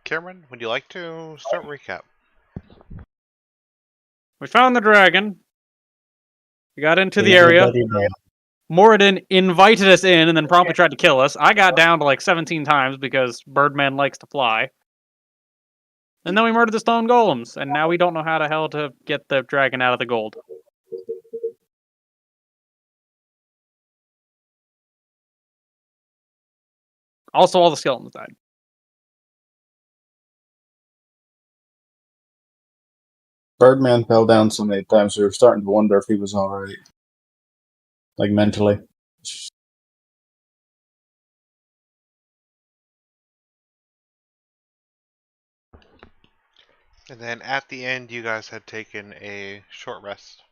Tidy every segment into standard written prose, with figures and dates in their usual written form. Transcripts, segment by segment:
Cameron, would you like to start recap? We found the dragon. We got into the area. Moradin invited us in and then promptly tried to kill us. I got down to like 17 times because Birdman likes to fly. And then we murdered the stone golems, and now we don't know how the hell to get the dragon out of the gold. Also, all the skeletons died. Birdman fell down so many times we were starting to wonder if he was alright. Like, mentally. And then at the end, you guys had taken a short rest.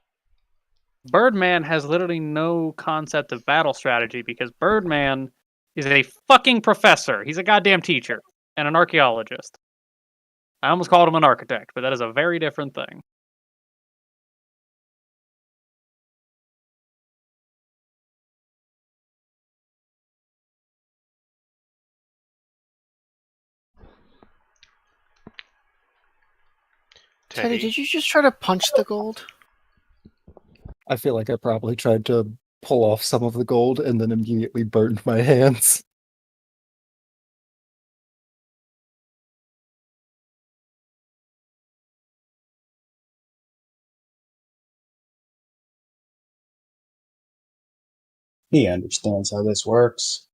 Birdman has literally no concept of battle strategy because Birdman is a fucking professor. He's a goddamn teacher and an archaeologist. I almost called him an architect, but that is a very different thing. Teddy, did you just try to punch the gold? I feel like I probably tried to pull off some of the gold and then immediately burned my hands. He understands how this works.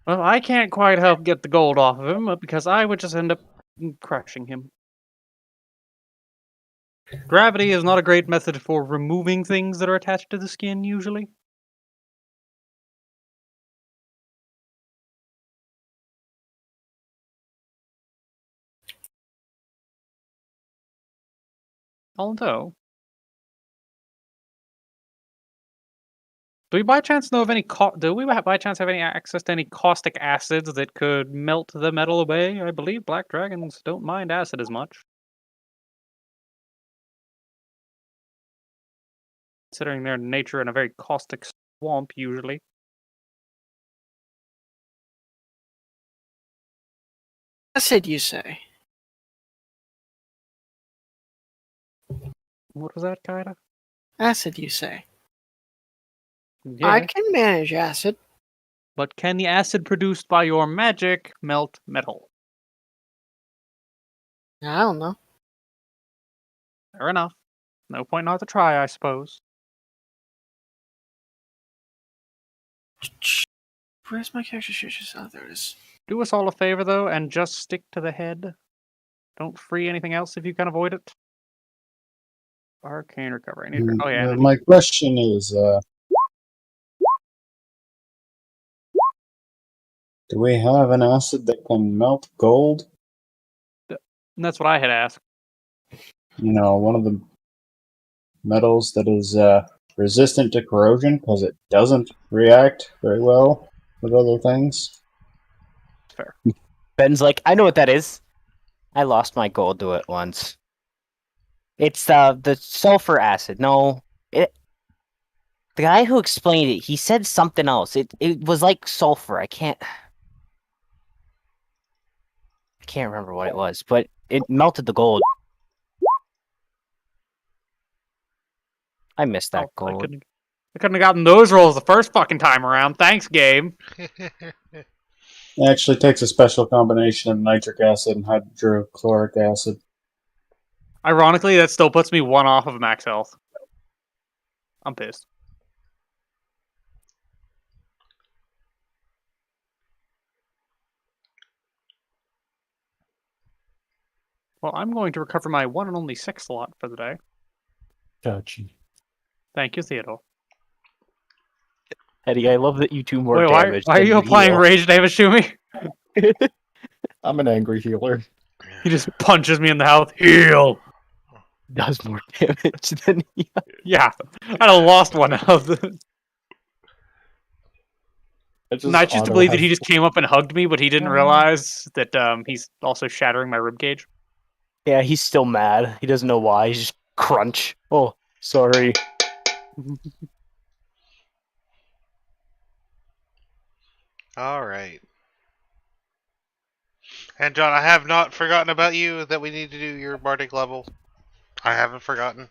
Well, I can't quite help get the gold off of him because I would just end up crushing him. Gravity is not a great method for removing things that are attached to the skin, usually. Although, do we by chance know of any do we by chance have any access to any caustic acids that could melt the metal away? I believe black dragons don't mind acid as much. Considering their nature in a very caustic swamp, usually. Acid, you say? What was that, Kaida? Acid, you say? Yeah. I can manage acid. But can the acid produced by your magic melt metal? I don't know. Fair enough. No point not to try, I suppose. Where's my character sheet? Oh, there it is. Do us all a favor, though, and just stick to the head. Don't free anything else if you can avoid it. Arcane recovery. I need to... Oh, yeah. My question is, do we have an acid that can melt gold? That's what I had asked. You know, one of the metals that is resistant to corrosion because it doesn't react very well with other things. Fair. Ben's like, I know what that is. I lost my gold to it once. It's the sulfur acid. No, the guy who explained it, he said something else. It was like sulfur. I can't remember what it was, but it melted the gold. I missed that gold. I couldn't have gotten those rolls the first fucking time around. Thanks, game. It actually takes a special combination of nitric acid and hydrochloric acid. Ironically, that still puts me one off of max health. I'm pissed. Well, I'm going to recover my one and only 6 slot for the day. Gotcha. Thank you, Theodore. Eddie, I love that you do more Wait, damage. why are you applying rage damage to me? I'm an angry healer. He just punches me in the health. Heal! Does more damage than he... Yeah, I'd have lost one health. Not just to believe that he just came up and hugged me, but he didn't realize that he's also shattering my ribcage. Yeah, he's still mad. He doesn't know why. He's just crunch. Oh, sorry. All right. And John, I have not forgotten about you that we need to do your bardic level. I haven't forgotten.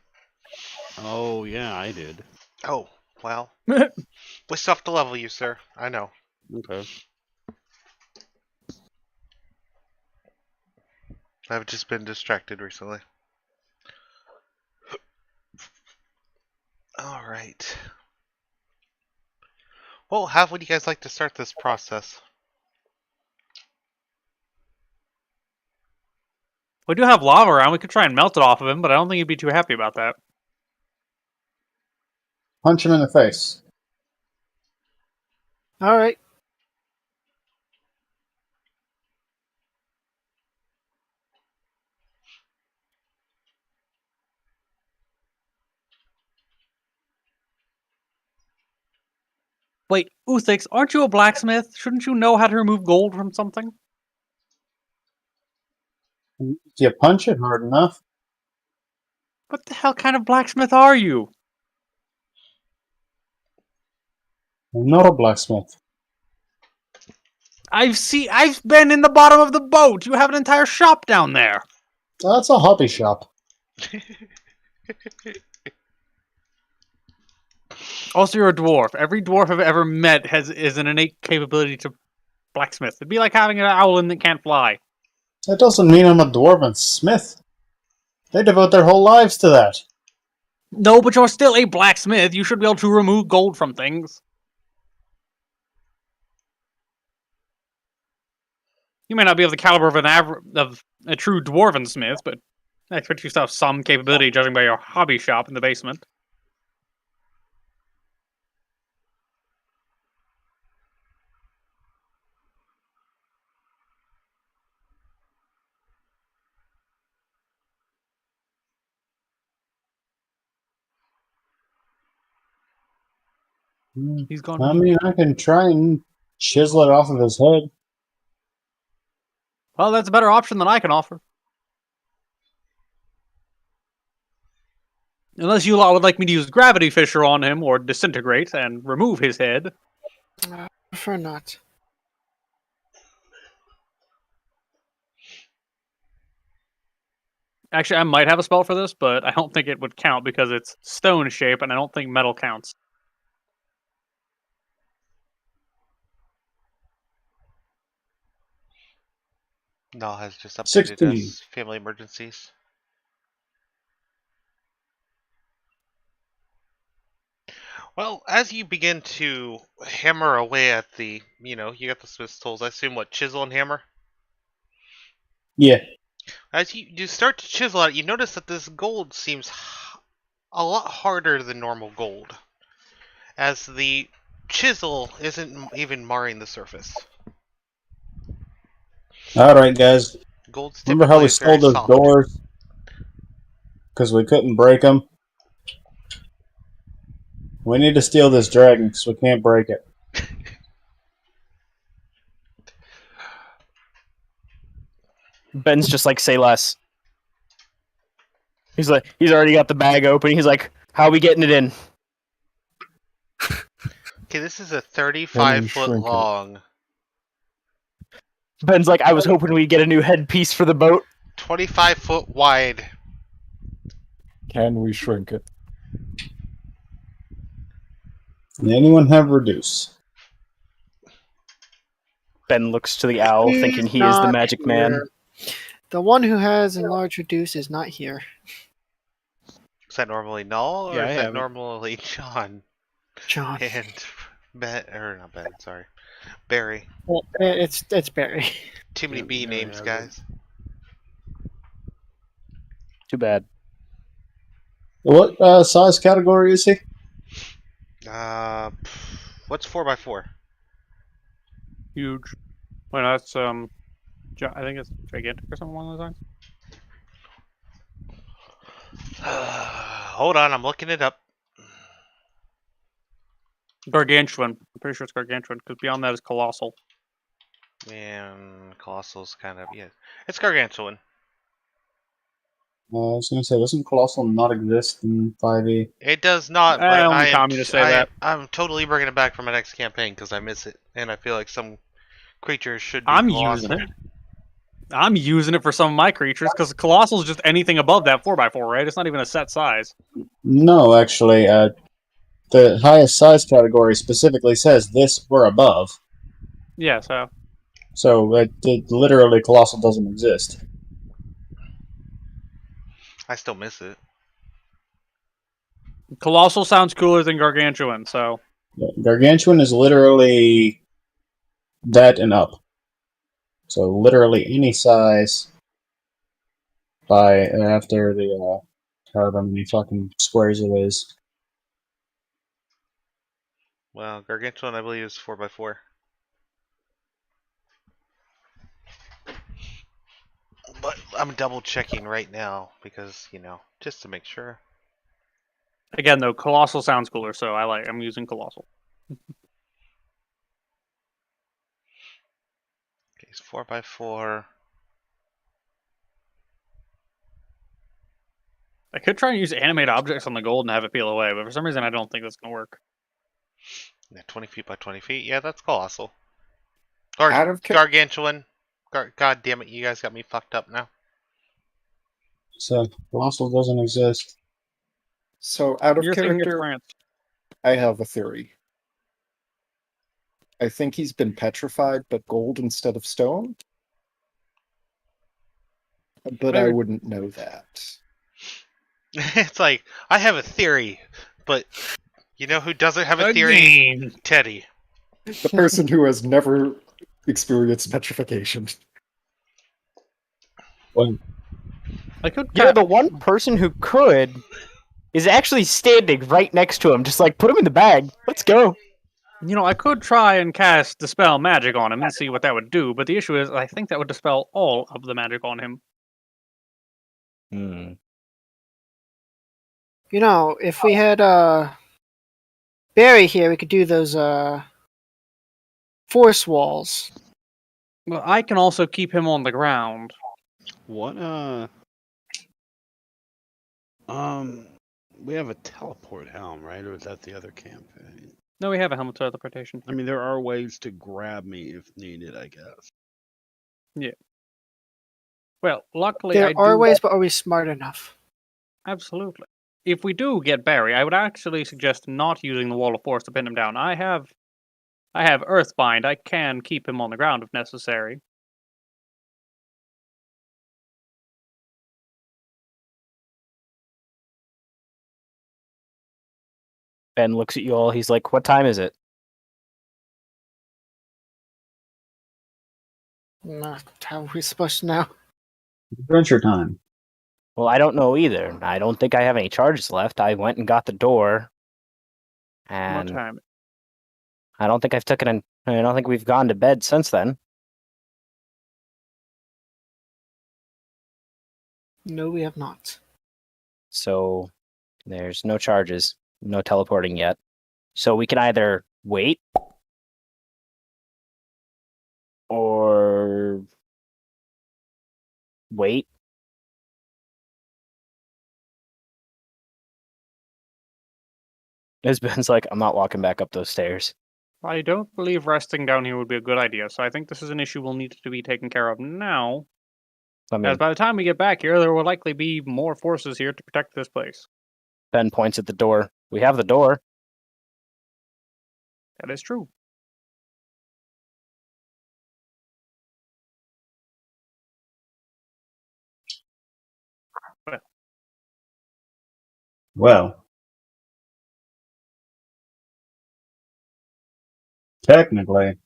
Oh, yeah, I did. Oh, well. We still have to level you, sir. I know. Okay. I've just been distracted recently. All right. Well, how would you guys like to start this process? We do have lava around. We could try and melt it off of him, but I don't think he'd be too happy about that. Punch him in the face. All right. Wait, Uthix, aren't you a blacksmith? Shouldn't you know how to remove gold from something? If you punch it hard enough, What the hell kind of blacksmith are you? I'm not a blacksmith. I've been in the bottom of the boat. You have an entire shop down there. That's a hobby shop. Also, you're a dwarf. Every dwarf I've ever met is an innate capability to blacksmith. It'd be like having an owlin that can't fly. That doesn't mean I'm a dwarven smith. They devote their whole lives to that. No, but you're still a blacksmith. You should be able to remove gold from things. You may not be of the caliber of a true dwarven smith, but I expect you to have some capability, judging by your hobby shop in the basement. He's gone. I mean, I can try and chisel it off of his head. Well, that's a better option than I can offer. Unless you lot would like me to use Gravity Fisher on him or Disintegrate and remove his head. Prefer not. Actually, I might have a spell for this, but I don't think it would count because it's stone shape, and I don't think metal counts. Null has just updated 16. us. Family emergencies. Well, as you begin to hammer away at the, you got the Smith's tools. I assume what, chisel and hammer? Yeah. As you start to chisel at it, you notice that this gold seems a lot harder than normal gold, as the chisel isn't even marring the surface. Alright, guys. Gold's Remember how we typically stole very those solid. doors? Because we couldn't break them? We need to steal this dragon because we can't break it. Ben's just like, say less. He's already got the bag open. He's like, how are we getting it in? Okay, this is a 35-foot shrink it. long, Ben's like, I was hoping we'd get a new headpiece for the boat. 25-foot wide. Can we shrink it? Anyone have reduce? Ben looks to the owl, thinking he is the Not magic man. here. The one who has enlarged reduce is not here. Is that normally Null, or Yeah, I is that have it. normally John? John. And not Ben, sorry. Barry. Well, it's Barry. Too many Yeah, B Barry names, has it. guys. Too bad. What size category is he? What's 4x4? Huge. Well, that's I think it's gigantic or something along those lines. Hold on, I'm looking it up. Gargantuan. I'm pretty sure it's gargantuan because beyond that is colossal. Man, Colossal's kind of, yeah. It's gargantuan. I was going to say, doesn't Colossal not exist in 5e? It does not, but Only communists say that. I'm totally bringing it back for my next campaign because I miss it, and I feel like some creatures should be I'm colossal. using it. I'm using it for some of my creatures because Colossal is just anything above that 4x4, right? It's not even a set size. No, actually, the highest size category specifically says this or above. Yeah, so So it literally Colossal doesn't exist. I still miss it. Colossal sounds cooler than Gargantuan, so Gargantuan is literally that and up. So literally any size by after the however many fucking squares it is. Well, Gargantuan, I believe, is 4x4. But I'm double checking right now because, just to make sure. again though, Colossal sounds cooler, so I'm using Colossal. Okay, it's 4x4. I could try and use animate objects on the gold and have it peel away, but for some reason I don't think that's gonna work. Yeah, 20 feet by 20 feet. Yeah, that's colossal. Or Out of Gargantuan. God damn it, you guys got me fucked up now. So Colossal doesn't exist. So out of You're thinking it's character, France. I have a theory. I think he's been petrified, but gold instead of stone. But I Maybe. wouldn't know that. It's like, I have a theory, but you know who doesn't have a theory? Again. Teddy. The person who has never experienced petrification. Well, I could You know, the one person who could is actually standing right next to him, just like, put him in the bag. Let's go. I could try and cast Dispel Magic on him and see what that would do, but the issue is I think that would dispel all of the magic on him. If we had Barry here, we could do those force walls. Well, I can also keep him on the ground. What? We have a teleport helm, right? Or is that the other campaign? No, we have a helmet teleportation. I mean, there are ways to grab me if needed, I guess. Well, luckily There I are do... ways, but are we smart enough? Absolutely. If we do get Barry, I would actually suggest not using the Wall of Force to pin him down. I have Earthbind. I can keep him on the ground if necessary. Ben looks at you all. He's like, what time is it? How are we supposed to know? adventure time. Well, I don't know either. I don't think I have any charges left. I went and got the door. What And time? I don't think I don't think we've gone to bed since then. No, we have not. So there's no charges, no teleporting yet. So we can either wait or wait. As Ben's like, I'm not walking back up those stairs. I don't believe resting down here would be a good idea, so I think this is an issue we'll need to be taken care of now. I mean, As by the time we get back here, there will likely be more forces here to protect this place. Ben points at the door. We have the door. That is true. Well, technically,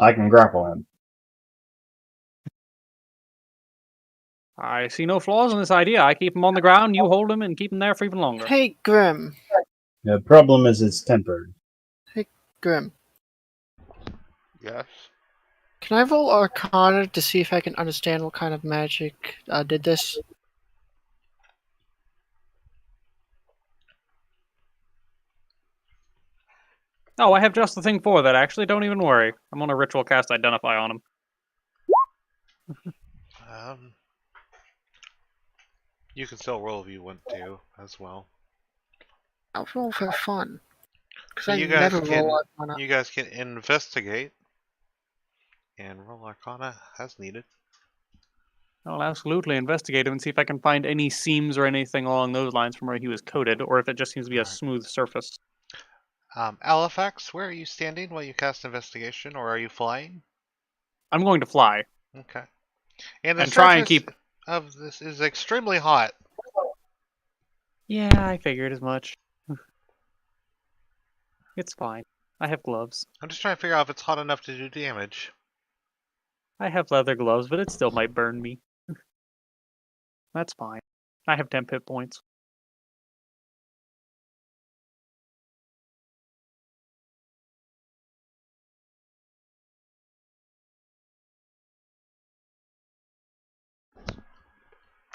I can grapple him. I see no flaws in this idea. I keep him on the ground, you hold him, and keep him there for even longer. Hey, Grim. The problem is it's tempered. Grim. Yes. Can I roll Arcana to see if I can understand what kind of magic did this? Oh, I have just the thing for that, actually. Don't even worry. I'm on a ritual cast Identify on him. You can still roll if you want to, as well. I'll roll for fun. Because So I never roll Arcana. you guys can investigate and roll Arcana as needed. I'll absolutely investigate him and see if I can find any seams or anything along those lines from where he was coated, or if it just seems to be a Alright. smooth surface. Alifax, where are you standing while you cast investigation, or are you flying? I'm going to fly. Okay. And the And try and surface keep... of this is extremely hot. Yeah, I figured as much. It's fine. I have gloves. I'm just trying to figure out if it's hot enough to do damage. I have leather gloves, but it still might burn me. That's fine. I have 10 hit points.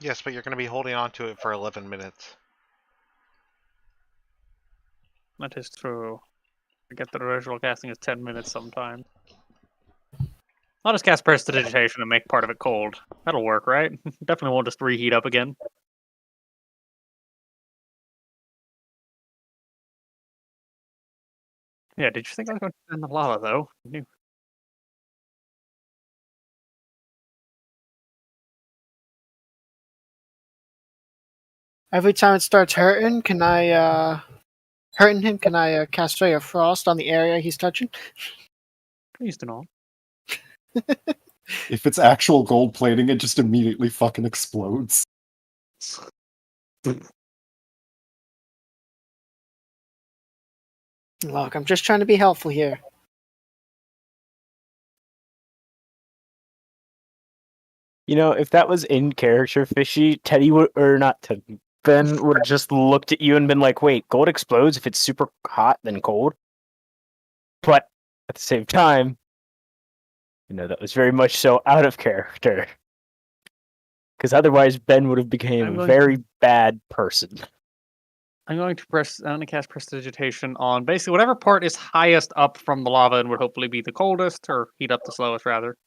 Yes, but you're going to be holding on to it for 11 minutes. That is true. I get the original casting is 10 minutes sometime. I'll just cast Prestidigitation and make part of it cold. That'll work, right? Definitely won't just reheat up again. Yeah, did you think I was going to in the lava, though? I knew. Every time it starts hurting, can I, hurting him, can I cast Ray of Frost on the area he's touching? Please do not. If it's actual gold plating, it just immediately fucking explodes. Look, I'm just trying to be helpful here. You know, if that was in character, Fishy, Teddy would, or not Teddy, Ben would have just looked at you and been like, wait, gold explodes if it's super hot then cold? But at the same time, you know, that was very much so out of character. Because otherwise, Ben would have became a very bad person. I'm going to cast Prestidigitation on basically whatever part is highest up from the lava and would hopefully be the coldest, or heat up the slowest, rather.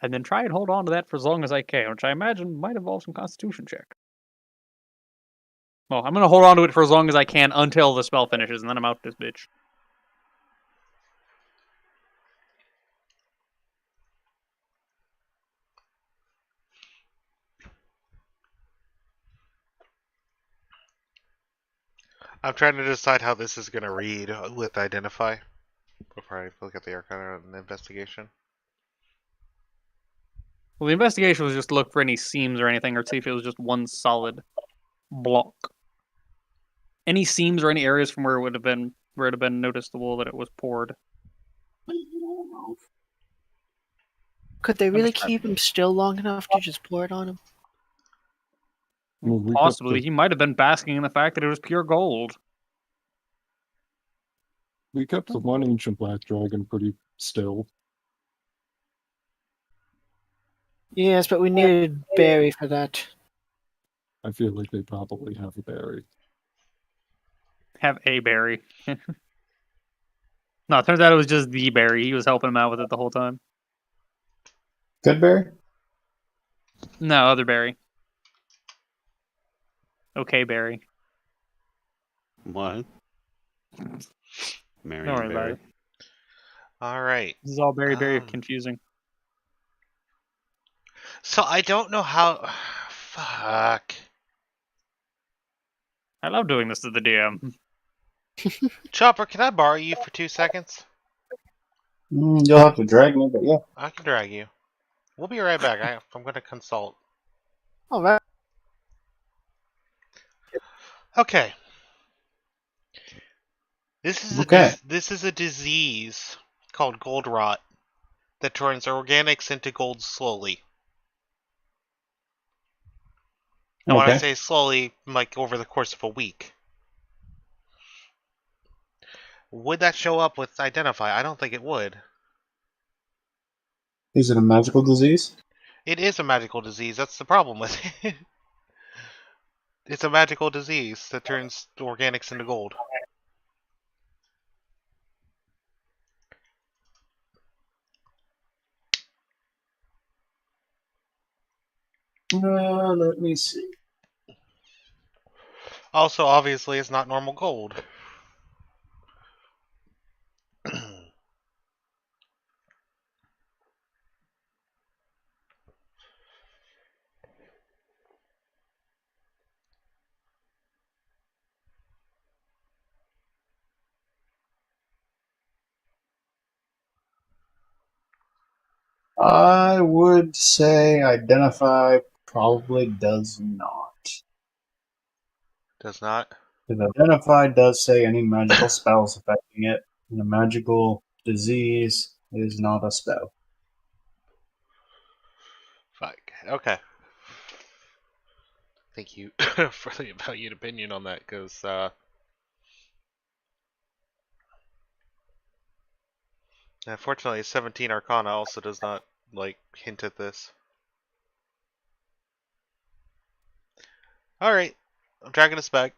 And then try and hold on to that for as long as I can, which I imagine might involve some Constitution check. Well, I'm going to hold on to it for as long as I can until the spell finishes, and then I'm out this bitch. I'm trying to decide how this is going to read with Identify before I look at the Arcana and the investigation. Well, the investigation was just to look for any seams or anything, or see if it was just one solid block. Any seams or any areas from where it would have been noticeable that it was poured. Could they really keep him still long enough to just pour it on him? Well, we Possibly. kept He might have been basking in the fact that it was pure gold. the one ancient black dragon pretty still. Yes, but we needed berry for that. I feel like they probably have a berry. Have a berry. No, it turns out it was just the berry. He was helping him out with it the whole time. Goodberry? No, other berry. Okay, berry. What? Don't Marion worry about Barry. it. All right. This is all very confusing. So I don't know how. Fuck. I love doing this to the DM. Chopper, can I borrow you for 2 seconds? You'll have to drag me, but yeah. I can drag you. We'll be right back. I'm going to consult. All right. Okay. This is a disease called gold rot that turns organics into gold slowly. And when I say slowly, like over the course of a week. Would that show up with Identify? I don't think it would. Is it a magical disease? It is a magical disease. That's the problem with it. It's a magical disease that turns organics into gold. Let me see. Also, obviously, it's not normal gold. I would say identify probably does not. Does not. Because identify does say any magical spells affecting it, and a magical disease is not a spell. Fuck. Okay. Thank you for the valued opinion on that, because unfortunately, 17 Arcana also does not hint at this. All right, I'm dragging us back.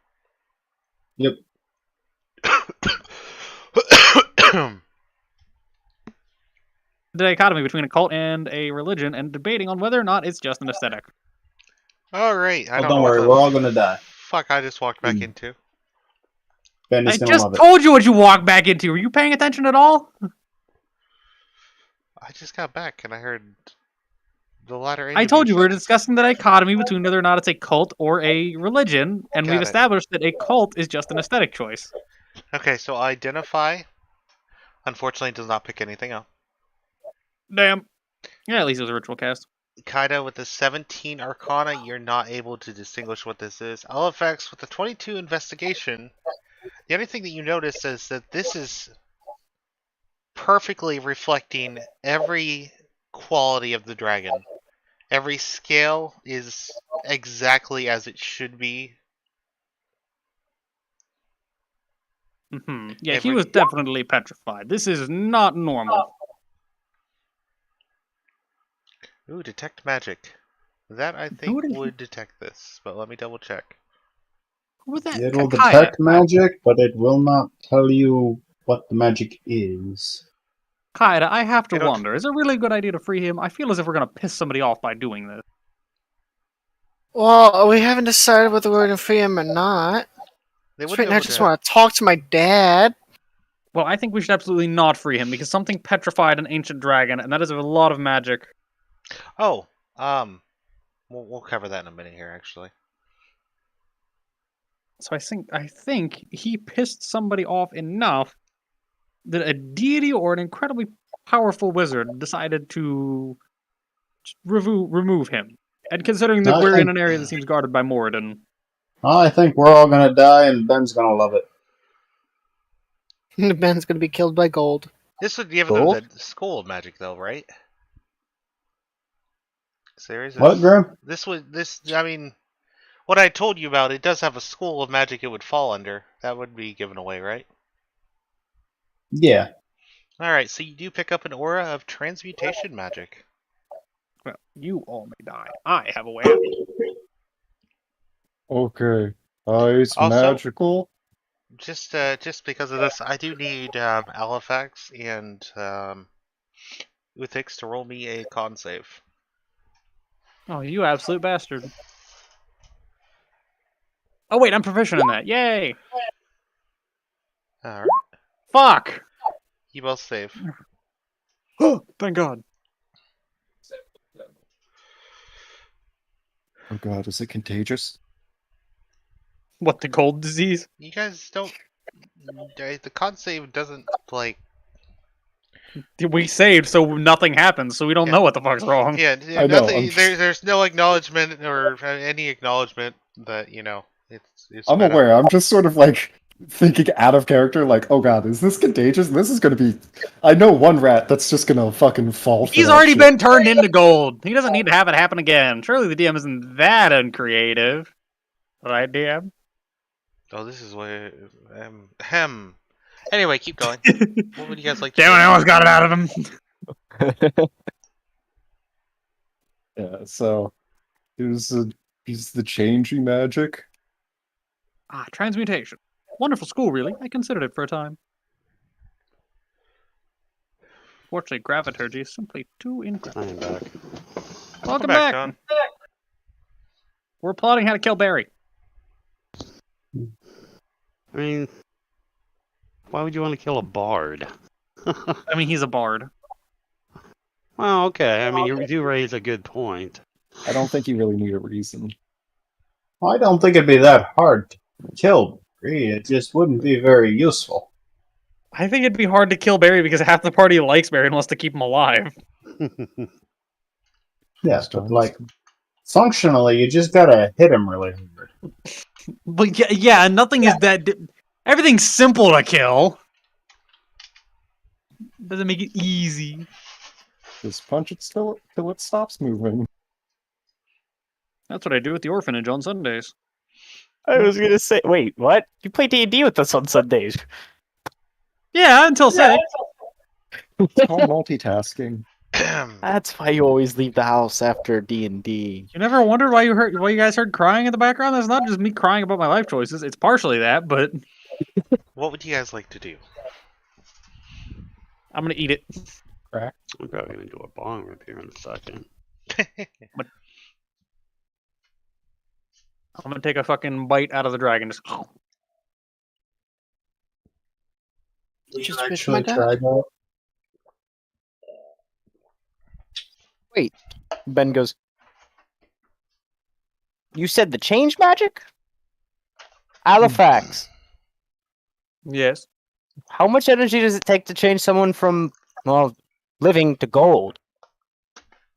Yep. The dichotomy between a cult and a religion, and debating on whether or not it's just an aesthetic. All right. I Well, don't don't know worry, what we're all gonna die. fuck I just walked back Mm. into. Bendy's I gonna just love it. told you what you walked back into. Were you paying attention at all? I just got back and I heard the latter end I of told you your we were sentence. discussing the dichotomy between whether or not it's a cult or a religion, and Got we've it. established that a cult is just an aesthetic choice. Okay, so identify, unfortunately, does not pick anything up. Damn. Yeah, at least it was a ritual cast. Kaida with the 17 Arcana, you're not able to distinguish what this is. Elifax with the 22 Investigation, the only thing that you notice is that this is perfectly reflecting every quality of the dragon. Every scale is exactly as it should be. Yeah, he was definitely petrified. This is not normal. Ooh, detect magic. That I think would detect this, but let me double check. Who was that? It will Kaida. detect magic, but it will not tell you what the magic is. Kaida, I have to They don't- wonder, is it really a good idea to free him? I feel as if we're going to piss somebody off by doing this. Well, we haven't decided whether we're going to free him or not. They Right wouldn't now, I be just able to. want to talk to my dad. Well, I think we should absolutely not free him, because something petrified an ancient dragon, and that is a lot of magic. Oh, we'll cover that in a minute here, actually. So I think he pissed somebody off enough that a deity or an incredibly powerful wizard decided to remove him. And considering that we're in an area that seems guarded by Moradin, I think we're all gonna die, and Ben's gonna love it. Ben's going to be killed by gold. This would give Cool. them the School of Magic, though, right? So there is a, What, Grim? I mean, what I told you about, it does have a School of Magic it would fall under. That would be given away, right? Yeah. Alright, so you do pick up an aura of transmutation magic. well, you all may die. I have a way out. Okay. It's Also- magical. Just because of this, I do need Alifax and Uthix to roll me a con save. Oh, you absolute bastard. Oh, wait, I'm proficient in that. Yay! Alright, Fuck! you both save. Thank God. Oh god, is it contagious? What, the cold disease? You guys don't. The con save doesn't We saved, so nothing happens, so we don't Yeah. know what the fuck's wrong. Yeah, I know, nothing. I'm just- There's no acknowledgement or any acknowledgement that it's. I'm spread out. aware. I'm just sort of like thinking out of character, like, oh god, is this contagious? This is gonna be. I know one rat that's just gonna fucking fall. for He's that already shit. been turned into gold. He doesn't need to have it happen again. Surely the DM isn't that uncreative. Right, DM? Oh, this is where. Anyway, keep going. What would you guys like to Damn it, I almost got it out of him. Yeah. So, he's the changing magic. Ah, transmutation. Wonderful school, really. I considered it for a time. Fortunately, graviturgy is simply too I incredible. am back. Welcome back, back. John. We're plotting how to kill Barry. I mean, why would you want to kill a bard? I mean, he's a bard. Well, okay. I mean, you do raise a good point. I don't think you really need a reason. I don't think it'd be that hard to kill Barry. It just wouldn't be very useful. I think it'd be hard to kill Barry because half the party likes Barry and wants to keep him alive. Yeah, but like, functionally, you just gotta hit him really hard. But yeah, nothing is that. Everything's simple to kill. Doesn't make it easy. Just punch it till it stops moving. That's what I do at the orphanage on Sundays. I was gonna say, wait, what? You play D&D with us on Sundays? Yeah, until 6. It's called multitasking. That's why you always leave the house after D&D. You never wondered why you guys heard crying in the background? That's not just me crying about my life choices. It's partially that, but What would you guys like to do? I'm gonna eat it. I'm probably gonna do a bong rip here in a second. I'm gonna take a fucking bite out of the dragon. Just Did Just you wish actually my dad- try that? Ben goes, you said the change magic? Halifax, yes. how much energy does it take to change someone from, well, living to gold?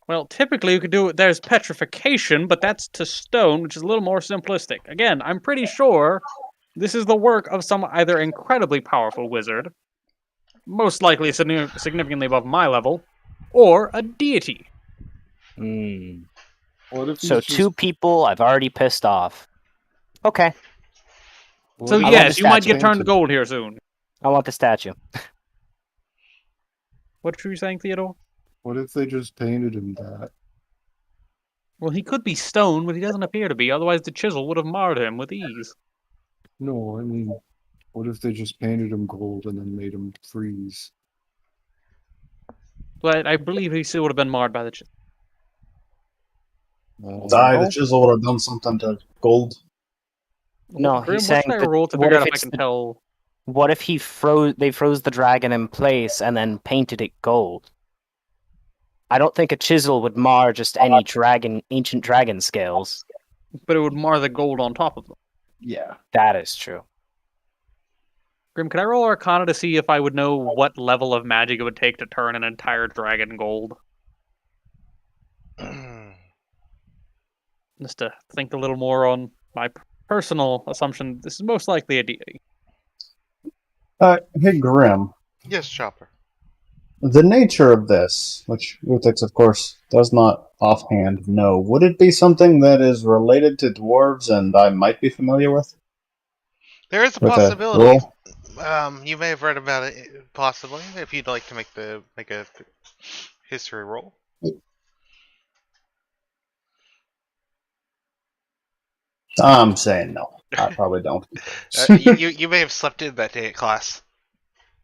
Well, typically you could do it. There's petrification, but that's to stone, which is a little more simplistic. Again, I'm pretty sure this is the work of some either incredibly powerful wizard, most likely significantly above my level, or a deity. Hmm. What if So he's two just- people I've already pissed off. Okay, what So if- I yes, want the you might statue. get turned to gold here soon. I want the statue. What were you saying, Theodore? What if they just painted him that? Well, he could be stone, but he doesn't appear to be. Otherwise, the chisel would have marred him with ease. No, I mean, what if they just painted him gold and then made him freeze? But I believe he still would have been marred by the chisel. Die, No? the chisel would have done something to gold. No, Grim, he's what saying should I that- roll to what figure if out if I it's can the- tell? What if they froze the dragon in place and then painted it gold? I don't think a chisel would mar just any ancient dragon scales. But it would mar the gold on top of them. Yeah. That is true. Grim, can I roll Arcana to see if I would know what level of magic it would take to turn an entire dragon gold? Just to think a little more on my personal assumption, this is most likely a deity. Hey, Grim. Yes, Chopper. The nature of this, which Utix, of course, does not offhand know, would it be something that is related to dwarves and I might be familiar with? There is a With a possibility. roll? You may have read about it, possibly, if you'd like to make a history roll. I'm saying no. I probably don't. You may have slept in that day at class.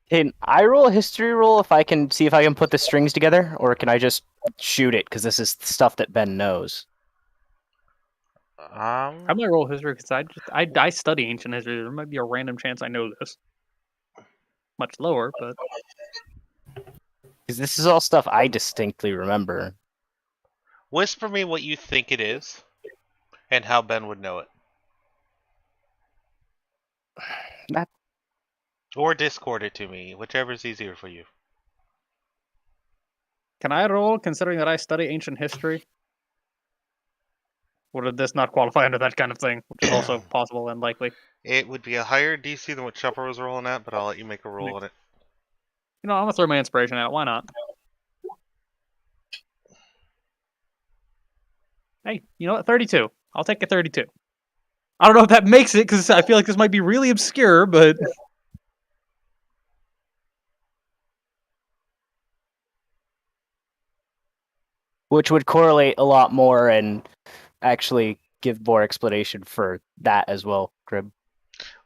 Can I roll a history roll if I can see if I can put the strings together, or can I just shoot it? Because this is stuff that Ben knows. I might roll history because I study ancient history. There might be a random chance I know this. Much lower, but Because this is all stuff I distinctly remember. Whisper me what you think it is, and how Ben would know it. That- Or Discord it to me, whichever is easier for you. can I roll considering that I study ancient history? Or did this not qualify under that kind of thing, which is also possible and likely? It would be a higher DC than what Chopper was rolling at, but I'll let you make a roll on it. You know, I'm gonna throw my inspiration at it. Why not? Hey, you know what? 32. I'll take a 32. I don't know if that makes it because I feel like this might be really obscure, but Which would correlate a lot more and actually give more explanation for that as well, Crib.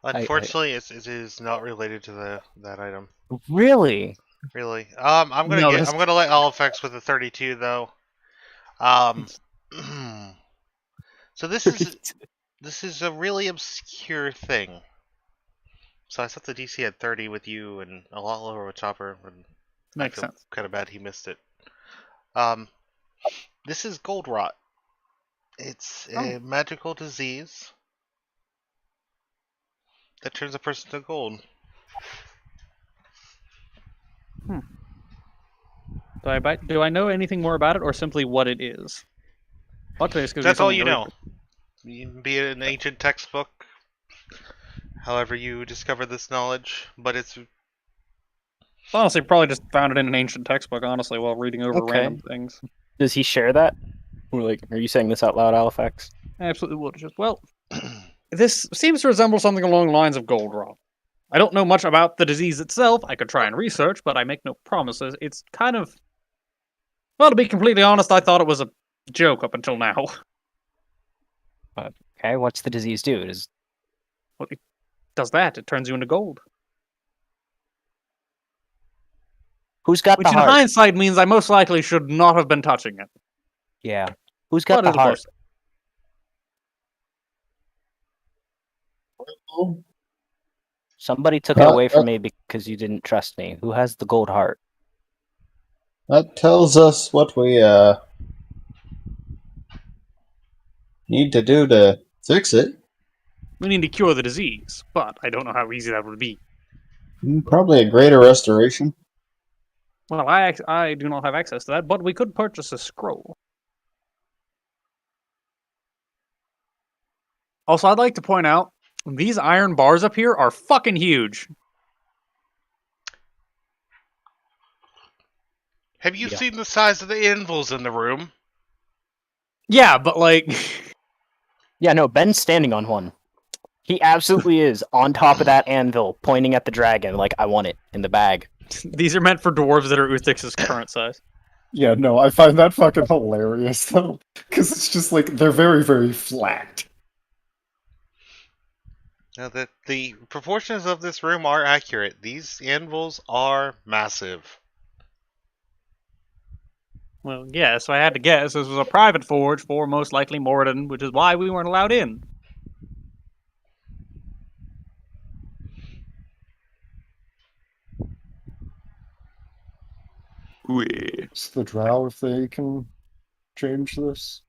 Unfortunately, it is not related to that item. Really? Really. I'm gonna No, I'm gonna let Halifax with a 32 though. So this is a really obscure thing. So I set the DC at 30 with you and a lot lower with Chopper. And Makes I feel sense. kind of bad he missed it. This is gold rot. It's a magical disease that turns a person to gold. Do I know anything more about it, or simply what it is? That's all you know. Be it an ancient textbook, however you discover this knowledge, but it's Honestly, probably just found it in an ancient textbook, honestly, while reading over random things. Does he share that? Or like, are you saying this out loud, Halifax? Absolutely would. Well, this seems to resemble something along the lines of gold rot. I don't know much about the disease itself. I could try and research, but I make no promises. It's kind of... Well, to be completely honest, I thought it was a joke up until now. Okay, what's the disease do? Well, it does that. It turns you into gold. Who's got Which the in heart? hindsight means I most likely should not have been touching it. Yeah. Who's got But the heart? Somebody took it away from me because you didn't trust me. Who has the gold heart? That tells us what we need to do to fix it. We need to cure the disease, but I don't know how easy that would be. Probably a greater restoration. Well, I do not have access to that, but we could purchase a scroll. Also, I'd like to point out, these iron bars up here are fucking huge. Have you seen the size of the anvils in the room? Yeah, but like... Yeah, no, Ben's standing on one. He absolutely is on top of that anvil, pointing at the dragon like, I want it in the bag. These are meant for dwarves that are Uthix's current size. Yeah, no, I find that fucking hilarious, though. Because it's just like, they're very, very flat. Now, the proportions of this room are accurate. These anvils are massive. Well, yeah, so I had to guess this was a private forge for most likely Moradin, which is why we weren't allowed in. It's the drow if they can change this.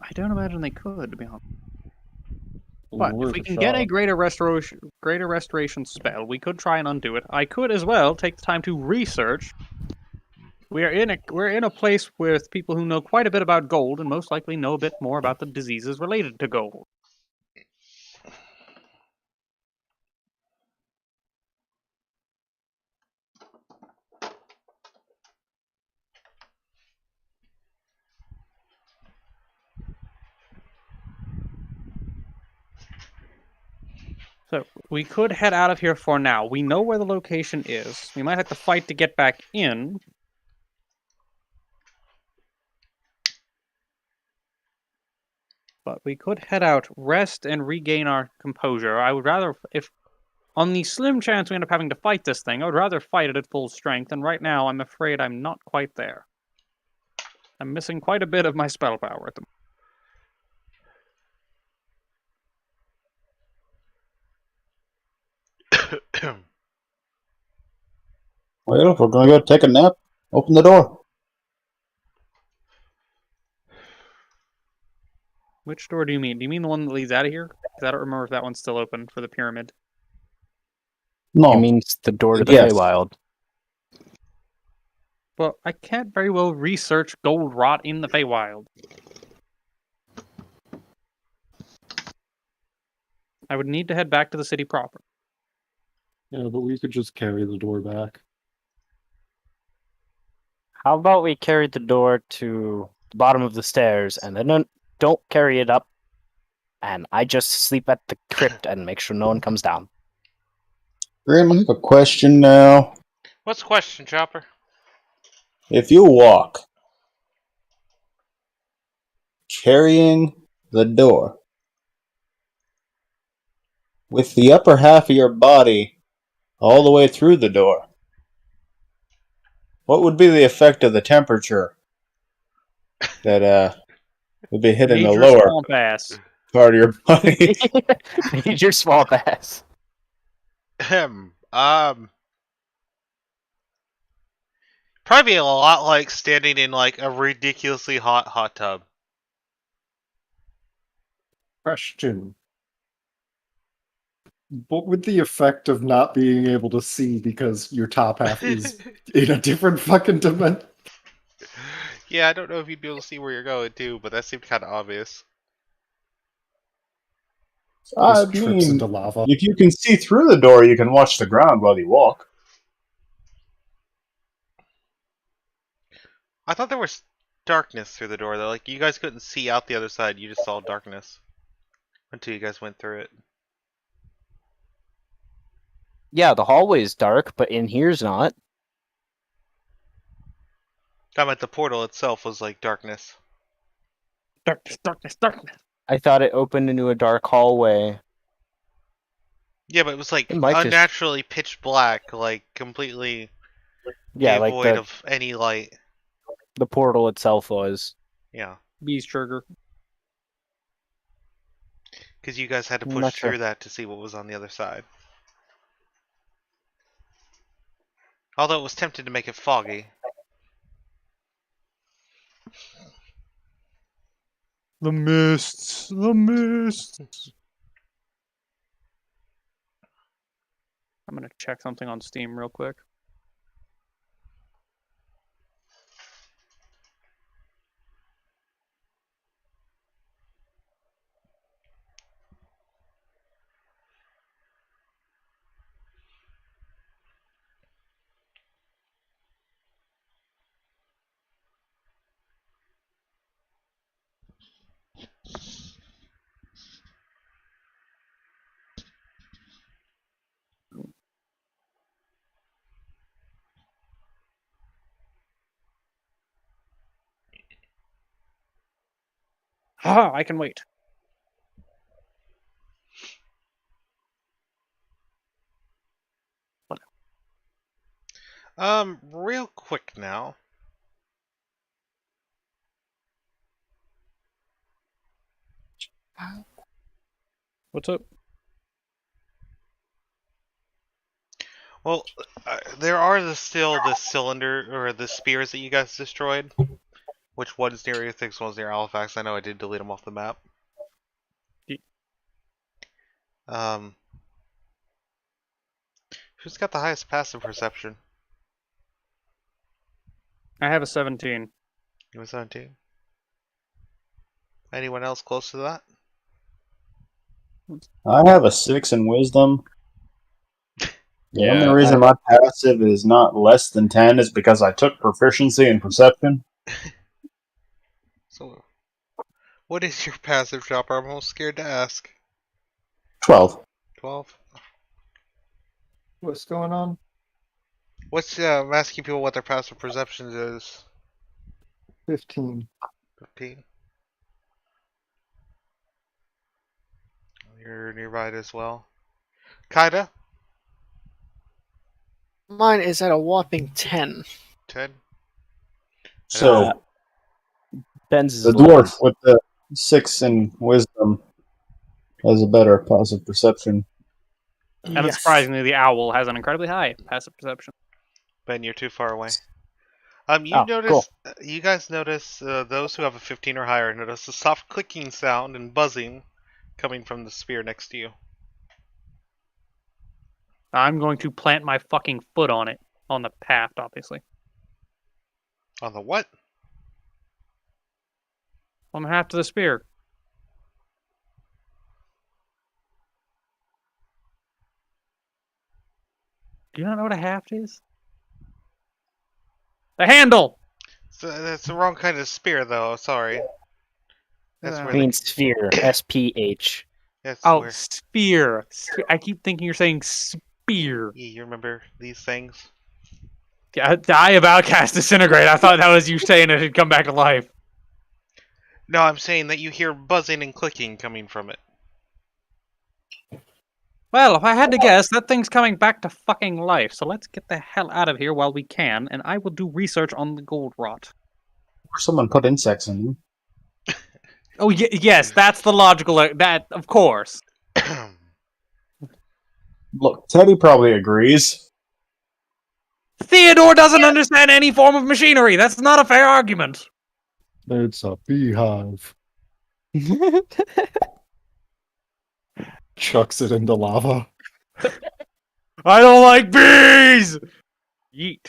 I don't imagine they could, to be honest. But Worth if we a can get a shot. greater restoration spell, we could try and undo it. I could as well take the time to research. We're in a place with people who know quite a bit about gold and most likely know a bit more about the diseases related to gold. So, we could head out of here for now. We know where the location is. We might have to fight to get back in. But we could head out, rest, and regain our composure. I would rather, if on the slim chance we end up having to fight this thing, I would rather fight it at full strength, and right now I'm afraid I'm not quite there. I'm missing quite a bit of my spell power at the moment. Well, if we're gonna go take a nap, open the door. Which door do you mean? Do you mean the one that leads out of here? Because I don't remember if that one's still open for the pyramid. No. It means the door to the Yes. Feywild. Well, I can't very well research gold rot in the Feywild. I would need to head back to the city proper. Yeah, but we could just carry the door back. How about we carry the door to the bottom of the stairs and then don't carry it up, and I just sleep at the crypt and make sure no one comes down. Graham, I have a question now. What's the question, Chopper? If you walk, carrying the door, with the upper half of your body all the way through the door, what would be the effect of the temperature that It'll be hitting the Major lower swamp ass. part of your body. Major swamp ass. Probably a lot like standing in like a ridiculously hot tub. Question. What would the effect of not being able to see because your top half is in a different fucking dimension? Yeah, I don't know if you'd be able to see where you're going too, but that seemed kind of obvious. I Just trips mean, into lava. if you can see through the door, you can watch the ground while you walk. I thought there was darkness through the door though. Like you guys couldn't see out the other side, you just saw darkness until you guys went through it. Yeah, the hallway is dark, but in here's not. I meant the portal itself was like darkness. Darkness. I thought it opened into a dark hallway. Yeah, but it was like It might just- unnaturally pitch black, like completely Yeah, like devoid the, of any light. the portal itself was. Yeah, Beast trigger. because you guys had to I'm push not through sure. that to see what was on the other side. Although it was tempted to make it foggy. The mists. I'm gonna check something on Steam real quick. Ah, I can wait. Real quick now. What's up? Well, there are still the cylinder or the spears that you guys destroyed. Which one's near Ethics, one's near Halifax. I know I did delete them off the map. Who's got the highest passive perception? I have a 17. You was 17. Anyone else close to that? I have a 6 in wisdom. The Yeah, only reason my passive is not less than 10 is because I took proficiency in perception. So, what is your passive, Chopper? I'm almost scared to ask. 12. 12? What's going on? What's, I'm asking people what their passive perception is. 15. 15? You're nearby as well. Kaida? Mine is at a whopping 10. 10? So, Ben's is the dwarf with the 6 in wisdom has a better passive perception. And Yes. surprisingly, the owl has an incredibly high passive perception. Ben, you're too far away. You Oh, notice, you guys notice, those who have a 15 or higher notice a soft clicking sound and buzzing coming from the spear next to you. I'm going to plant my fucking foot on it. On the path, obviously. On the what? On the half to the spear. Do you not know what a haft is? The handle! That's the wrong kind of spear, though. Sorry. That's where Green sphere. SPH. that's Oh, where. spear. I keep thinking you're saying spear. You remember these things? Yeah, die of Outcast Disintegrate. I thought that was you saying it had come back to life. No, I'm saying that you hear buzzing and clicking coming from it. Well, if I had to guess, that thing's coming back to fucking life. So let's get the hell out of here while we can, and I will do research on the gold rot. Or someone put insects in them. Oh, yes, that's the logical. That, of course. Look, Teddy probably agrees. Theodore doesn't understand any form of machinery. That's not a fair argument. It's a beehive. Chucks it into lava. I don't like bees! Yeet.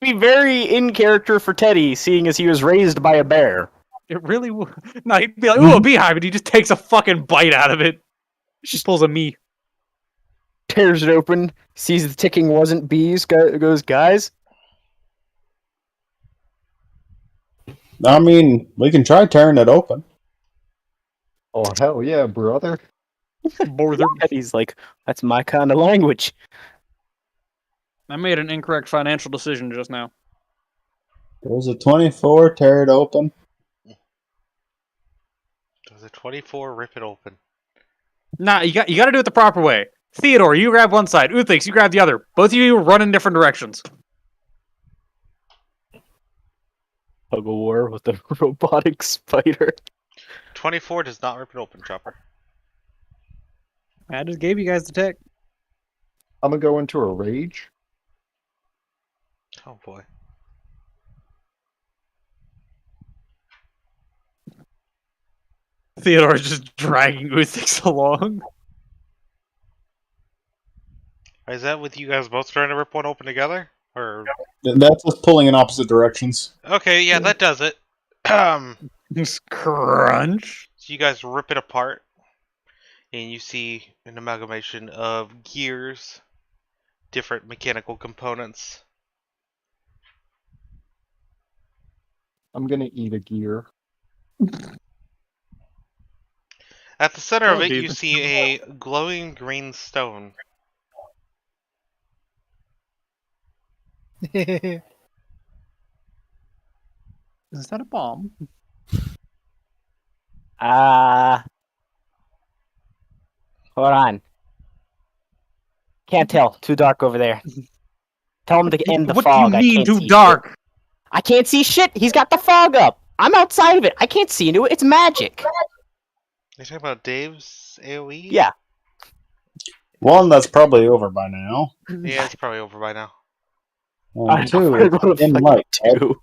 Be very in character for Teddy, seeing as he was raised by a bear. It really would. No, he'd be like, ooh, a beehive, and he just takes a fucking bite out of it. Just pulls a me. Tears it open, sees the ticking wasn't bees, goes, guys, I mean, we can try tearing it open. Oh, hell yeah, brother. Teddy's like, that's my kind of language. I made an incorrect financial decision just now. There's a 24, tear it open. Does a 24 rip it open? Nah, you got to do it the proper way. Theodore, you grab one side. Uthix, you grab the other. Both of you run in different directions. Tug of war with the robotic spider. 24 does not rip it open, Chopper. I just gave you guys the tech. I'm gonna go into a rage. Oh boy. Theodore's just dragging Uthix along. Is that with you guys both trying to rip one open together? Or That's us pulling in opposite directions. okay, yeah, that does it. Just crunch. So you guys rip it apart, and you see an amalgamation of gears, different mechanical components. I'm gonna eat a gear. At the center of Oh, it, dude. you see a glowing green stone. Is that a bomb? Hold on. Can't tell. Too dark over there. Tell him to end the What fog. do I you mean can't too see dark? shit. I can't see shit. He's got the fog up. I'm outside of it. I can't see into it. It's magic. You're talking about Dave's AoE? Yeah. One, that's probably over by now. Yeah, it's probably over by now. And two, I don't in fucking light. do.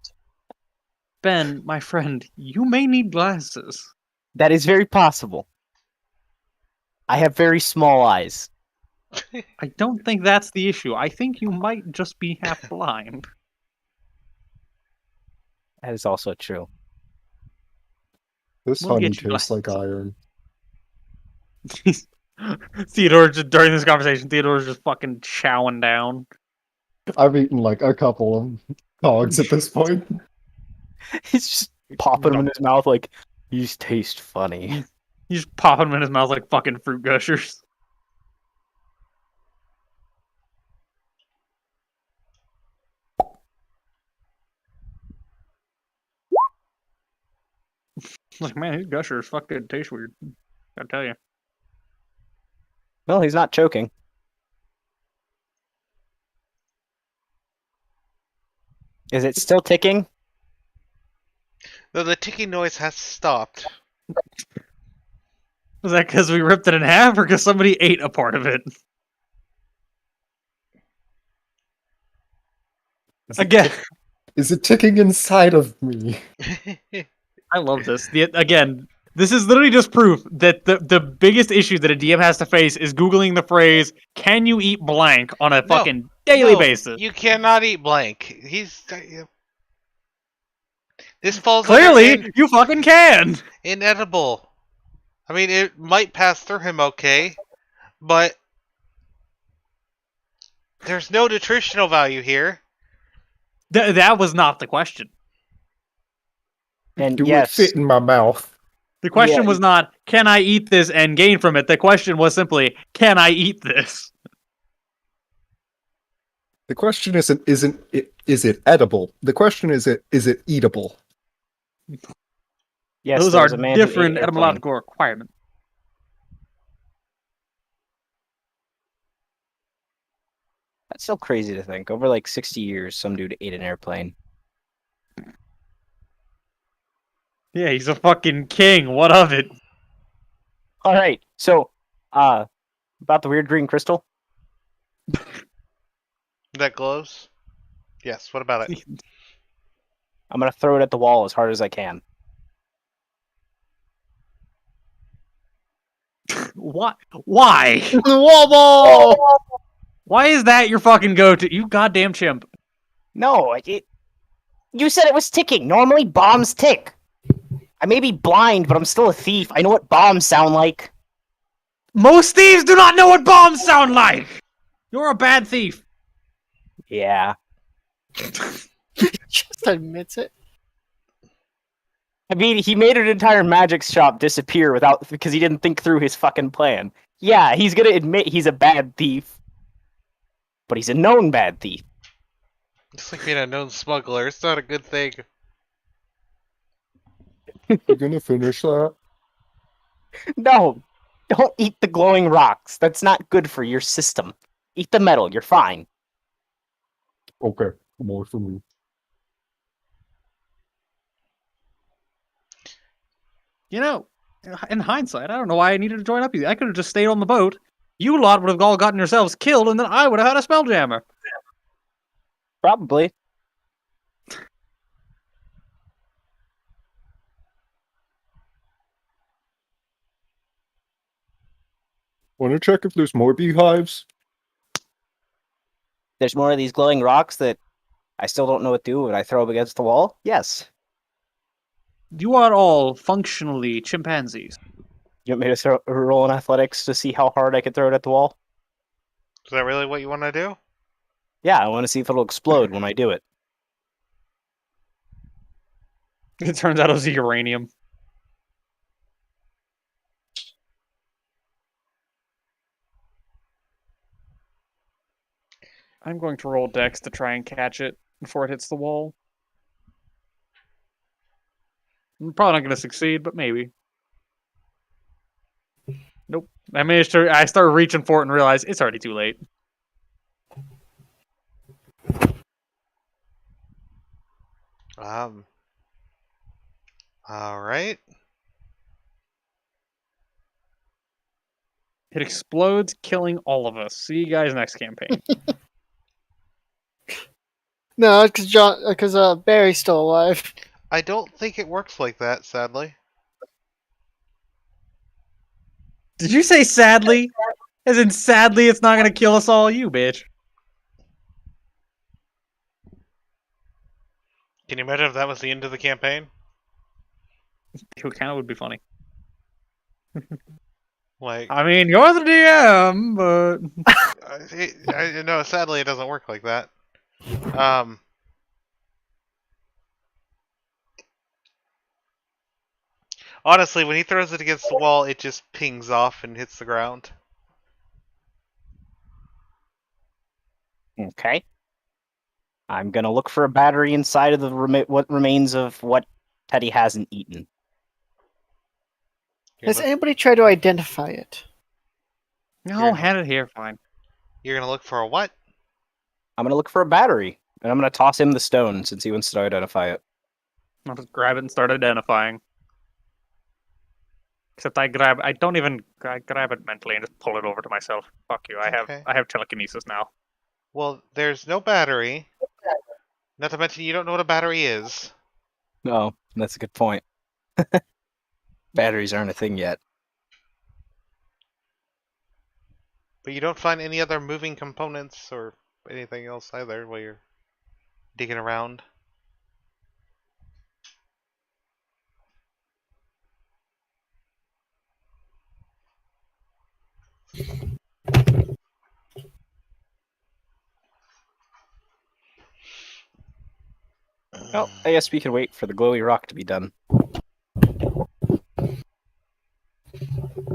Ben, my friend, you may need glasses. That is very possible. I have very small eyes. I don't think that's the issue. I think you might just be half blind. That is also true. This We'll honey get you tastes like iron. Theodore, just during this conversation, Theodore's just fucking chowing down. I've eaten like a couple of dogs at this point. He's just popping them in his mouth like, these taste funny. He's just popping them in his mouth like fucking fruit gushers. Like, man, these gushers fucking taste weird. Gotta tell you. Well, he's not choking. Is it still ticking? Though the ticking noise has stopped. Was that because we ripped it in half or because somebody ate a part of it? Again, Is it ticking inside of me? I love this. Again, this is literally just proof that the biggest issue that a DM has to face is Googling the phrase, can you eat blank on a fucking daily basis. You cannot eat blank. This falls Clearly, under you fucking can! inedible. I mean, it might pass through him okay, but there's no nutritional value here. That was not the question. And Do yes, it fit in my mouth? The question Yeah. was not, can I eat this and gain from it? The question was simply, can I eat this? The question is it edible? The question is it eatable? yes, Those there are was a man who ate different airplane. etymological requirements. That's still crazy to think. Over like 60 years, some dude ate an airplane. Yeah, he's a fucking king. What of it? All right. So, about the weird green crystal. That glows? Yes, what about it? I'm gonna throw it at the wall as hard as I can. What? Why? Wobble! Why is that your fucking go-to? You goddamn chimp. No, you said it was ticking. Normally, bombs tick. I may be blind, but I'm still a thief. I know what bombs sound like. Most thieves do not know what bombs sound like! You're a bad thief. Yeah. Just admits it. I mean, he made an entire magic shop disappear because he didn't think through his fucking plan. Yeah, he's gonna admit he's a bad thief. But he's a known bad thief. It's like being a known smuggler. It's not a good thing. You're gonna finish that? No, don't eat the glowing rocks. That's not good for your system. Eat the metal, you're fine. Okay, more for me. You know, in hindsight, I don't know why I needed to join up with you. I could have just stayed on the boat. You lot would have all gotten yourselves killed, and then I would have had a spelljammer. Probably. Want to check if there's more beehives? There's more of these glowing rocks that I still don't know what to do when I throw them against the wall? Yes. You are all functionally chimpanzees. You want me to roll in athletics to see how hard I can throw it at the wall? Is that really what you want to do? Yeah, I want to see if it'll explode when I do it. It turns out it was uranium. I'm going to roll dex to try and catch it before it hits the wall. I'm probably not going to succeed, but maybe. Nope. I started reaching for it and realized it's already too late. All right. It explodes, killing all of us. See you guys next campaign. No, because Barry's still alive. I don't think it works like that, sadly. Did you say sadly? As in sadly it's not gonna kill us all, you bitch. Can you imagine if that was the end of the campaign? It kind of would be funny. Like, I mean, you're the DM, but no, sadly it doesn't work like that. Honestly, when he throws it against the wall, it just pings off and hits the ground. Okay. I'm gonna look for a battery inside of the what remains of what Teddy hasn't eaten. Has anybody tried to identify it? no, hand it here, fine. You're gonna look for a what? I'm gonna look for a battery, and I'm gonna toss him the stone since he wants to identify it. I'll just grab it and start identifying. Except I grab it mentally and just pull it over to myself. Fuck you, Okay. I have telekinesis now. Well, there's no battery. Not to mention, you don't know what a battery is. No, that's a good point. Batteries aren't a thing yet. But you don't find any other moving components or anything else either while you're digging around. Well, I guess we can wait for the glowy rock to be done.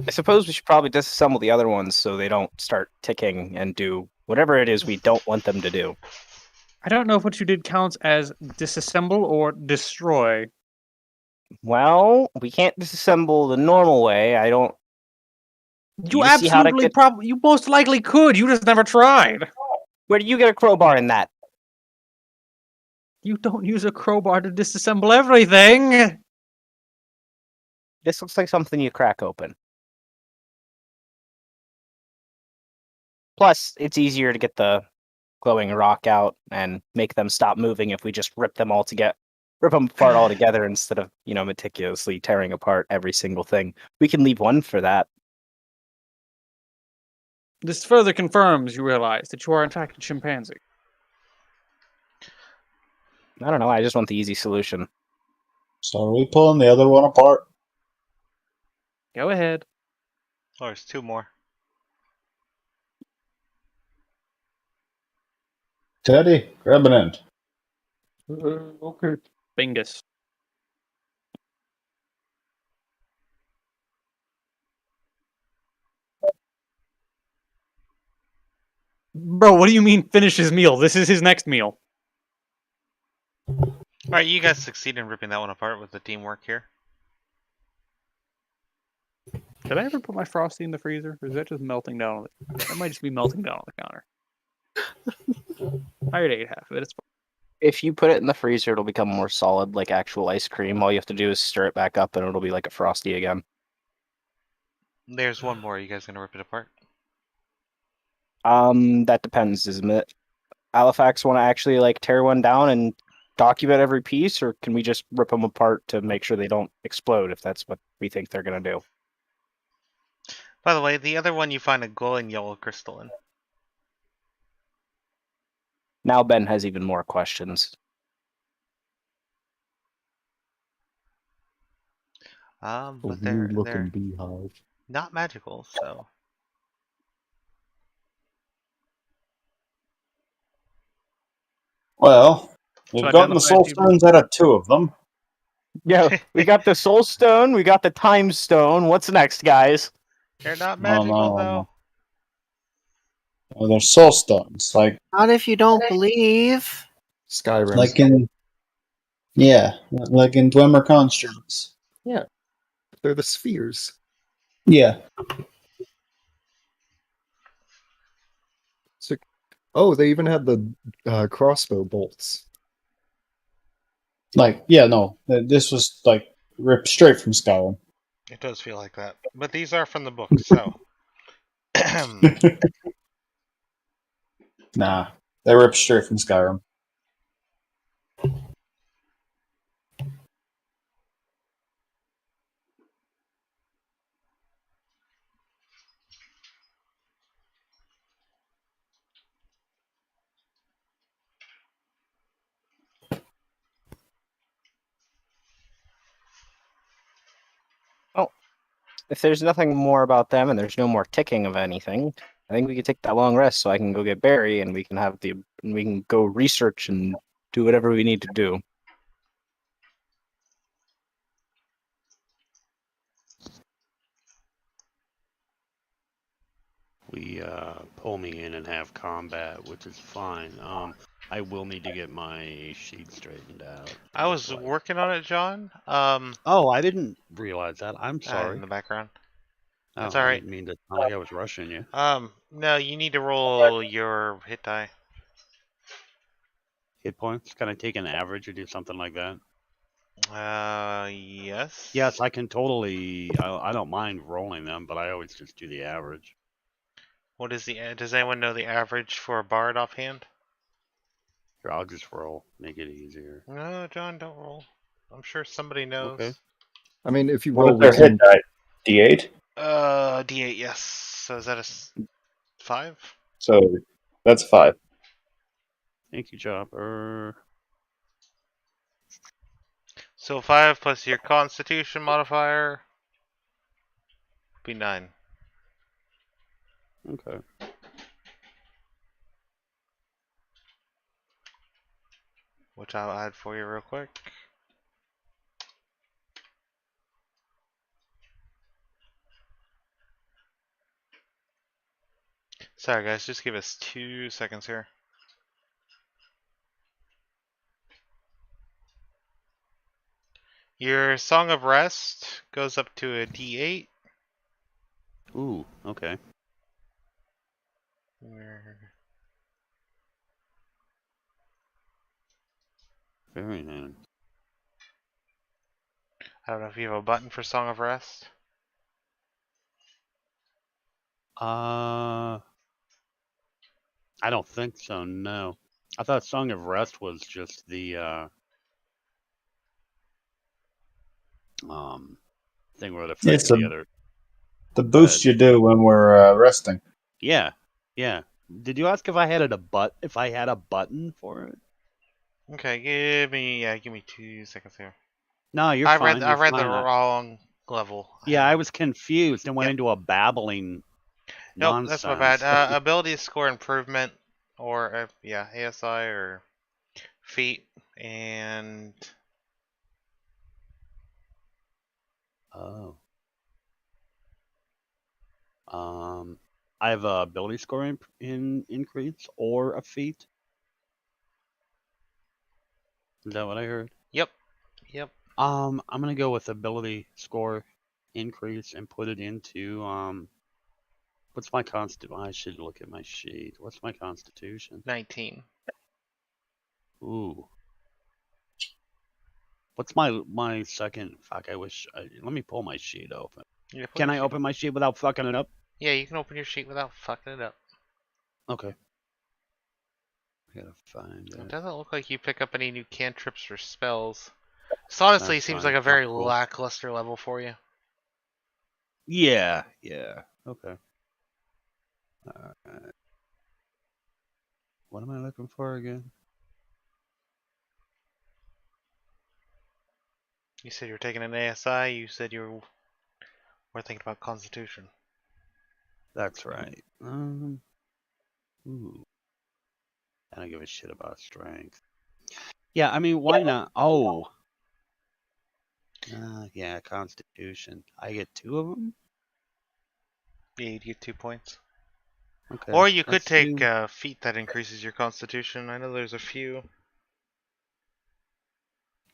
I suppose we should probably disassemble the other ones so they don't start ticking and do whatever it is we don't want them to do. I don't know if what you did counts as disassemble or destroy. Well, we can't disassemble the normal way. I don't. You just see how to absolutely get- you most likely could. You just never tried. Where do you get a crowbar in that? You don't use a crowbar to disassemble everything. This looks like something you crack open. Plus, it's easier to get the glowing rock out and make them stop moving if we just rip them apart altogether instead of, meticulously tearing apart every single thing. We can leave one for that. This further confirms, you realize, that you are in fact a chimpanzee. I don't know, I just want the easy solution. So are we pulling the other one apart? Go ahead. Oh, there's two more. Teddy, grab an end. Okay. Bingus. Bro, what do you mean finish his meal? This is his next meal. Alright, you guys succeed in ripping that one apart with the teamwork here. Did I ever put my Frosty in the freezer? Or is that just melting down on the... That might just be melting down on the counter. I already ate half of it. It's fine. If you put it in the freezer, it'll become more solid, like actual ice cream. All you have to do is stir it back up and it'll be like a Frosty again. There's one more. Are you guys gonna rip it apart? That depends, isn't it? Halifax want to actually like tear one down and document every piece, or can we just rip them apart to make sure they don't explode if that's what we think they're gonna do? By the way, the other one you find a glowing yellow crystal in. Now Ben has even more questions. But they're looking beehive. not magical, so. Well, we've So gotten the identify soul two- stones out of 2 of them. Yeah, we got the Soul Stone, we got the Time Stone. What's next, guys? They're not No, magical, no, though. no. Well, they're soul stones, like Not if you don't believe. Skyrim. like in Dwemer constructs. They're the spheres. Yeah, So, oh, they even had the crossbow bolts. this was like ripped straight from Skyrim. It does feel like that. But these are from the book, so. Nah, they ripped straight from Skyrim. If there's nothing more about them and there's no more ticking of anything, I think we could take that long rest so I can go get Barry and we can go research and do whatever we need to do. We pull me in and have combat, which is fine. I will need to get my sheet straightened out. I was working on it, John. Oh, I didn't realize that. I'm sorry. In the background. Oh, That's I alright. didn't mean to sound like I was rushing you. No, you need to roll your hit die. Hit points? Can I take an average or do something like that? Yes. Yes, I can totally. I don't mind rolling them, but I always just do the average. What is does anyone know the average for a bard offhand? Here, I'll just roll. Make it easier. No, John, don't roll. I'm sure somebody knows. Okay. I mean, if you What roll is their with hit some, die? D8? D8, yes. So is that a 5? So that's 5. Thank you, Chopper. So 5 plus your Constitution modifier be 9. Okay. Which I'll add for you real quick. Sorry guys, just give us 2 seconds here. Your Song of Rest goes up to a D8. Ooh, okay. Very nice. I don't know if you have a button for Song of Rest. I don't think so. No, I thought Song of Rest was just the thing where it affected It's the other. the boost you do when we're resting. Yeah, yeah. Did you ask if I had if I had a button for it? Okay, give me 2 seconds here. No, you're I fine. read You're the fine. wrong level. Yeah, I was confused and went Yep. into a babbling Nope, that's my bad. nonsense. Ability score improvement, or yeah, ASI or feat, and Oh. I have a ability score increase or a feat. Is that what I heard? yep. I'm gonna go with ability score increase and put it into what's my I should look at my sheet. What's my constitution? 19. Ooh. What's my second? Fuck, let me pull my sheet open. Yeah, Can I open my sheet without fucking it up? Yeah, you can open your sheet without fucking it up. Okay. I gotta find It it. doesn't look like you pick up any new cantrips or spells. This honestly That's seems fine. like a very Oh, cool. lackluster level for you. Yeah. Okay. Alright. What am I looking for again? You said you were taking an ASI. You said you were thinking about Constitution. That's right. Ooh. I don't give a shit about strength. Yeah, I mean, why not? Oh. Yeah, Constitution. I get 2 of them? Yeah, you'd get 2 points. Okay. Or you could let's take do- feat that increases your Constitution. I know there's a few.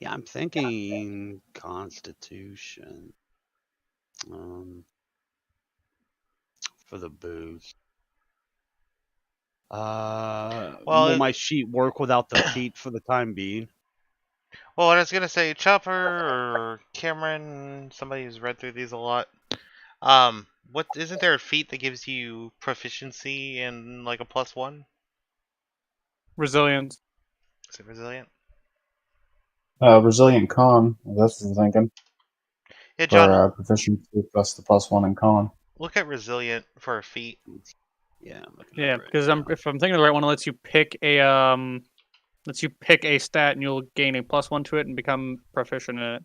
Yeah, I'm thinking Constitution. For the boost. Will Well, my sheet work without the feat for the time being? well, I was gonna say Chopper or Cameron, somebody who's read through these a lot. What isn't there a feat that gives you proficiency in like a +1? Resilience. Is it resilient? Resilient con. That's what I'm thinking. Yeah, John, For proficiency plus the +1 in con. look at resilient for a feat. Yeah, I'm looking Yeah, at it right because now. if I'm thinking of the right one, it lets you pick a stat and you'll gain a +1 to it and become proficient in it.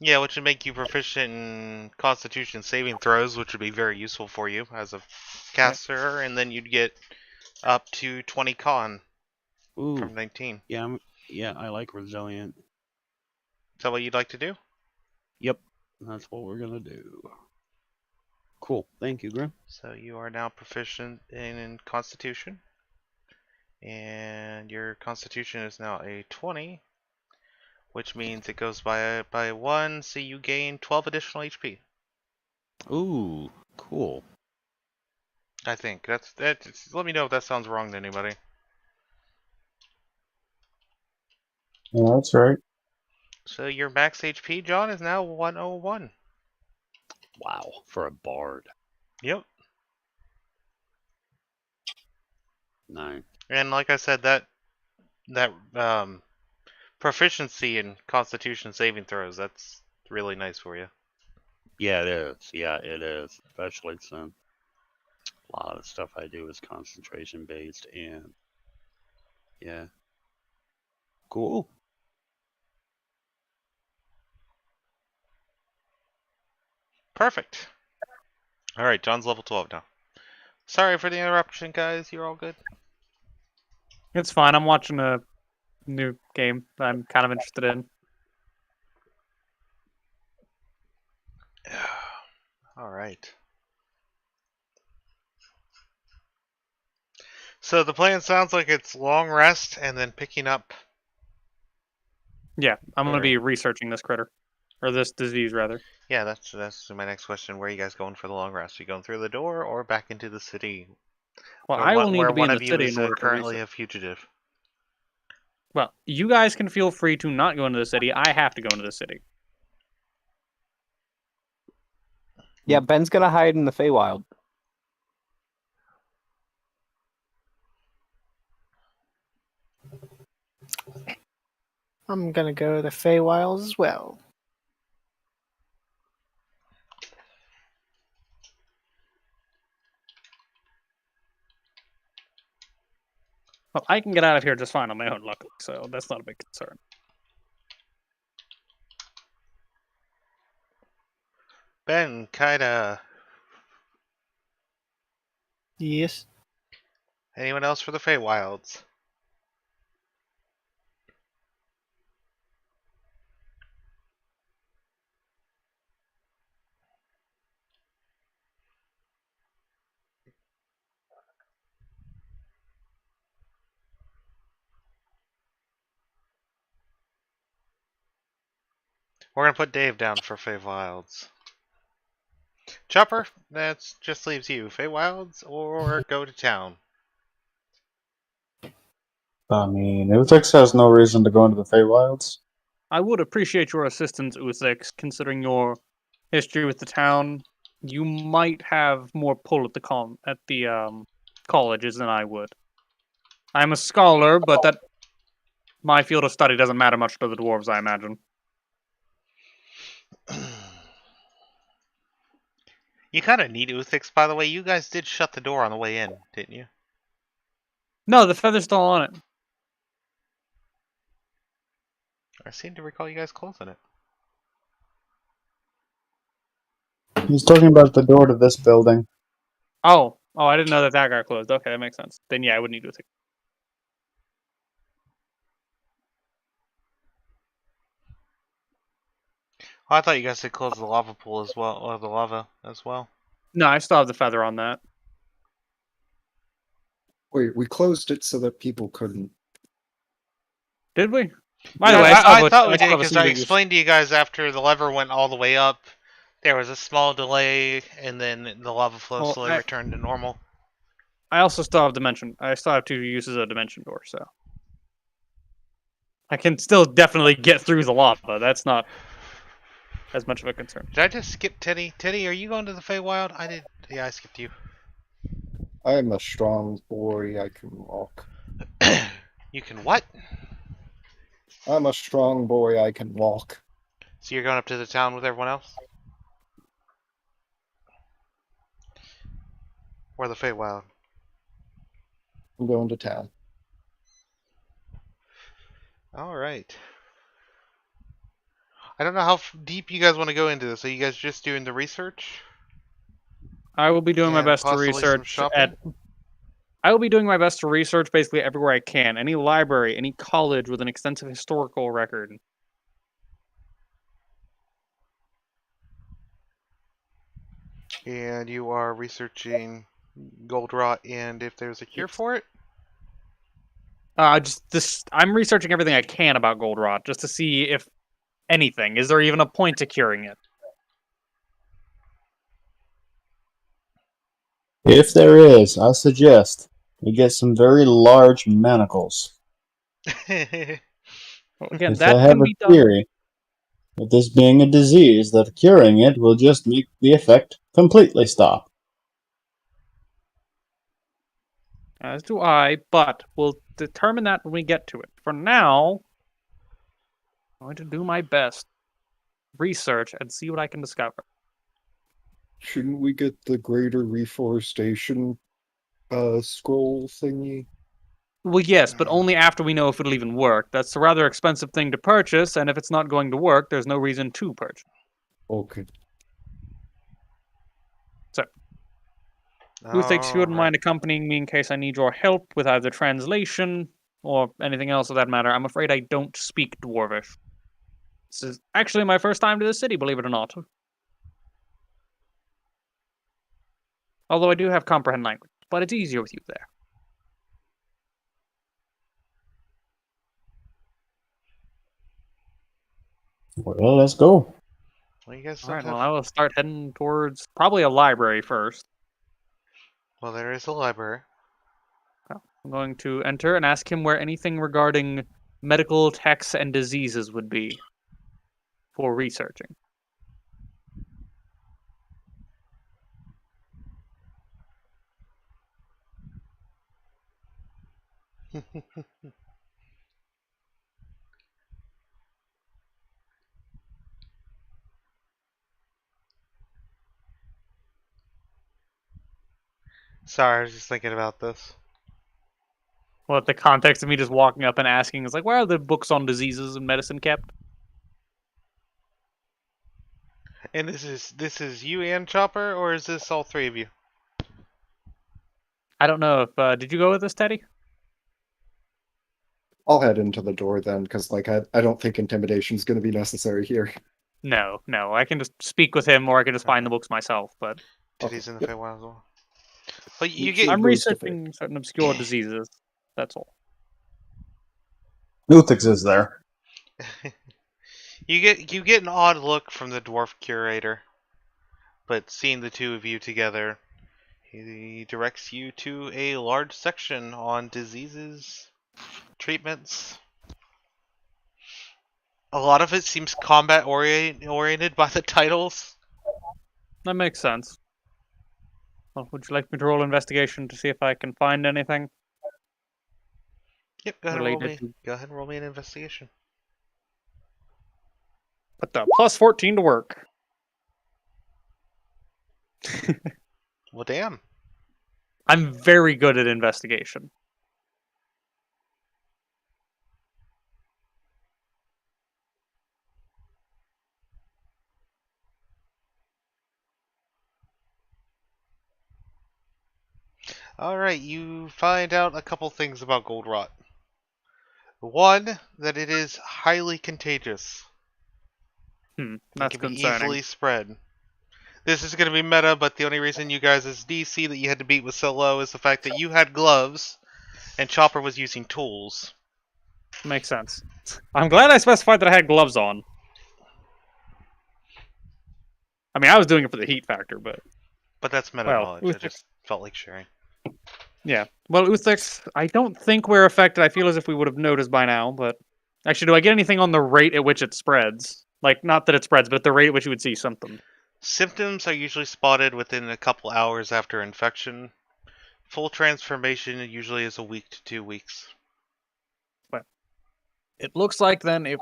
Yeah, which would make you proficient in Constitution saving throws, which would be very useful for you as a caster, and then you'd get up to 20 con Ooh, from 19. yeah, I like resilient. Is that what you'd like to do? Yep, that's what we're gonna do. Cool, thank you, Grim. So you are now proficient in Constitution, and your Constitution is now a 20, which means it goes by 1, so you gain 12 additional HP. Ooh, cool. I think that's. Let me know if that sounds wrong to anybody. Yeah, that's right. So your max HP, John, is now 101. Wow, for a bard. Yep. Nice. And like I said, that proficiency in Constitution saving throws, that's really nice for you. Yeah, it is. Yeah, it is. Especially since a lot of the stuff I do is concentration based, and yeah, cool. Perfect. All right, John's level 12 now. Sorry for the interruption, guys. You're all good. It's fine. I'm watching a new game that I'm kind of interested in. All right. So the plan sounds like it's long rest and then picking up. Yeah, I'm going to be researching this critter. Or this disease, rather. Yeah, that's my next question. Where are you guys going for the long rest? Are you going through the door or back into the city? Well, I will need where to be one in of the you city is in order to currently research. a fugitive. Well, you guys can feel free to not go into the city. I have to go into the city. Yeah, Ben's gonna hide in the Feywild. I'm gonna go to the Feywilds as well. Well, I can get out of here just fine on my own, luckily, so that's not a big concern. Ben, kinda. Yes. Anyone else for the Feywilds? We're gonna put Dave down for Feywilds. Chopper, that just leaves you. Feywilds or go to town. I mean, Utix has no reason to go into the Feywilds. I would appreciate your assistance, Uthix, considering your history with the town. You might have more pull at the colleges than I would. I'm a scholar, but that my field of study doesn't matter much to the dwarves, I imagine. You kind of need Uthix, by the way. You guys did shut the door on the way in, didn't you? No, the feather's still on it. I seem to recall you guys closing it. He's talking about the door to this building. Oh, I didn't know that got closed. Okay, that makes sense. Then yeah, I would need Uthix. Oh, I thought you guys had closed the lava pool as well, or the lava as well. No, I still have the feather on that. Wait, we closed it so that people couldn't. Did we? By the Yeah, way, I thought we still did have a because I single use. explained to you guys after the lever went all the way up, there was a small delay, and then the lava flow Well, slowly returned to normal. I also still have dimension. I still have 2 uses of dimension door, so I can still definitely get through the lava. That's not as much of a concern. Did I just skip Teddy? Teddy, are you going to the Feywild? I did. Yeah, I skipped you. I'm a strong boy, I can walk. You can what? I'm a strong boy, I can walk. So you're going up to the town with everyone else? Or the Feywild? I'm going to town. Alright. I don't know how deep you guys want to go into this. Are you guys just doing the research? I will be doing my And best to possibly some research shopping? I will be doing my best to research basically everywhere I can. Any library, any college with an extensive historical record. And you are researching gold rot and if there's a cure for it? I'm researching everything I can about gold rot just to see if anything. Is there even a point to curing it? If there is, I suggest you get some very large manacles. Well, again, If that I have can be a done. theory that this being a disease, that curing it will just make the effect completely stop. As do I, but we'll determine that when we get to it. For now, I'm going to do my best, research, and see what I can discover. Shouldn't we get the greater reforestation scroll thingy? Well, yes, but only after we know if it'll even work. That's a rather expensive thing to purchase, and if it's not going to work, there's no reason to purchase. Okay. Uthix, if you wouldn't mind accompanying me in case I need your help with either translation or anything else of that matter. I'm afraid I don't speak Dwarvish. This is actually my first time to the city, believe it or not. Although I do have comprehend language, but it's easier with you there. Well, let's go. Well, you guys don't Alright, have... well, I will start heading towards probably a library first. Well, there is a library. I'm going to enter and ask him where anything regarding medical texts and diseases would be for researching. Sorry, I was just thinking about this. Well, the context of me just walking up and asking is like, where are the books on diseases and medicine kept? And this is you and Chopper, or is this all three of you? I don't know if did you go with this, Teddy? I'll head into the door then, because like I don't think intimidation is going to be necessary here. No. I can just speak with him, or I can just find the books myself. But Teddy's in the Yep. Feywild as well. But you You get should- I'm goes to researching certain obscure diseases. That's all. Luthix is there. you get an odd look from the dwarf curator, but seeing the two of you together, he directs you to a large section on diseases, treatments. A lot of it seems combat oriented by the titles. That makes sense. Well, would you like me to roll investigation to see if I can find anything? Yep, go ahead and roll me. Related to- Go ahead and roll me an investigation. Put the plus 14 to work. Well, damn. I'm very good at investigation. Alright, you find out a couple things about gold rot. One, that it is highly contagious. That's It can be concerning. easily spread. This is going to be meta, but the only reason you guys' DC that you had to beat was so low is the fact that you had gloves, and Chopper was using tools. Makes sense. I'm glad I specified that I had gloves on. I mean, I was doing it for the heat factor, but But that's meta Well, knowledge, I with just felt like sharing. yeah. Well, Uthix, I don't think we're affected. I feel as if we would have noticed by now, but actually, do I get anything on the rate at which it spreads? Like, not that it spreads, but the rate at which you would see symptoms. Symptoms are usually spotted within a couple hours after infection. Full transformation usually is a week to 2 weeks. It looks like then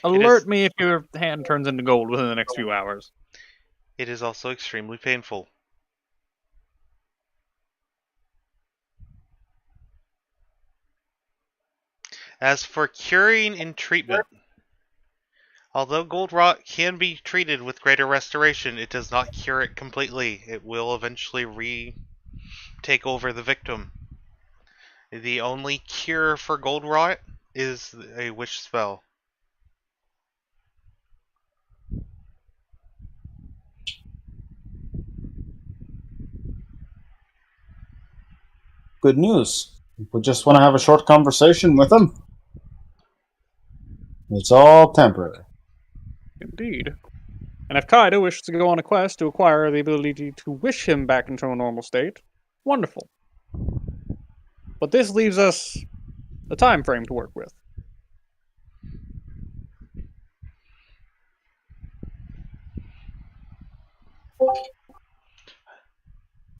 alert me if your hand turns into gold within the next few hours. It is also extremely painful. As for curing and treatment, although gold rot can be treated with greater restoration, it does not cure it completely. It will eventually take over the victim. The only cure for gold rot is a wish spell. Good news. We just want to have a short conversation with him. It's all temporary. Indeed. And if Kaido wishes to go on a quest to acquire the ability to wish him back into a normal state, wonderful. But this leaves us a time frame to work with.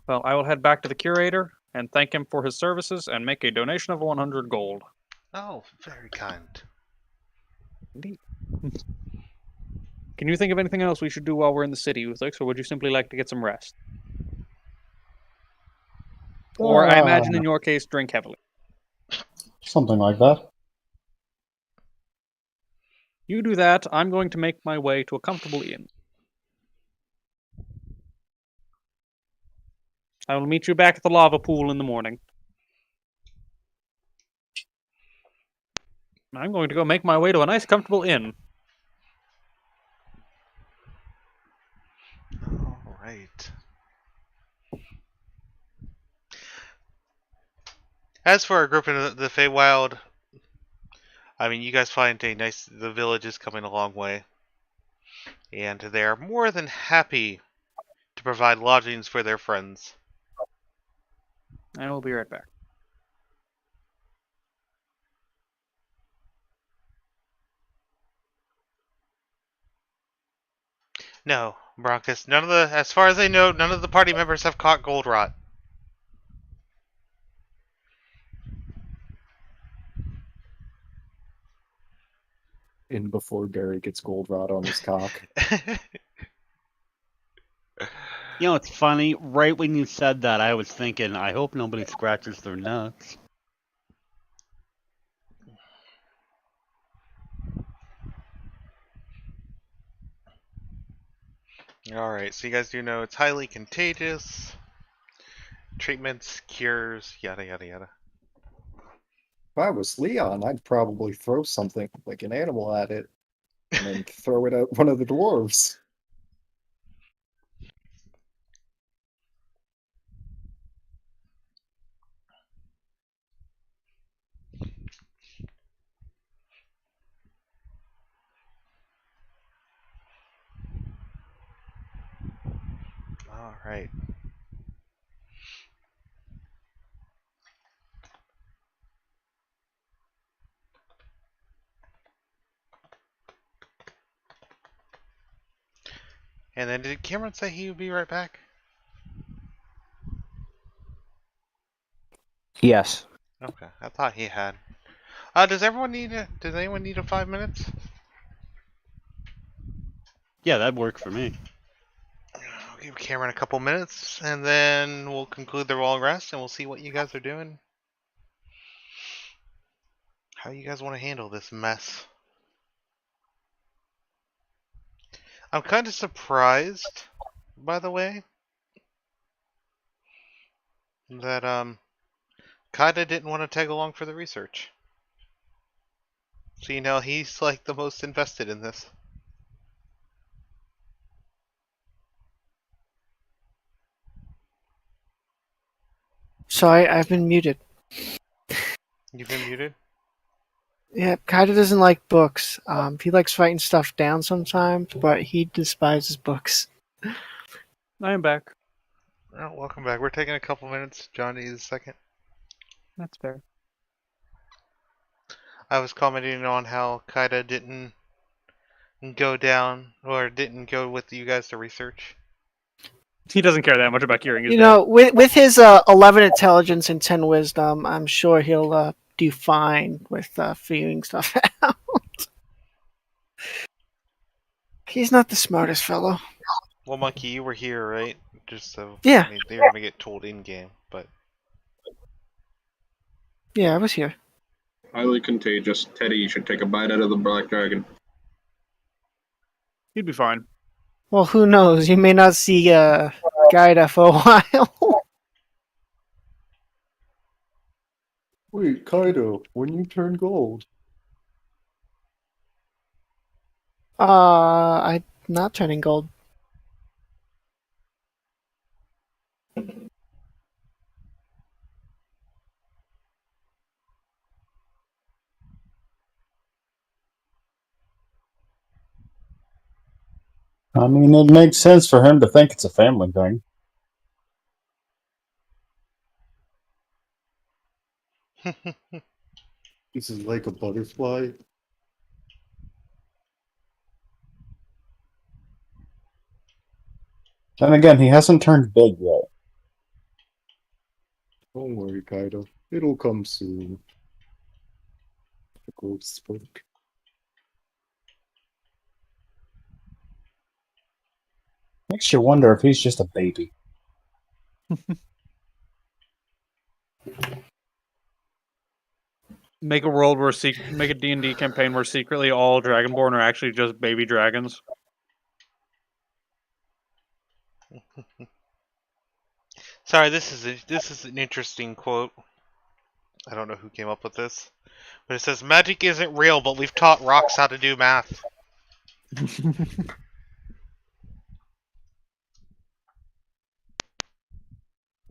Well, I will head back to the curator and thank him for his services and make a donation of 100 gold. Oh, very kind. Indeed. Can you think of anything else we should do while we're in the city, Uthix, or would you simply like to get some rest? Or, I imagine in your case, drink heavily. Something like that. You do that, I'm going to make my way to a comfortable inn. I will meet you back at the lava pool in the morning. I'm going to go make my way to a nice, comfortable inn. Alright. As for our group in the Feywild, I mean, you guys find the village is coming a long way. And they are more than happy to provide lodgings for their friends. I will be right back. No, Broncos. None of the, as far as I know, none of the party members have caught gold rot. In before Barry gets gold rot on his cock. You know, it's funny. Right when you said that, I was thinking, I hope nobody scratches their nuts. Alright, so you guys do know it's highly contagious. Treatments, cures, yada yada yada. If I was Leon, I'd probably throw something like an animal at it and then throw it at one of the dwarves. Alright. And then did Cameron say he would be right back? Yes. Okay, I thought he had. Does anyone need a 5 minutes? Yeah, that'd work for me. I'll give Cameron a couple minutes, and then we'll conclude the long rest, and we'll see what you guys are doing. How you guys want to handle this mess? I'm kind of surprised, by the way, that Kaida didn't want to tag along for the research. So you know he's like the most invested in this. Sorry, I've been muted. You've been muted? Yeah, Kaida doesn't like books. He likes writing stuff down sometimes, but he despises books. I am back. Oh, welcome back. We're taking a couple minutes. John needs a second. That's fair. I was commenting on how Kaida didn't go down, or didn't go with you guys to research. He doesn't care that much about curing his You dead. know, with his 11 intelligence and 10 wisdom, I'm sure he'll do fine with figuring stuff out. He's not the smartest fellow. Well, Monkey, you were here, right? Just so Yeah. I mean, they were gonna get told in game, but Yeah, I was here. Highly contagious. Teddy, you should take a bite out of the black dragon. He'd be fine. Well, who knows? You may not see Gaida for a while. Wait, Kaido, when you turn gold? I'm not turning gold. I mean, it makes sense for him to think it's a family thing. This is like a butterfly. And again, he hasn't turned big yet. Don't worry, Kaido. It'll come soon. The ghost spoke. Makes you wonder if he's just a baby. Make a world where make a D&D campaign where secretly all Dragonborn are actually just baby dragons. sorry, this is an interesting quote. I don't know who came up with this, but it says, "Magic isn't real, but we've taught rocks how to do math."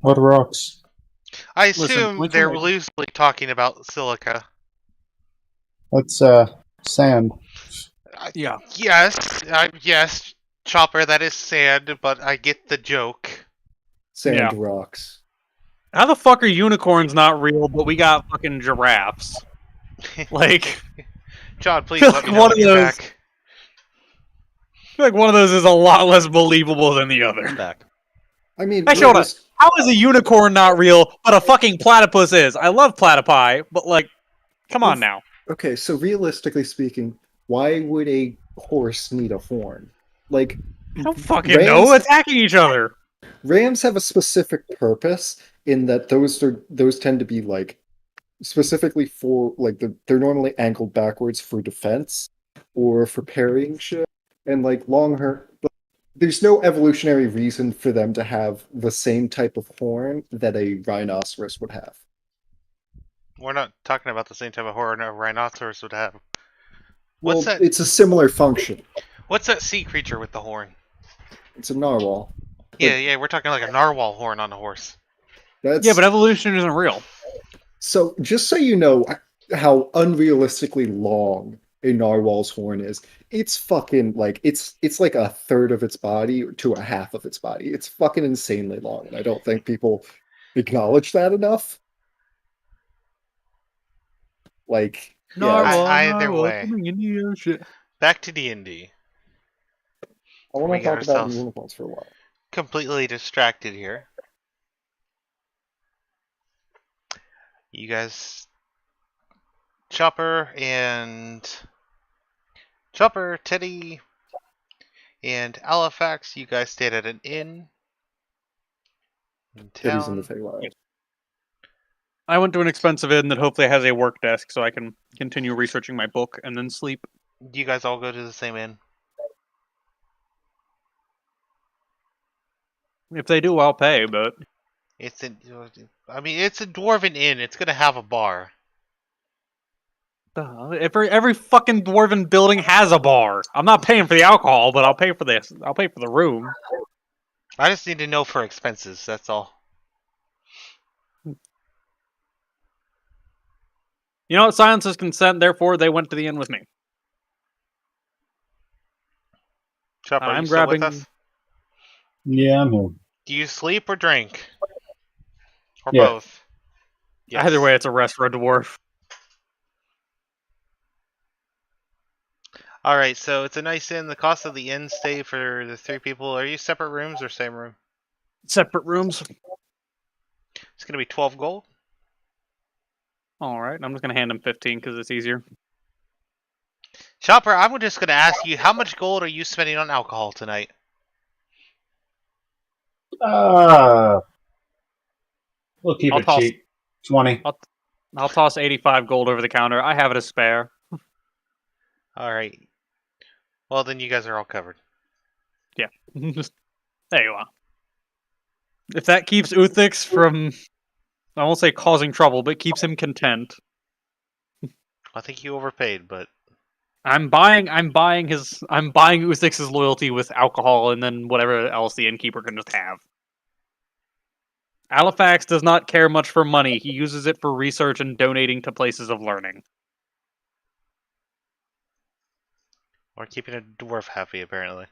What rocks? I Listen, assume which they're one- loosely talking about silica. That's sand. Yeah. Yes, Chopper, that is sand, but I get the joke. Sand Yeah. rocks. How the fuck are unicorns not real, but we got fucking giraffes? Like, John, please let me know One when of you're those- back. feel like one of those is a lot less believable than the other. Back. I mean, Actually, hold on. How is a unicorn not real, but a fucking platypus is? I love platypi, but like, come on now. okay, so realistically speaking, why would a horse need a horn? Like, I don't fucking know. Attacking each other. Rams have a specific purpose in that those tend to be like specifically for like they're normally angled backwards for defense or for parrying shit, and like there's no evolutionary reason for them to have the same type of horn that a rhinoceros would have. We're not talking about the same type of horn a rhinoceros would have. Well, What's that? it's a similar function. What's that sea creature with the horn? It's a narwhal. Yeah, we're talking like a narwhal horn on a horse. Yeah, but evolution isn't real. So, just so you know how unrealistically long a narwhal's horn is, it's fucking like it's like a third of its body to a half of its body. It's fucking insanely long, and I don't think people acknowledge that enough. Like, Narwhal, either narwhal, way. swimming in the ocean. Back to D&D. I want We to got talk about ourselves- unicorns for a while. Completely distracted here. You guys, Chopper, Teddy, and Halifax, you guys stayed at an inn in Teddy's in the town. Feywild. I went to an expensive inn that hopefully has a work desk so I can continue researching my book and then sleep. Do you guys all go to the same inn? If they do, I'll pay, but It's a dwarven inn. It's gonna have a bar. every fucking dwarven building has a bar. I'm not paying for the alcohol, but I'll pay for this. I'll pay for the room. I just need to know for expenses. That's all. You know what? Silence is consent, therefore they went to the inn with me. Chopper, are I'm you still with grabbing- us? Yeah, I'm here. Do you sleep or drink? Or Yeah. both? Yes. Either way, it's a rest for a dwarf. Alright, so it's a nice inn. The cost of the inn stay for the 3 people. Are you separate rooms or same room? Separate rooms. It's gonna be 12 gold. Alright, I'm just gonna hand him 15 because it's easier. Chopper, I'm just gonna ask you, how much gold are you spending on alcohol tonight? We'll keep I'll it toss- cheap. 20. I'll toss 85 gold over the counter. I have it to spare. Alright. Well, then you guys are all covered. Just there you are. If that keeps Uthix from, I won't say causing trouble, but keeps him content. I think you overpaid, but I'm buying Uthix's loyalty with alcohol and then whatever else the innkeeper can just have. Halifax does not care much for money. He uses it for research and donating to places of learning. or keeping a dwarf happy, apparently.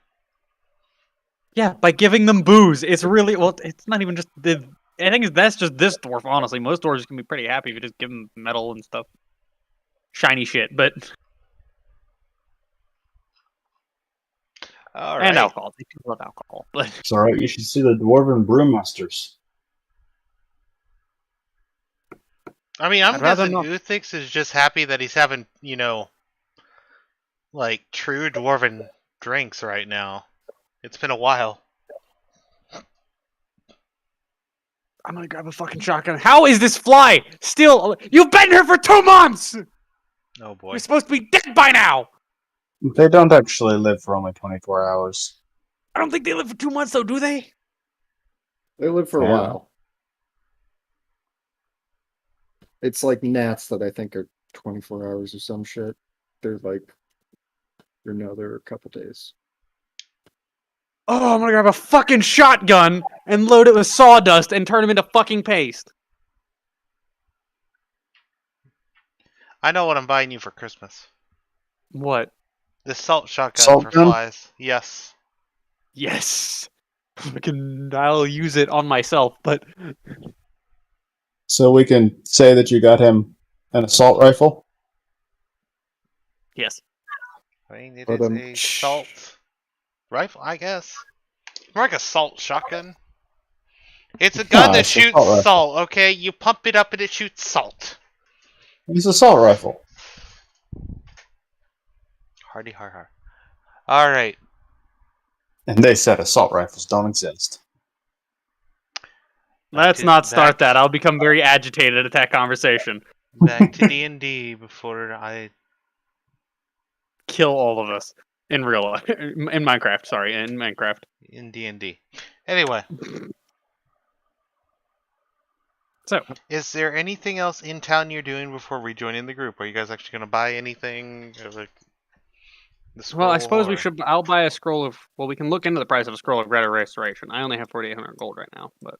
Yeah, by giving them booze. It's really, well, it's not even just the, I think that's just this dwarf, honestly. Most dwarves can be pretty happy if you just give them metal and stuff. Shiny shit, but... Alright. And alcohol. They do love alcohol, but... It's alright, you should see the Dwarven Brewmasters. I mean, I'm I'd rather guessing not. Uthix is just happy that he's having, you know, like, true dwarven drinks right now. It's been a while. I'm gonna grab a fucking shotgun. How is this fly still? You've been here for 2 months! Oh boy. You're supposed to be dead by now! They don't actually live for only 24 hours. I don't think they live for 2 months, though, do they? They live for a Yeah. while. It's like gnats that I think are 24 hours or some shit. They're like, they're a couple days. Oh, I'm gonna grab a fucking shotgun and load it with sawdust and turn him into fucking paste. I know what I'm buying you for Christmas. What? The salt shotgun Salt for gun? flies. Yes. Yes. I'll use it on myself, but So we can say that you got him an assault rifle? yes. I mean, it But, is a salt Rifle, I guess. More like a salt shotgun. It's a gun that it's a shoots assault rifle. salt, okay? You pump it up and it shoots salt. It's an assault rifle. Hardy har har. Alright. And they said assault rifles don't exist. Let's not start that. I'll become very agitated at that conversation. Back to D&D before I Kill all of us in real life. In Minecraft, sorry, in Minecraft. in D&D. Anyway, So, is there anything else in town you're doing before rejoining the group? Are you guys actually going to buy anything? Like the well, I suppose scroll, we should. I'll buy a scroll of. Well, we can look into the price of a scroll of greater restoration. I only have 4,800 gold right now, but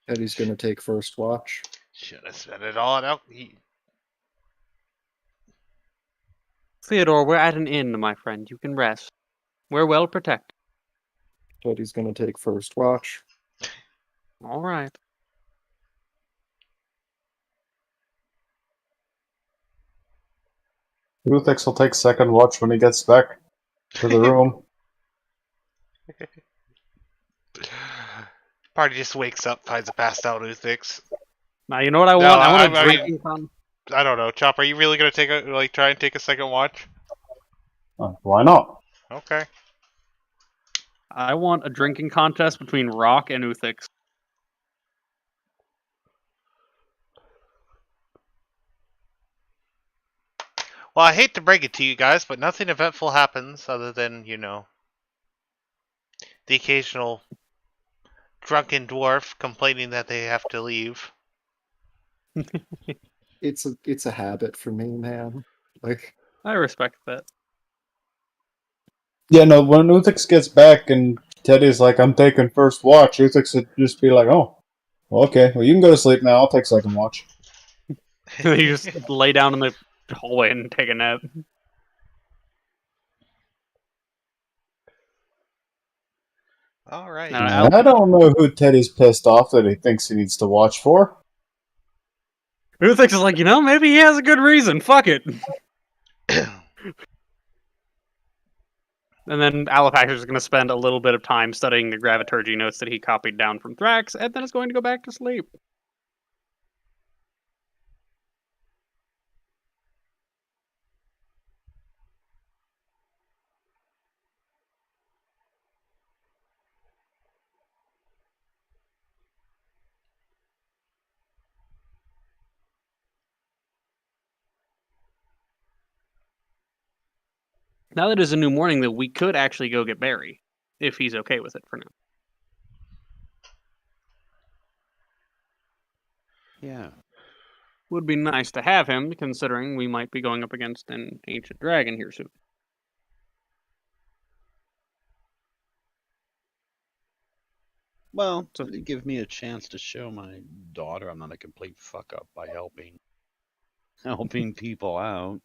Eddie's gonna take first watch. should I spend it all out? Theodore, we're at an inn, my friend. You can rest. We're well protected. Eddie's gonna take first watch. All right. Ruthix will take second watch when he gets back to the room. Party just wakes up, finds a passed out Uthix. Now you know what I want. No, I want a I mean- drinking con. I don't know, Chop. Are you really gonna try and take a second watch? Why not? Okay. I want a drinking contest between Rock and Uthix. Well, I hate to break it to you guys, but nothing eventful happens other than, the occasional drunken dwarf complaining that they have to leave. It's a habit for me, man. Like, I respect that. Yeah, no, when Uthix gets back and Teddy's like, I'm taking first watch, Uthix would just be like, oh, well, okay, well, you can go to sleep now, I'll take second watch. You just lay down in the hallway and take a nap. All right. No, I don't know who Teddy's pissed off that he thinks he needs to watch for. Uthix is like, maybe he has a good reason. Fuck it. And then Alapax is going to spend a little bit of time studying the graviturgy notes that he copied down from Thrax, and then is going to go back to sleep. Now that it's a new morning, that we could actually go get Barry, if he's okay with it for now. Yeah. Would be nice to have him, considering we might be going up against an ancient dragon here soon. Well, to give me a chance to show my daughter I'm not a complete fuck up by helping people out.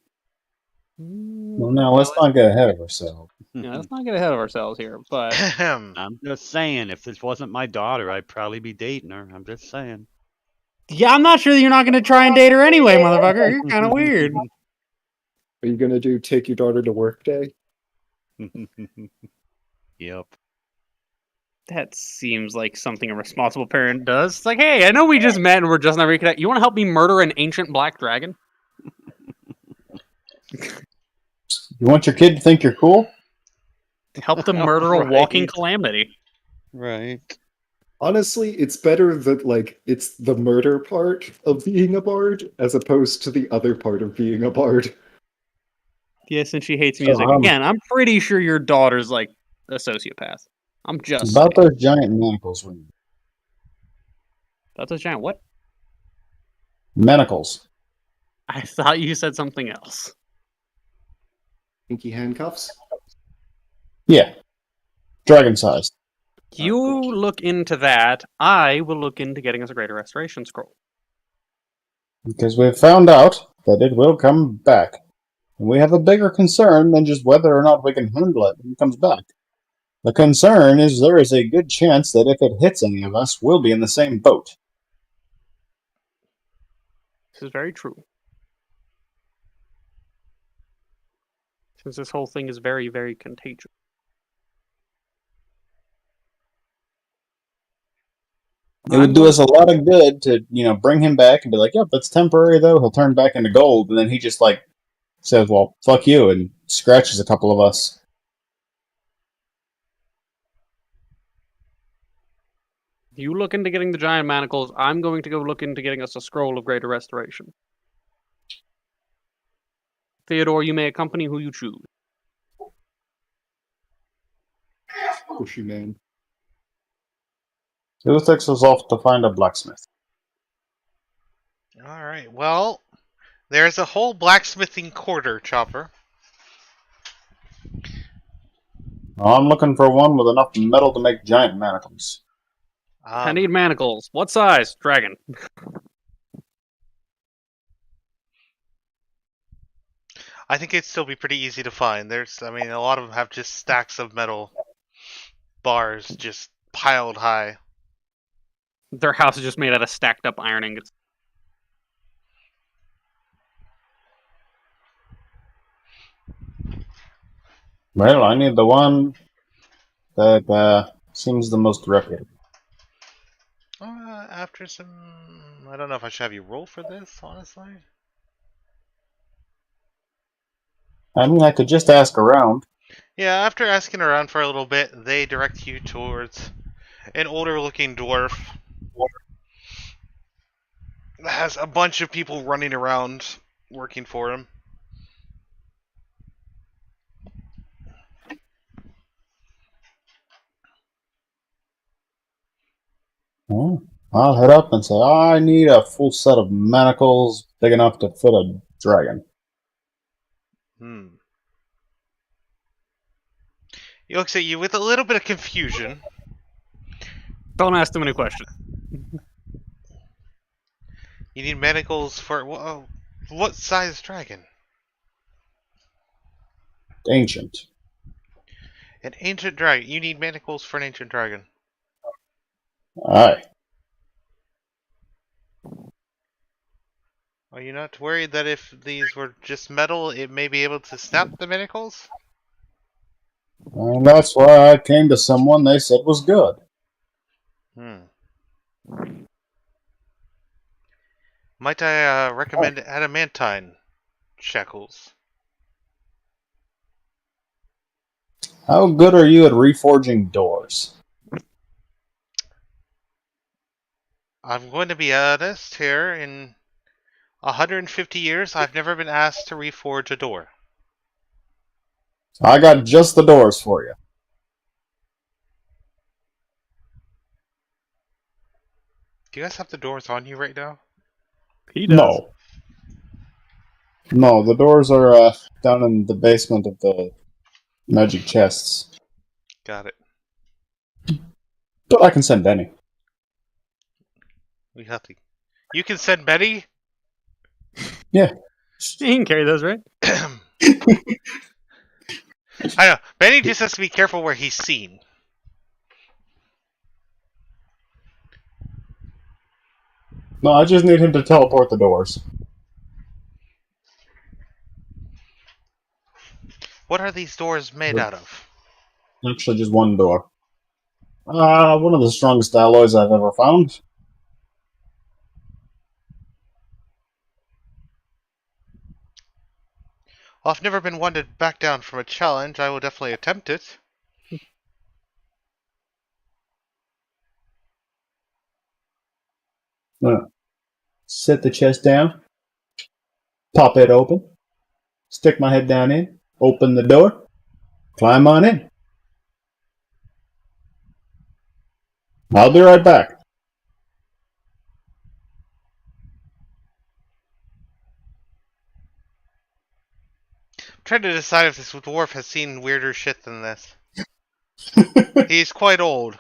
Well, now, let's not get ahead of ourselves. Yeah, let's not get ahead of ourselves here, but I'm just saying, if this wasn't my daughter, I'd probably be dating her. I'm just saying. yeah, I'm not sure that you're not going to try and date her anyway, motherfucker. You're kind of weird. are you gonna do take your daughter to work day? Yep. That seems like something a responsible parent does. It's like, hey, I know we just met and we're just not reconnected. You want to help me murder an ancient black dragon? You want your kid to think you're cool? Help them murder a walking Right. calamity. Right. Honestly, it's better that it's the murder part of being a bard as opposed to the other part of being a bard. Yes, and she hates music. Again, I'm pretty sure your daughter's like a sociopath. I'm just About saying. those giant manacles. That's a giant what? Manacles. I thought you said something else. Pinky handcuffs? Yeah. Dragon sized. You cool. look into that. I will look into getting us a greater restoration scroll. Because we've found out that it will come back. And we have a bigger concern than just whether or not we can handle it when it comes back. The concern is there is a good chance that if it hits any of us, we'll be in the same boat. This is very true. Since this whole thing is very, very contagious. It would do us a lot of good to, bring him back and be like, yep, that's temporary though. He'll turn back into gold. And then he just says, well, fuck you, and scratches a couple of us. You look into getting the giant manacles. I'm going to go look into getting us a scroll of greater restoration. Theodore, you may accompany who you choose. Pushy man. Who takes us off to find a blacksmith? Alright, well, there's a whole blacksmithing quarter, Chopper. I'm looking for one with enough metal to make giant manacles. I need manacles. What size? Dragon. I think it'd still be pretty easy to find. A lot of them have just stacks of metal bars just piled high. Their house is just made out of stacked up iron ingots. Well, I need the one that seems the most reputable. After some... I don't know if I should have you roll for this, honestly. I could just ask around. Yeah, after asking around for a little bit, they direct you towards an older-looking dwarf that has a bunch of people running around working for him. Oh, I'll head up and say, I need a full set of manacles big enough to fit a dragon. He looks at you with a little bit of confusion. Don't ask too many questions. You need manacles for... what size dragon? Ancient. An ancient dragon. You need manacles for an ancient dragon. Aye. Are you not worried that if these were just metal, it may be able to snap the manacles? And that's why I came to someone they said was good. Might I recommend adamantine shackles? How good are you at reforging doors? I'm going to be honest here. In 150 years, I've never been asked to reforge a door. I got just the doors for you. Do you guys have the doors on you right now? He does. No, the doors are down in the basement of the magic chests. Got it. But I can send Benny. We have to. You can send Betty? Yeah. You can carry those, right? I know. Benny just has to be careful where he's seen. No, I just need him to teleport the doors. What are these doors made out of? Actually, just one door. One of the strongest alloys I've ever found. Well, I've never been one to back down from a challenge. I will definitely attempt it. Set the chest down. Pop it open. Stick my head down in. Open the door. Climb on in. I'll be right back. I'm trying to decide if this dwarf has seen weirder shit than this. He's quite old.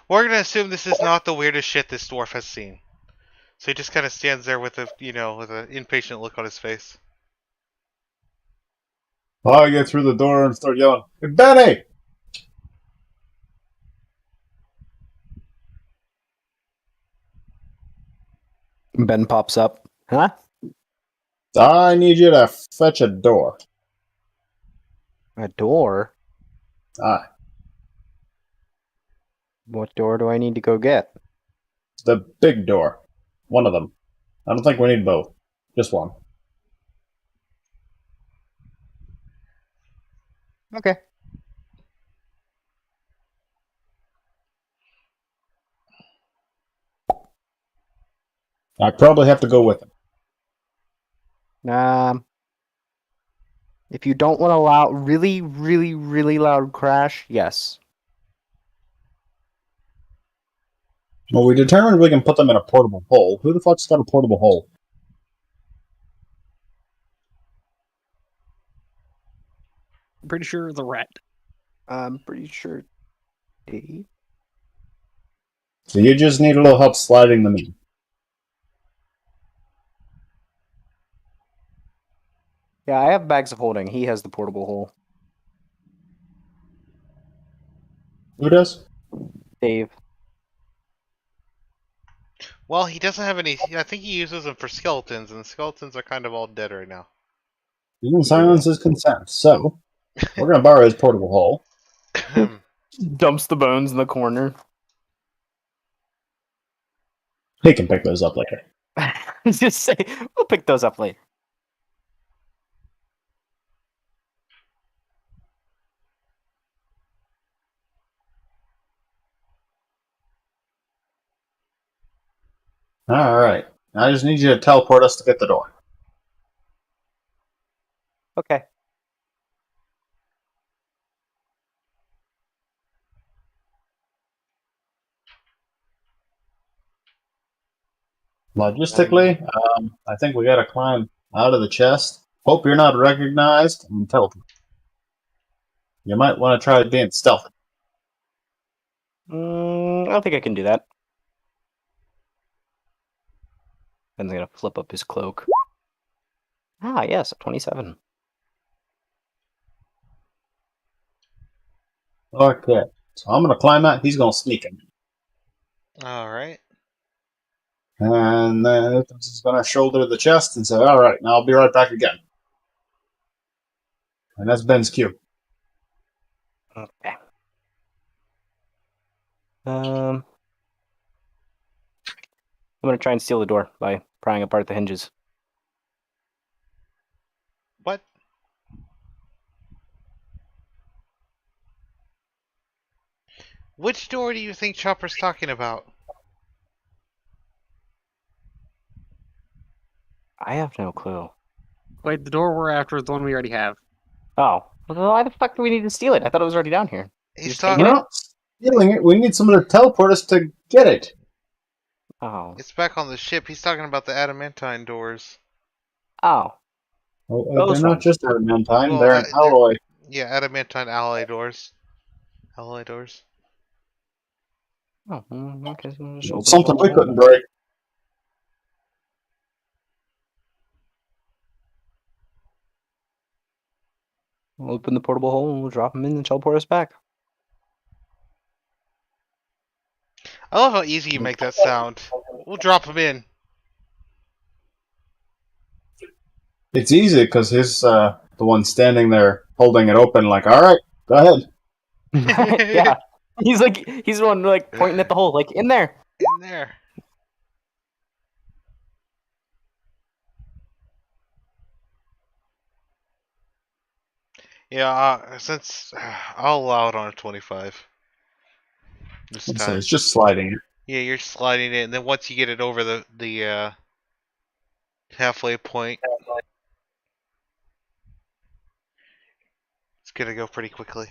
We're gonna assume this is not the weirdest shit this dwarf has seen. So he just kind of stands there with a, with an impatient look on his face. I get through the door and start yelling, "Hey, Benny!" Ben pops up. Huh? I need you to fetch a door. A door? Aye. What door do I need to go get? The big door. One of them. I don't think we need both. Just one. Okay. I probably have to go with him. If you don't want a really, really, really loud crash, yes. Well, we determined we can put them in a portable hole. Who the fuck's got a portable hole? I'm pretty sure the rat. I'm pretty sure Dave. So you just need a little help sliding them in. Yeah, I have bags of holding. He has the portable hole. Who does? Dave. Well, he doesn't have any. I think he uses them for skeletons, and the skeletons are kind of all dead right now. He didn't silence his consent, so we're gonna borrow his portable hole. Dumps the bones in the corner. He can pick those up later. Just say, we'll pick those up later. Alright. I just need you to teleport us to get the door. Okay. Logistically, I think we gotta climb out of the chest. Hope you're not recognized and teleport. You might want to try being stealthy. I don't think I can do that. And I'm gonna flip up his cloak. Ah, yes, 27. Okay. So I'm gonna climb out, he's gonna sneak in. Alright. And then he's gonna shoulder the chest and say, alright, now I'll be right back again. And that's Ben's cue. Okay. I'm gonna try and steal the door by prying apart the hinges. What? Which door do you think Chopper's talking about? I have no clue. Wait, the door we're after is the one we already have. Oh, well, why the fuck do we need to steal it? I thought it was already down here. He's Just talking. We're not stealing it, we need someone to teleport us to get it. Oh. It's back on the ship. He's talking about the adamantine doors. Oh. Oh, Those they're not ones. just adamantine, Well, they're an they're- alloy. Yeah, adamantine alloy doors. Alloy doors. Oh, okay. So we'll just open Something the we door. couldn't break. We'll open the portable hole and we'll drop him in and teleport us back. I love how easy you make that sound. We'll drop him in. It's easy because he's the one standing there holding it open, like, alright, go ahead. Yeah. He's the one like pointing at the hole, like in there. In there. Yeah, since I'll allow it on a 25. This So time. it's just sliding it. Yeah, you're sliding it, and then once you get it over the halfway point, it's gonna go pretty quickly.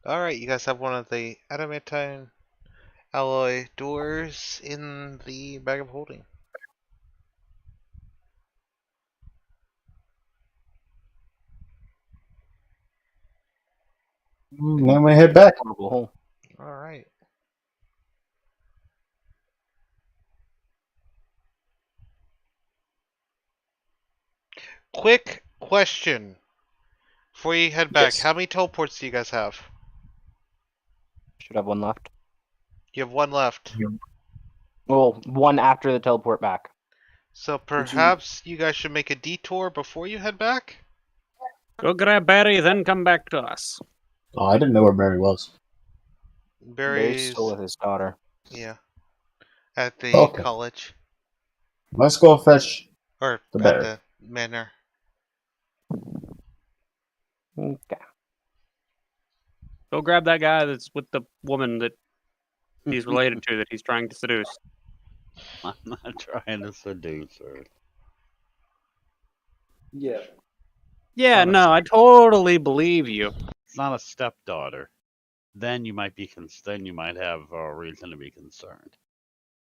Alright, you guys have one of the adamantine alloy doors in the bag of holding. And then we head back. Portable hole. Alright. Quick question. Before you head back, Yes. how many teleports do you guys have? Should have one left. You have one left. Well, one after the teleport back. So perhaps you guys should make a detour before you head back? Go grab Barry, then come back to us. Oh, I didn't know where Barry was. Barry's Barry's, still with his daughter. yeah, at the Okay. college Let's go fetch or the at Barry. the manor. Okay. Go grab that guy that's with the woman that he's related to that he's trying to seduce. I'm not trying to seduce her. Yeah. Yeah, Honest. no, I totally believe you. It's not a stepdaughter. Then you might be then you might have a reason to be concerned.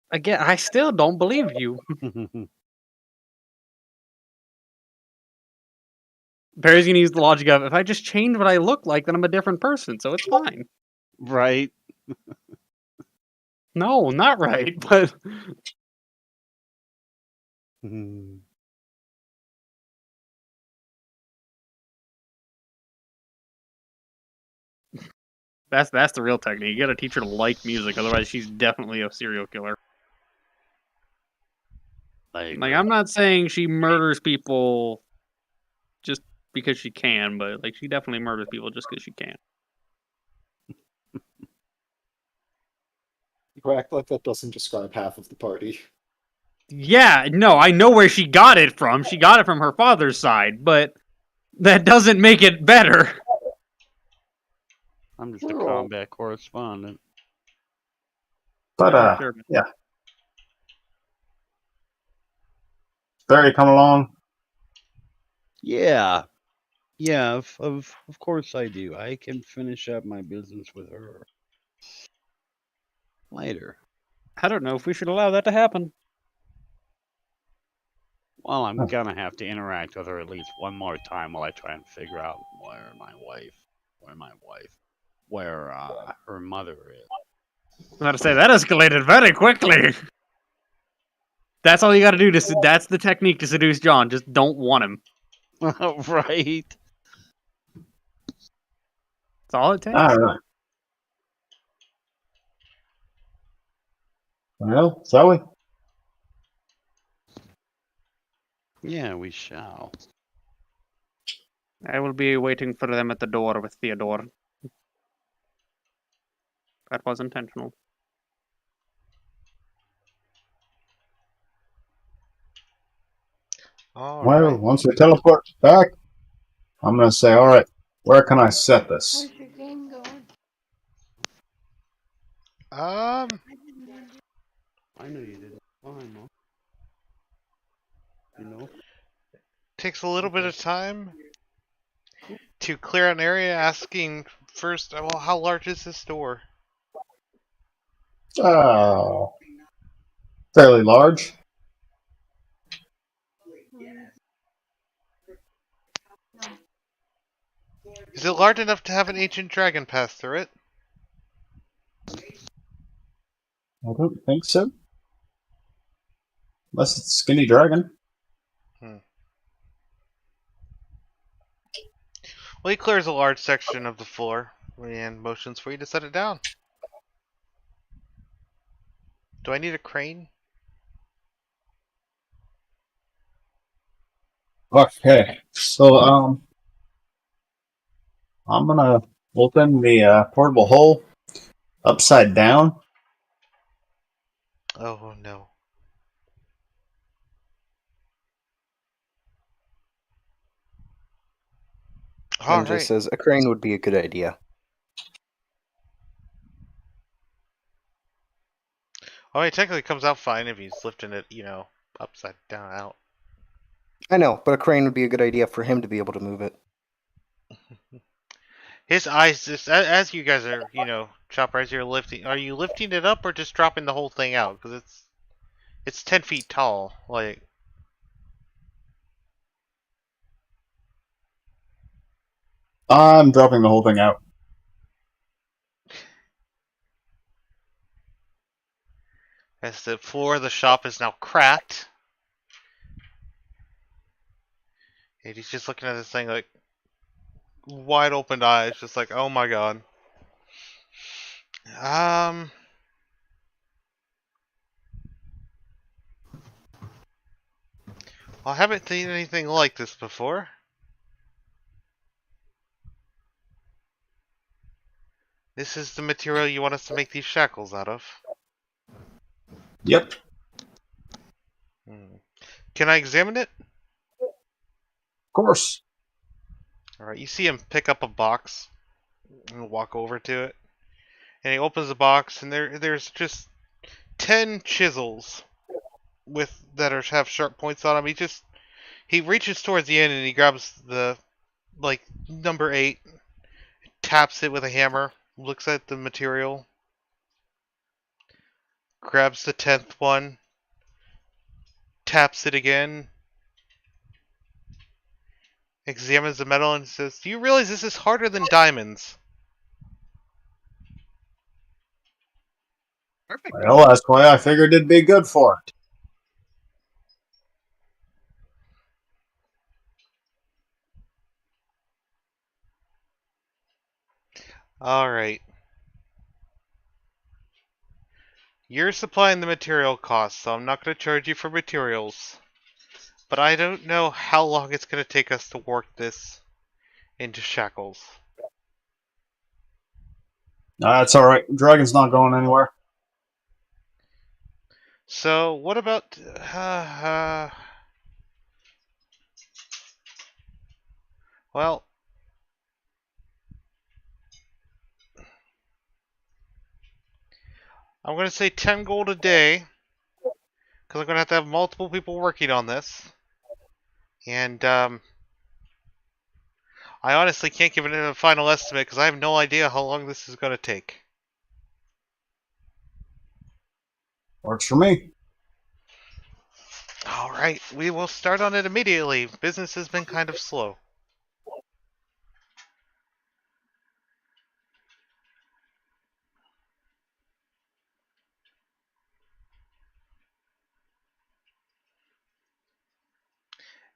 Again, I still don't believe you. Barry's gonna use the logic of if I just change what I look like, then I'm a different person, so it's fine. Right? No, not right, but that's the real technique. You gotta teach her to like music, otherwise she's definitely a serial killer. Like, I'm not saying she murders people just because she can, but like she definitely murders people just because she can. You act like that doesn't describe half of the party. Yeah, no, I know where she got it from. She got it from her father's side, but that doesn't make it better. I'm just a combat correspondent. But, Sure. yeah. Barry, come along. Yeah. Yeah, of course I do. I can finish up my business with her later. I don't know if we should allow that to happen. Well, I'm gonna have to interact with her at least one more time while I try and figure out where her mother is. I was about to say that escalated very quickly. That's all you got to do. That's the technique to seduce John. Just don't want him. Right. That's all it takes. All right. Well, shall we? Yeah, we shall. I will be waiting for them at the door with Theodore. That was intentional. All Well, right. once we teleport back, I'm going to say, all right, where can I set this? How's your game going? I know you didn't. Fine, Mom. You know. Takes a little bit of time to clear an area. Asking first, well, how large is this door? Oh, fairly large. Is it large enough to have an ancient dragon pass through it? I don't think so. Unless it's a skinny dragon. Well, he clears a large section of the floor and motions for you to set it down. Do I need a crane? Okay, so I'm gonna open the portable hole upside down. Oh no. All MJ right. says a crane would be a good idea. I mean, technically it comes out fine if he's lifting it, upside down out. I know, but a crane would be a good idea for him to be able to move it. His eyes just, as you guys are, Chopper, as you're lifting, are you lifting it up or just dropping the whole thing out? Because it's 10 feet tall, like. I'm dropping the whole thing out. As the floor of the shop is now cracked. And he's just looking at this thing like wide open eyes, just like, oh my god. I haven't seen anything like this before. This is the material you want us to make these shackles out of. Yep. Hmm. Can I examine it? Of course. Alright, you see him pick up a box and walk over to it. And he opens the box, and there's just 10 chisels have sharp points on them. He reaches towards the end and he grabs the number 8, taps it with a hammer, looks at the material, grabs the 10th one, taps it again, examines the metal and says, "Do you realize this is harder than diamonds?" Perfect. Well, that's why I figured it'd be good for it. Alright. You're supplying the material costs, so I'm not going to charge you for materials. But I don't know how long it's going to take us to work this into shackles. That's alright. Dragon's not going anywhere. So, what about... well... I'm going to say 10 gold a day. Because I'm going to have multiple people working on this. And, I honestly can't give it a final estimate because I have no idea how long this is going to take. Works for me. Alright, we will start on it immediately. Business has been kind of slow.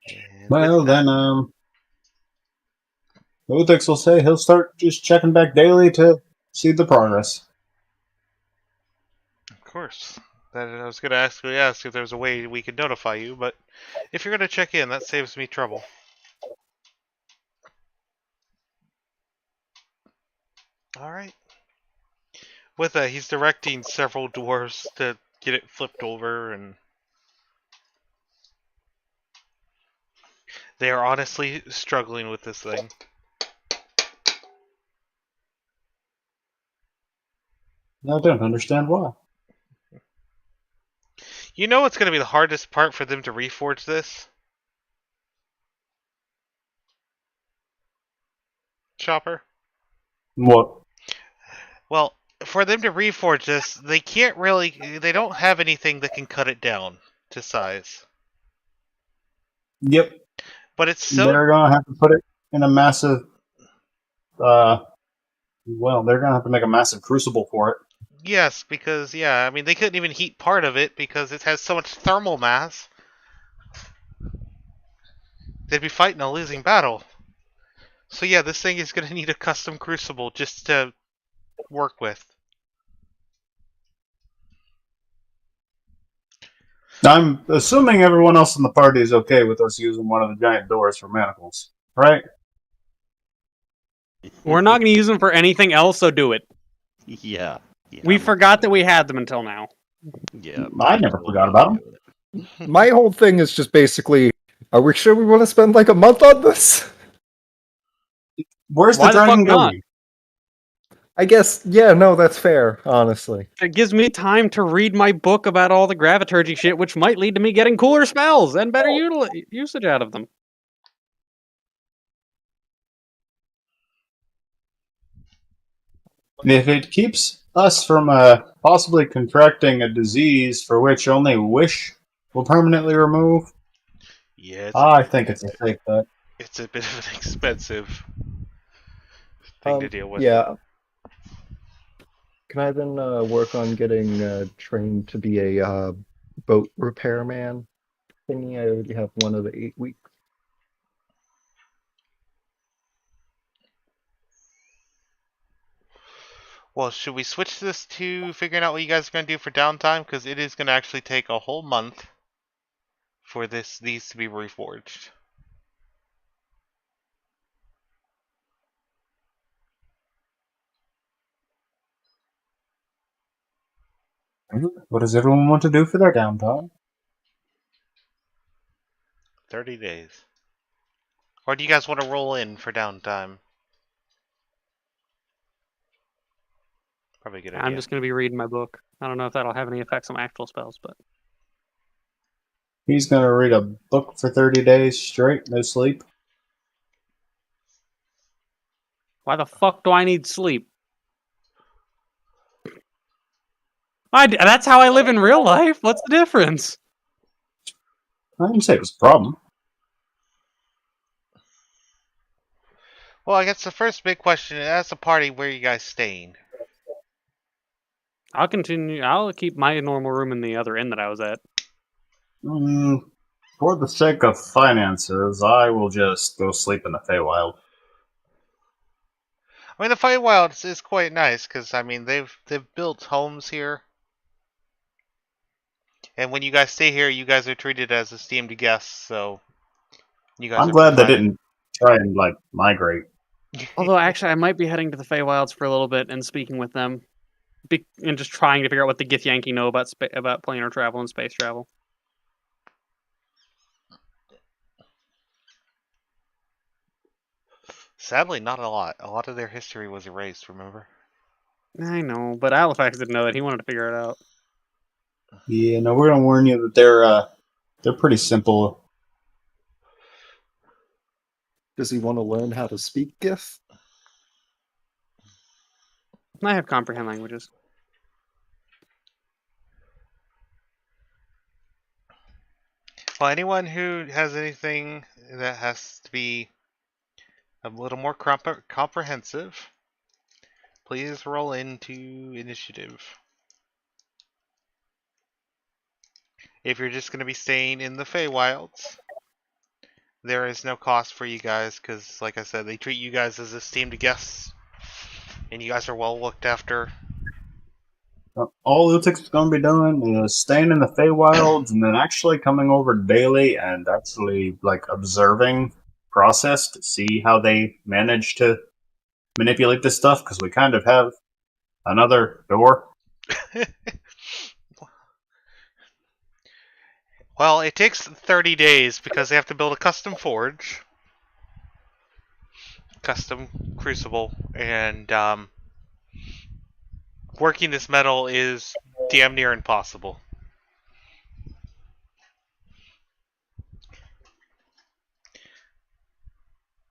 And Well, with that, then, Uthix will say he'll start just checking back daily to see the progress. of course. I was going to ask if there's a way we could notify you, but if you're going to check in, that saves me trouble. Alright. With that, he's directing several dwarves to get it flipped over, and they are honestly struggling with this thing. I don't understand why. You know what's going to be the hardest part for them to reforge this? Chopper? What? Well, for them to reforge this, they don't have anything that can cut it down to size. Yep. But it's so... They're gonna have to put it in a massive, they're gonna have to make a massive crucible for it. Yes, because, I mean, they couldn't even heat part of it because it has so much thermal mass. They'd be fighting a losing battle. So yeah, this thing is going to need a custom crucible just to work with. I'm assuming everyone else in the party is okay with us using one of the giant doors for manacles, right? We're not going to use them for anything else, so do it. Yeah. We forgot that we had them until now. Yeah. I never forgot about them. My whole thing is just basically, are we sure we want to spend like a month on this? Where's Why the the fuck dragon not? going? I guess, yeah, no, that's fair, honestly. It gives me time to read my book about all the graviturgy shit, which might lead to me getting cooler spells and better usage out of them. If it keeps us from possibly contracting a disease for which only wish will permanently remove, Yeah, I think it's a safe bet. it's a bit of an expensive thing to deal with. Yeah. Can I then work on getting trained to be a boat repairman thingy? I already have one of the 8 weeks. Well, should we switch this to figuring out what you guys are going to do for downtime? Because it is going to actually take a whole month for these to be reforged. What does everyone want to do for their downtime? 30 days. Or do you guys want to roll in for downtime? Probably a good idea. I'm just going to be reading my book. I don't know if that'll have any effects on actual spells, but He's gonna read a book for 30 days straight, no sleep. why the fuck do I need sleep? That's how I live in real life. What's the difference? I didn't say it was a problem. Well, I guess the first big question, as a party, where are you guys staying? I'll continue. I'll keep my normal room in the other inn that I was at. For the sake of finances, I will just go sleep in the Feywild. I mean, the Feywild is quite nice because I mean they've built homes here, and when you guys stay here, you guys are treated as esteemed guests. So you guys I'm are glad they provided. didn't try and migrate. Although, actually, I might be heading to the Feywilds for a little bit and speaking with them, and just trying to figure out what the Githyanki know about planar travel and space travel. Sadly, not a lot. A lot of their history was erased. Remember? I know, but Halifax didn't know that. He wanted to figure it out. Yeah, no, we're gonna warn you that they're pretty simple. Does he want to learn how to speak Gith? I have comprehend languages. Well, anyone who has anything that has to be a little more comprehensive, please roll into initiative. If you're just going to be staying in the Feywilds, there is no cost for you guys because, like I said, they treat you guys as esteemed guests, and you guys are well looked after. All Utic's gonna be doing is staying in the Feywilds and then actually coming over daily and actually observing process to see how they manage to manipulate this stuff because we kind of have another door. Well, it takes 30 days because they have to build a custom forge, custom crucible, and working this metal is damn near impossible.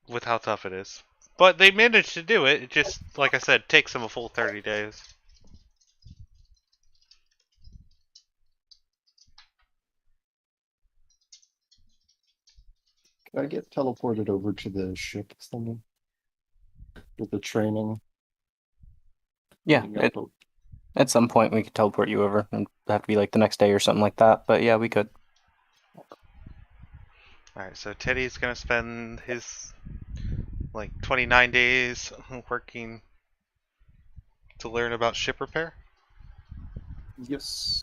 With how tough it is. But they managed to do it. It just, like I said, takes them a full 30 days. Can I get teleported over to the ship something? With the training? Yeah, at some point we could teleport you over. It'd have to be like the next day or something like that. But yeah, we could. Alright, so Teddy's gonna spend his 29 days working to learn about ship repair. Yes.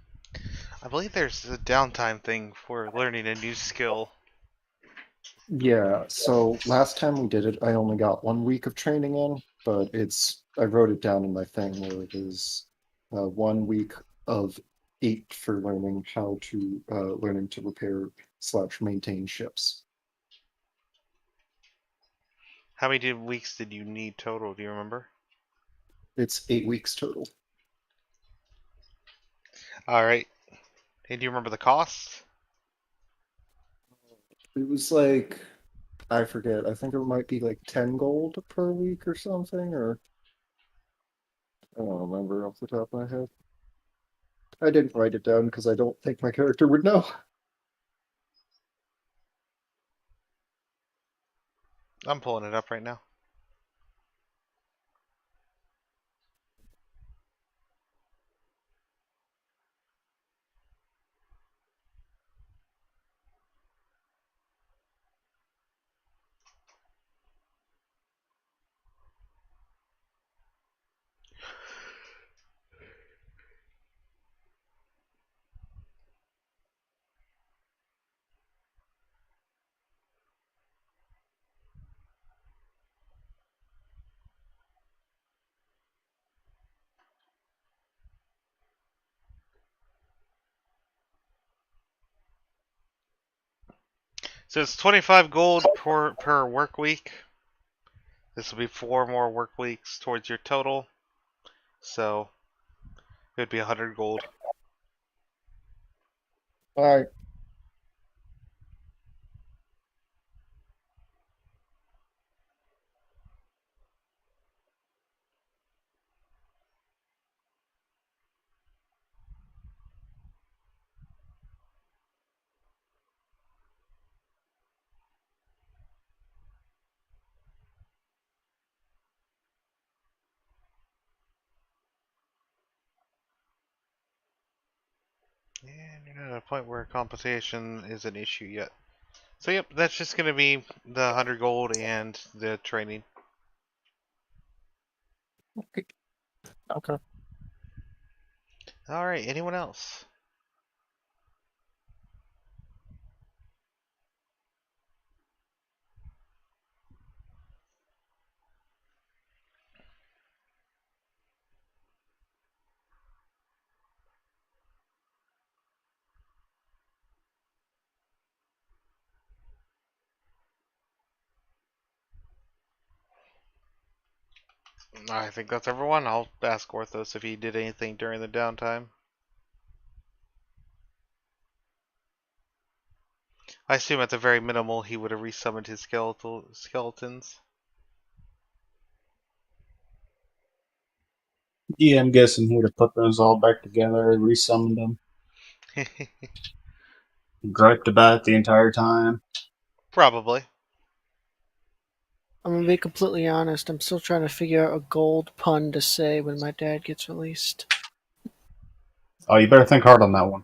I believe there's a downtime thing for learning a new skill. Yeah, so last time we did it, I only got 1 week of training in, but I wrote it down in my thing where it is 1 week of 8 for learning learning to repair / maintain ships. How many weeks did you need total? Do you remember? It's 8 weeks total. Alright. And do you remember the cost? It was I forget, I think it might be 10 gold per week or something, or I don't remember off the top of my head. I didn't write it down because I don't think my character would know. I'm pulling it up right now. So it's 25 gold per work week. This will be 4 more work weeks towards your total. So it would be 100 gold. All right. And you're not at a point where compensation is an issue yet. So yep, that's just going to be the 100 gold and the training. Okay. Alright, anyone else? I think that's everyone. I'll ask Orthos if he did anything during the downtime. I assume at the very minimal he would have resummoned his skeletons. Yeah, I'm guessing he would have put those all back together and resummoned them. Griped about it the entire time. Probably. I'm gonna be completely honest. I'm still trying to figure out a gold pun to say when my dad gets released. Oh, you better think hard on that one.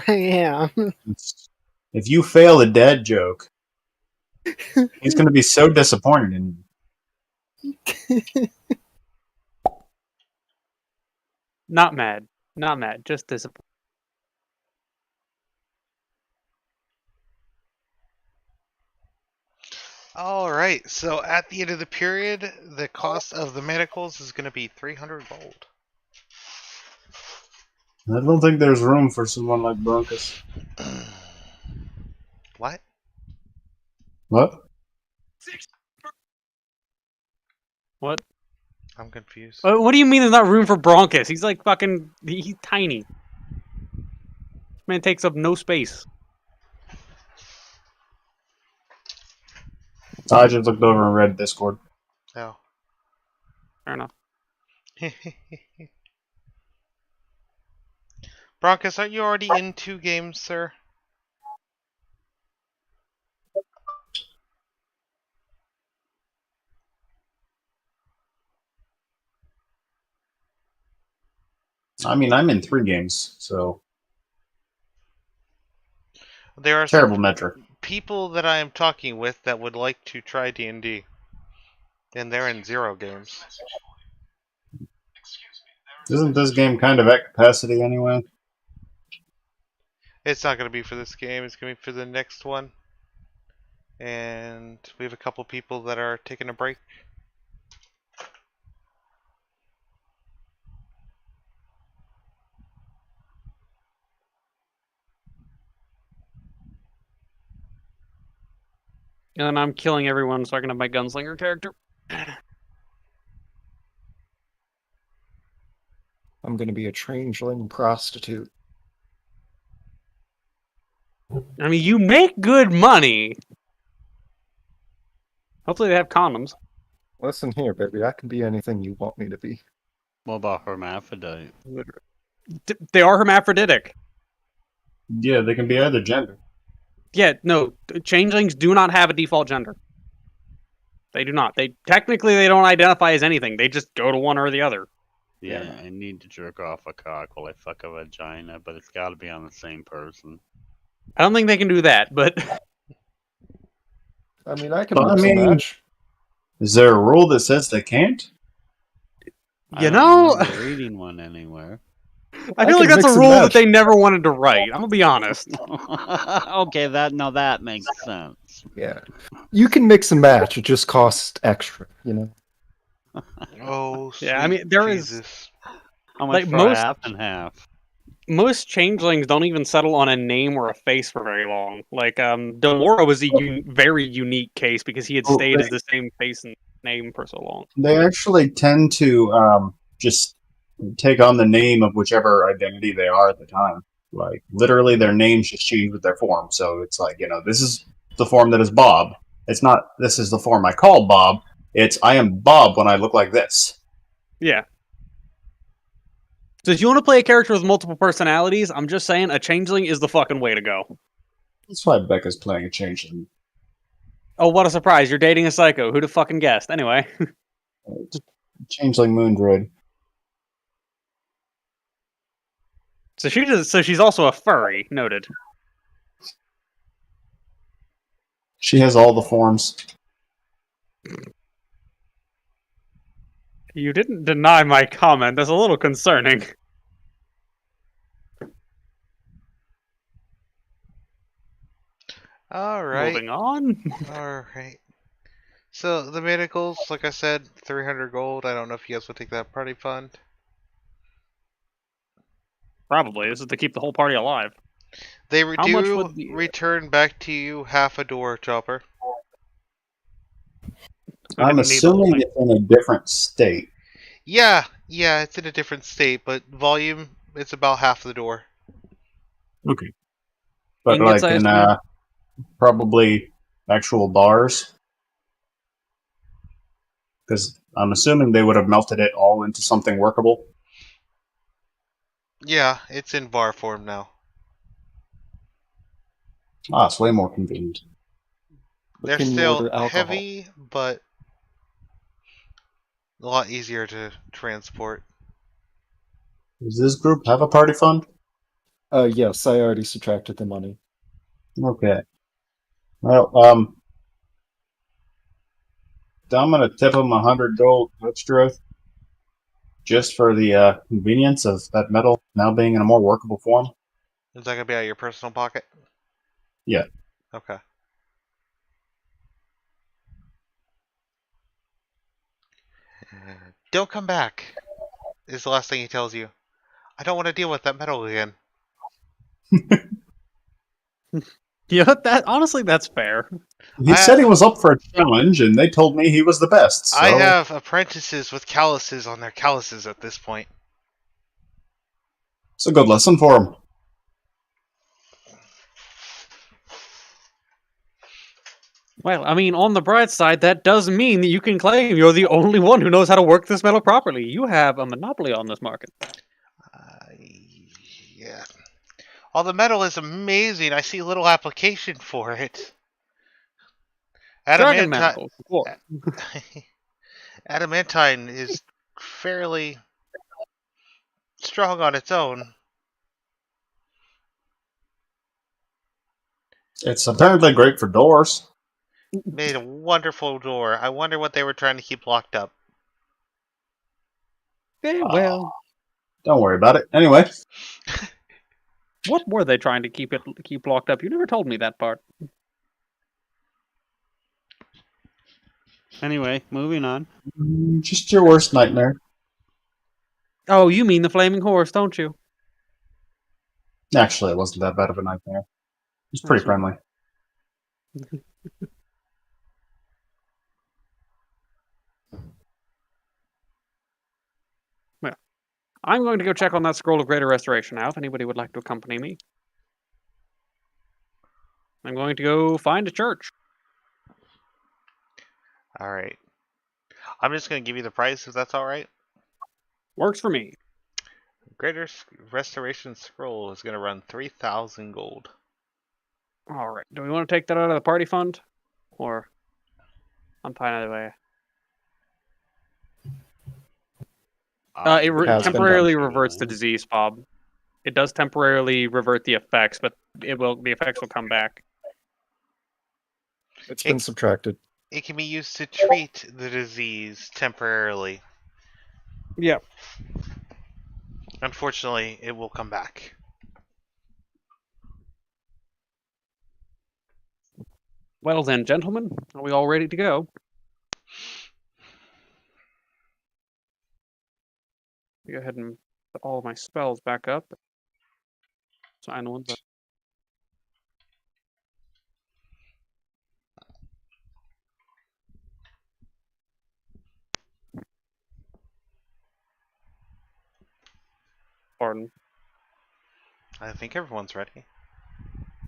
I am. If you fail a dad joke, he's going to be so disappointed in you. Not mad. Not mad. Just disappointed. Alright, so at the end of the period, the cost of the manacles is going to be 300 gold. I don't think there's room for someone like Broncos. What? What? What? I'm confused. What do you mean there's not room for Broncos? He's like fucking... He's tiny. This man takes up no space. I just looked over and read Discord. Oh. Fair enough. Broncos, aren't you already in 2 games, sir? I mean, I'm in 3 games, so... There are terrible some metric. people that I am talking with that would like to try D&D. And they're in 0 games. Isn't this game kind of at capacity anyway? It's not going to be for this game, it's going to be for the next one. And we have a couple people that are taking a break. And then I'm killing everyone so I can have my gunslinger character. I'm going to be a changeling prostitute. I mean, you make good money. Hopefully they have condoms. Listen here, baby. I can be anything you want me to be. What about hermaphrodite? They are hermaphroditic. Yeah, they can be either gender. Yeah, no, changelings do not have a default gender. They do not. They don't identify as anything. They just go to one or the other. Yeah, I need to jerk off a cock while I fuck a vagina, but it's got to be on the same person. I don't think they can do that, but I mean, I can But, mix and match. Is there a rule that says they can't? I you don't know, remember reading one anywhere. I feel like can that's a mix and rule that match. they never wanted to write. I'm gonna be honest. Okay, that makes sense. Yeah. You can mix and match. It just costs extra, you know? Oh, Yeah, I mean, there is- Jesus. How much Like, for most- half and half? most changelings don't even settle on a name or a face for very long. Like, Demora was a very unique case because he had stayed as the same face and name for so long. They actually tend to just take on the name of whichever identity they are at the time. Like, literally, their names just change with their form. So it's like, this is the form that is Bob. It's not, this is the form I call Bob. It's, I am Bob when I look like this. Yeah. So if you want to play a character with multiple personalities, I'm just saying a changeling is the fucking way to go. That's why Becca's playing a changeling. Oh, what a surprise. You're dating a psycho. Who'd have fucking guessed? Anyway. Changeling moon druid. So she's also a furry. Noted. She has all the forms. You didn't deny my comment. That's a little concerning. Alright. Moving on. Alright. So, the manacles, like I said, 300 gold. I don't know if you guys would take that party fund. Probably. This is to keep the whole party alive. They How much would the- return back to you half a door, Chopper. I'm assuming it's in a different state. Yeah, it's in a different state, but volume, it's about half the door. Okay. But Ingots, like I in assume? probably actual bars. Because I'm assuming they would have melted it all into something workable. Yeah, it's in bar form now. Ah, it's way more convenient. But They're can you still order alcohol? heavy, but a lot easier to transport. Does this group have a party fund? Yes, I already subtracted the money. Okay. Well, I'm gonna tip them 100 gold extra, just for the convenience of that metal now being in a more workable form. Is that gonna be out of your personal pocket? Yeah. Okay. Don't come back, is the last thing he tells you. I don't want to deal with that metal again. Yeah, honestly, that's fair. He said he was up for a challenge, and they told me he was the best. So. I have apprentices with calluses on their calluses at this point. It's a good lesson for him. Well, I mean, on the bright side, that does mean that you can claim you're the only one who knows how to work this metal properly. You have a monopoly on this market. Yeah. All the metal is amazing. I see little application for it. Dragon manacles. Adamantine is fairly strong on its own. It's apparently great for doors. Made a wonderful door. I wonder what they were trying to keep locked up. Okay, well. Don't worry about it. Anyway. What were they trying to keep locked up? You never told me that part. Anyway, moving on. Just your worst nightmare. Oh, you mean the flaming horse, don't you? Actually, it wasn't that bad of a nightmare. It was pretty friendly. Well, I'm going to go check on that scroll of greater restoration now, if anybody would like to accompany me. I'm going to go find a church. Alright. I'm just going to give you the price, if that's alright. Works for me. Greater Restoration Scroll is going to run 3,000 gold. Alright. Do we want to take that out of the party fund? Or... I'm fine either way. It temporarily reverts the disease, Bob. It does temporarily revert the effects, but the effects will come back. It's been subtracted. It can be used to treat the disease temporarily. Yep. Unfortunately, it will come back. Well then, gentlemen, are we all ready to go? Go ahead and put all of my spells back up. Fine, one sec. Pardon. I think everyone's ready.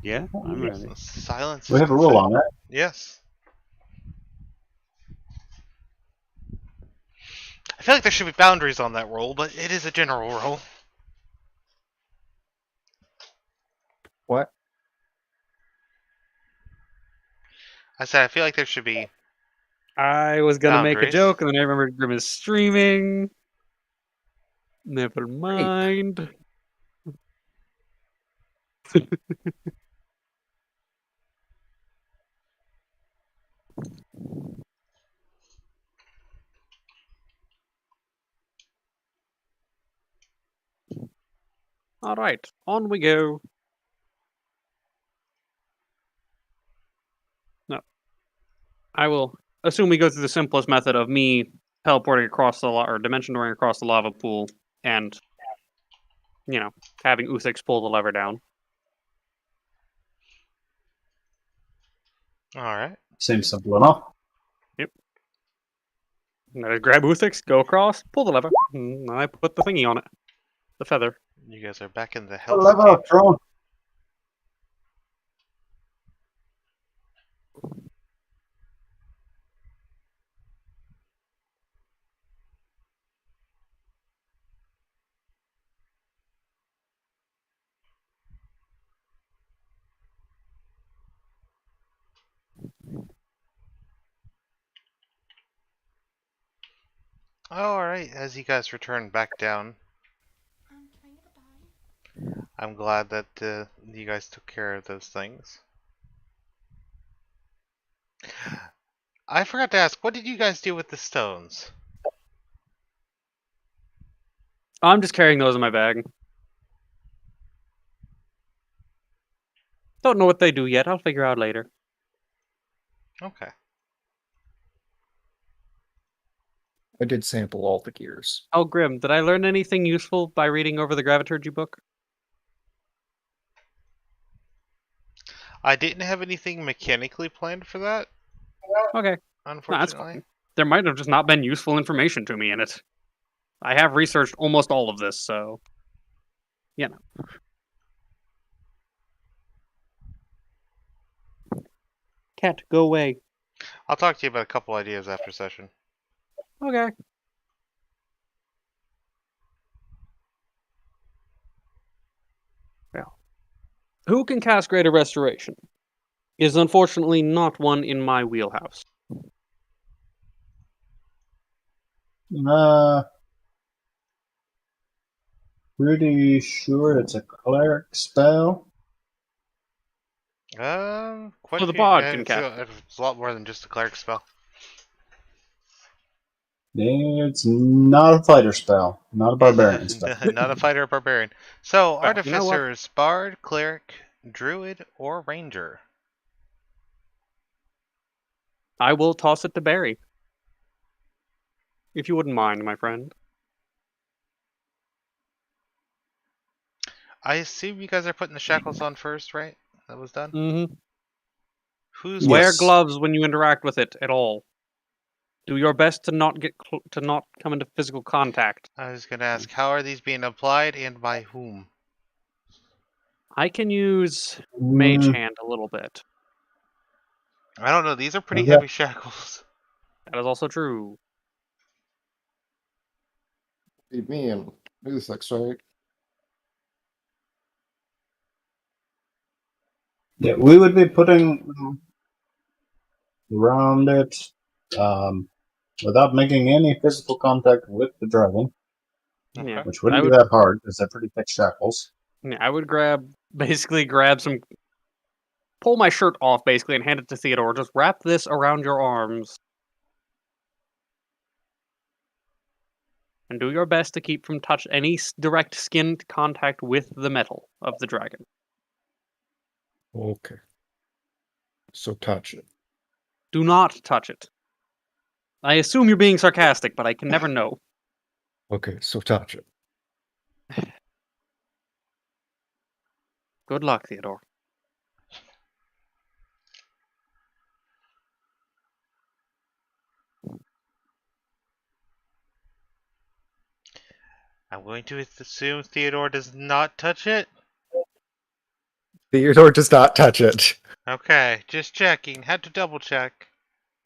Yeah, I'm ready. Silence. We is have a rule on consent. that. Yes. I feel like there should be boundaries on that rule, but it is a general rule. What? I said I feel like there should be. I was gonna make a Boundaries. joke, and then I remembered Grim is streaming. Never mind. All right, on we go. No, I will assume we go through the simplest method of me teleporting across the or dimension dooring across the lava pool, and having Uthix pull the lever down. All right. Seems simple enough. And I grab Uthix, go across, pull the lever, and I put the thingy on it, the feather. You guys are back in the The lever, hellscape. drone. All right. As you guys return back down, I'm glad that you guys took care of those things. I forgot to ask, what did you guys do with the stones? I'm just carrying those in my bag. Don't know what they do yet. I'll figure out later. Okay. I did sample all the gears. Oh, Grim, did I learn anything useful by reading over the Graviturgy book? I didn't have anything mechanically planned for that, Okay. unfortunately. Fine. There might have just not been useful information to me in it. I have researched almost all of this, so... Cat, go away. I'll talk to you about a couple ideas after session. Okay. Well, who can cast Greater Restoration? Is unfortunately not one in my wheelhouse. Pretty sure it's a cleric spell. Quite So a the few. bard Yeah, can it's cast it's a lot more than just a cleric spell. It's not a fighter spell, not a barbarian spell. Not a fighter or barbarian. So, Well, you know what? artificers, bard, cleric, druid, or ranger. I will toss it to Barry. If you wouldn't mind, my friend. I assume you guys are putting the shackles on first, right? That was done. Mm-hmm. Who's Wear Yes. gloves when you interact with it at all. Do your best to not get to not come into physical contact. I was gonna ask, how are these being applied and by whom? I can use Mage Mm, Hand a little bit. I don't know. These are pretty Okay. heavy shackles. That is also true. Leave me and Uthix, right? Yeah, we would be putting around it without making any physical contact with the dragon, Yeah, which wouldn't I be would. that hard because they're pretty thick shackles. Yeah, I would basically grab some, pull my shirt off basically, and hand it to Theodore. Just wrap this around your arms, and do your best to keep from touch any direct skin contact with the metal of the dragon. Okay. So touch it. Do not touch it. I assume you're being sarcastic, but I can never know. Okay, so touch it. Good luck, Theodore. I'm going to assume Theodore does not touch it. Theodore does not touch it. Okay, just checking. Had to double check.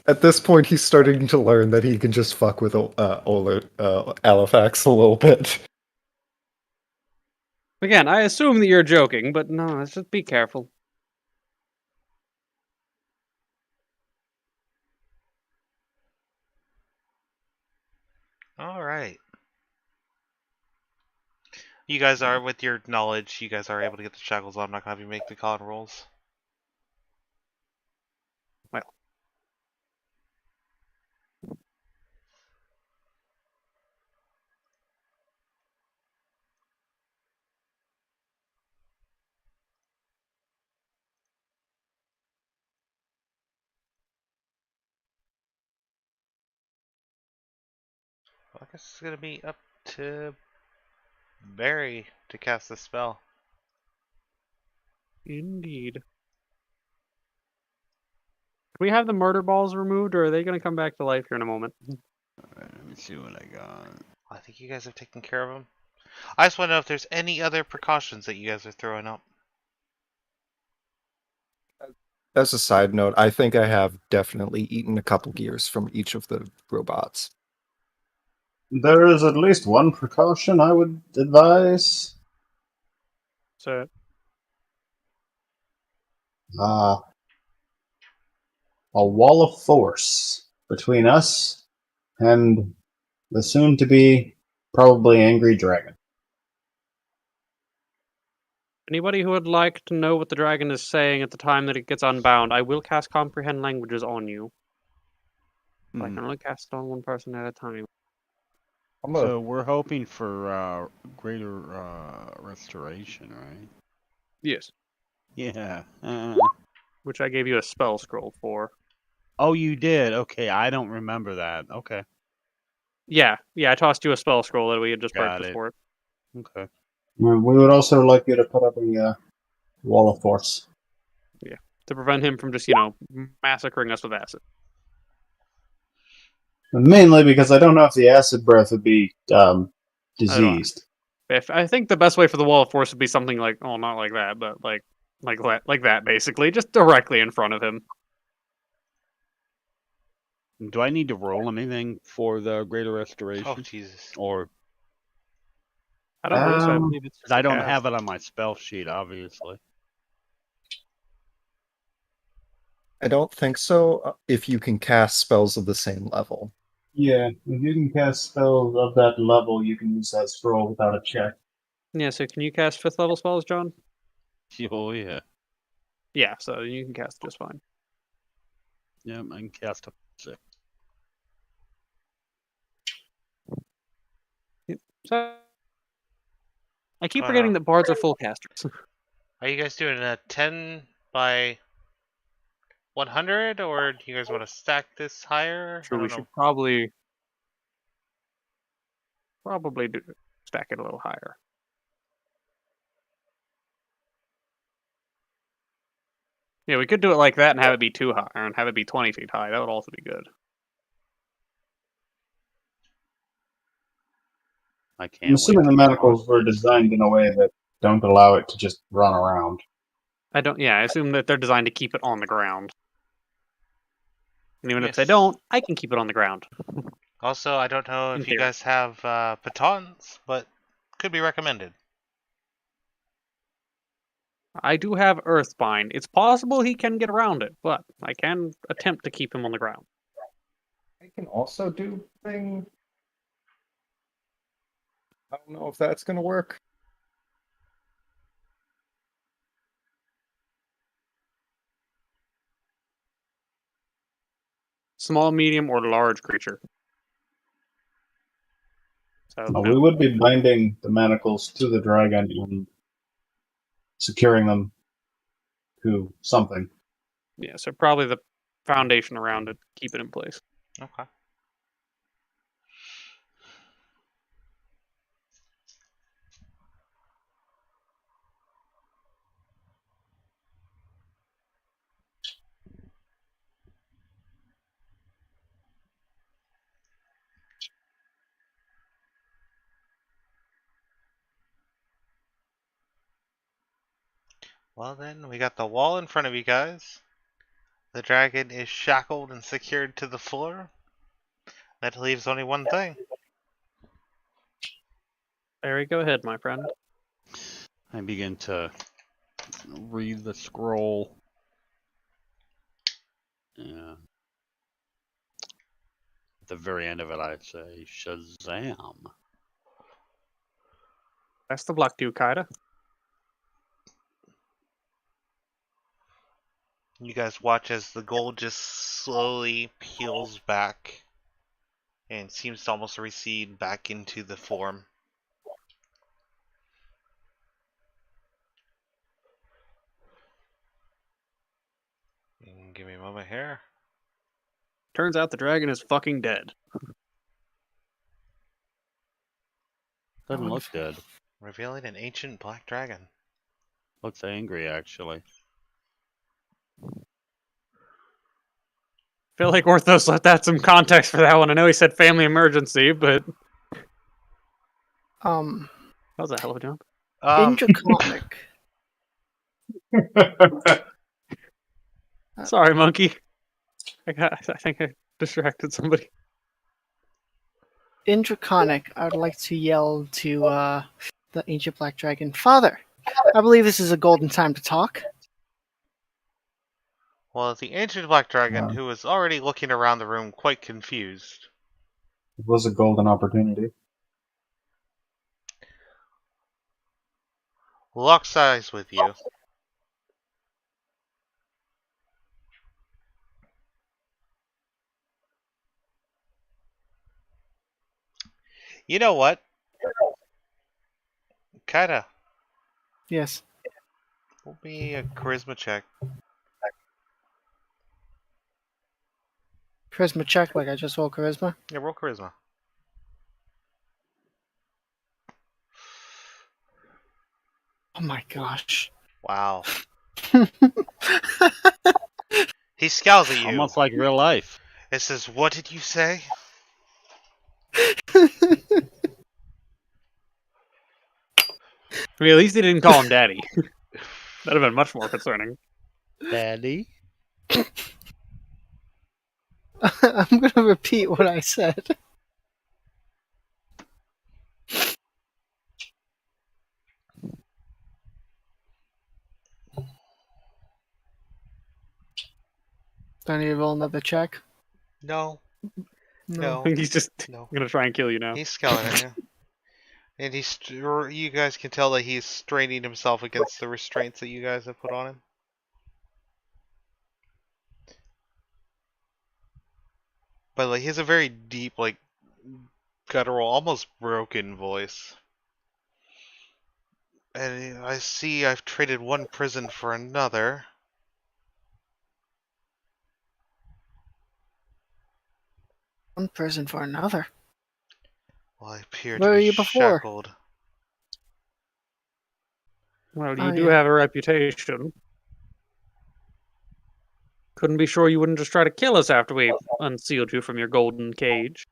At this point, he's starting to learn that he can just fuck with Halifax a little bit. Again, I assume that you're joking, but no, let's just be careful. All right. You guys are, with your knowledge, you guys are able to get the shackles on. I'm not going to have you make the con rolls. Well. I guess it's going to be up to Barry to cast the spell. Indeed. Can we have the murder balls removed, or are they going to come back to life here in a moment? Alright, let me see what I got. I think you guys have taken care of them. I just want to know if there's any other precautions that you guys are throwing up. As a side note, I think I have definitely eaten a couple gears from each of the robots. There is at least one precaution I would advise. So, A wall of force between us and the soon-to-be probably angry dragon. anybody who would like to know what the dragon is saying at the time that it gets unbound, I will cast Comprehend Languages on you. But I can only cast it on one person at a time. So we're hoping for greater restoration, right? Yes. Yeah. Which I gave you a spell scroll for. Oh, you did? Okay, I don't remember that. Okay. Yeah, I tossed you a spell scroll that we had just Got purchased it. for it. Okay. We would also like you to put up a wall of force. Yeah, to prevent him from just, massacring us with acid. Mainly because I don't know if the acid breath would be diseased. I think the best way for the wall of force would be something like, not like that, but like that, basically, just directly in front of him. Do I need to roll anything for the greater restoration? Oh, Jesus. Or I don't believe so. I believe it's. 'cause I don't have it on my spell sheet, obviously. I don't think so, if you can cast spells of the same level. Yeah, if you can cast spells of that level, you can use that scroll without a check. Yeah, so can you cast 5th level spells, John? Oh, yeah. Yeah, so you can cast it just fine. Yeah, I can cast up to 6. So I keep forgetting that bards are full casters. Are you guys doing a 10 by 100, or do you guys want to stack this higher? Sure, I we don't know. should probably stack it a little higher. Yeah, we could do it like that and have it be too high, and have it be 20 feet high. That would also be good. I can't. I'm assuming the manacles were designed in a way that don't allow it to just run around. I assume that they're designed to keep it on the ground. And even if Yes. they don't, I can keep it on the ground. Also, I don't know In if you theory. guys have batons, but could be recommended. I do have Earthbind. It's possible he can get around it, but I can attempt to keep him on the ground. I can also do thing. I don't know if that's going to work. Small, medium, or large creature. So, Well, no. we would be binding the manacles to the dragon and securing them to something. Yeah, so probably the foundation around it, keep it in place. Okay. Well then, we got the wall in front of you guys. The dragon is shackled and secured to the floor. That leaves only one thing. Barry, go ahead, my friend. I begin to read the scroll. Yeah. At the very end of it, I say, Shazam. Best of luck to you, Kaida. You guys watch as the gold just slowly peels back and seems to almost recede back into the form. Give me a moment here. Turns out the dragon is fucking dead. Doesn't look dead. Revealing an ancient black dragon. Looks angry, actually. Feel like Orthos left out some context for that one. I know he said family emergency, but that was a hell of a jump. In Draconic. Sorry, monkey. I think I distracted somebody. In Draconic, I would like to yell to the ancient black dragon, Father, I believe this is a golden time to talk. Well, the ancient black dragon, who was already looking around the room quite confused. It was a golden opportunity. Locks eyes with you. You know what? Kinda. Yes. Roll me a charisma check. Charisma check, like I just rolled charisma. Yeah, roll charisma. Oh my gosh. Wow. He scowls at you. Almost like real life. It says, "What did you say?" I mean, at least he didn't call him daddy. That'd have been much more concerning. Daddy? I'm going to repeat what I said. Do I need to roll another check? No. No. He's just gonna try and kill you now. He's scowling at you. And you guys can tell that he's straining himself against the restraints that you guys have put on him. But like, he has a very deep, like, guttural, almost broken voice. And I see I've traded one prison for another. One prison for another. Well, I appear Where to were be you before? shackled. Well, you do have a reputation. Couldn't be sure you wouldn't just try to kill us after we unsealed you from your golden cage.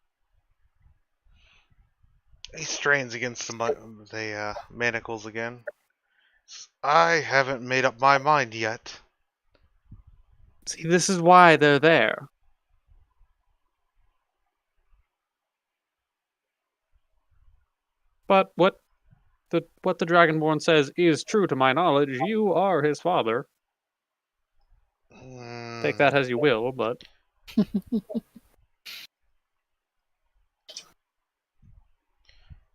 He strains against the manacles again. I haven't made up my mind yet. See, this is why they're there. But what the Dragonborn says is true to my knowledge. You are his father. Take that as you will, but...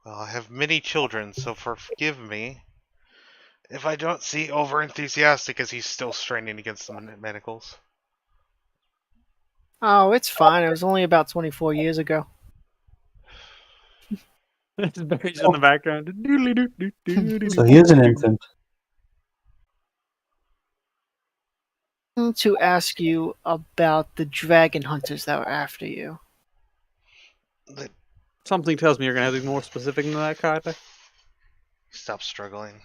Well, I have many children, so forgive me if I don't seem over-enthusiastic as he's still straining against the manacles. Oh, it's fine. It was only about 24 years ago. It's Barry's in the background. So he is an infant. To ask you about the dragon hunters that were after you. Something tells me you're going to have to be more specific than that, Kata. Stop struggling.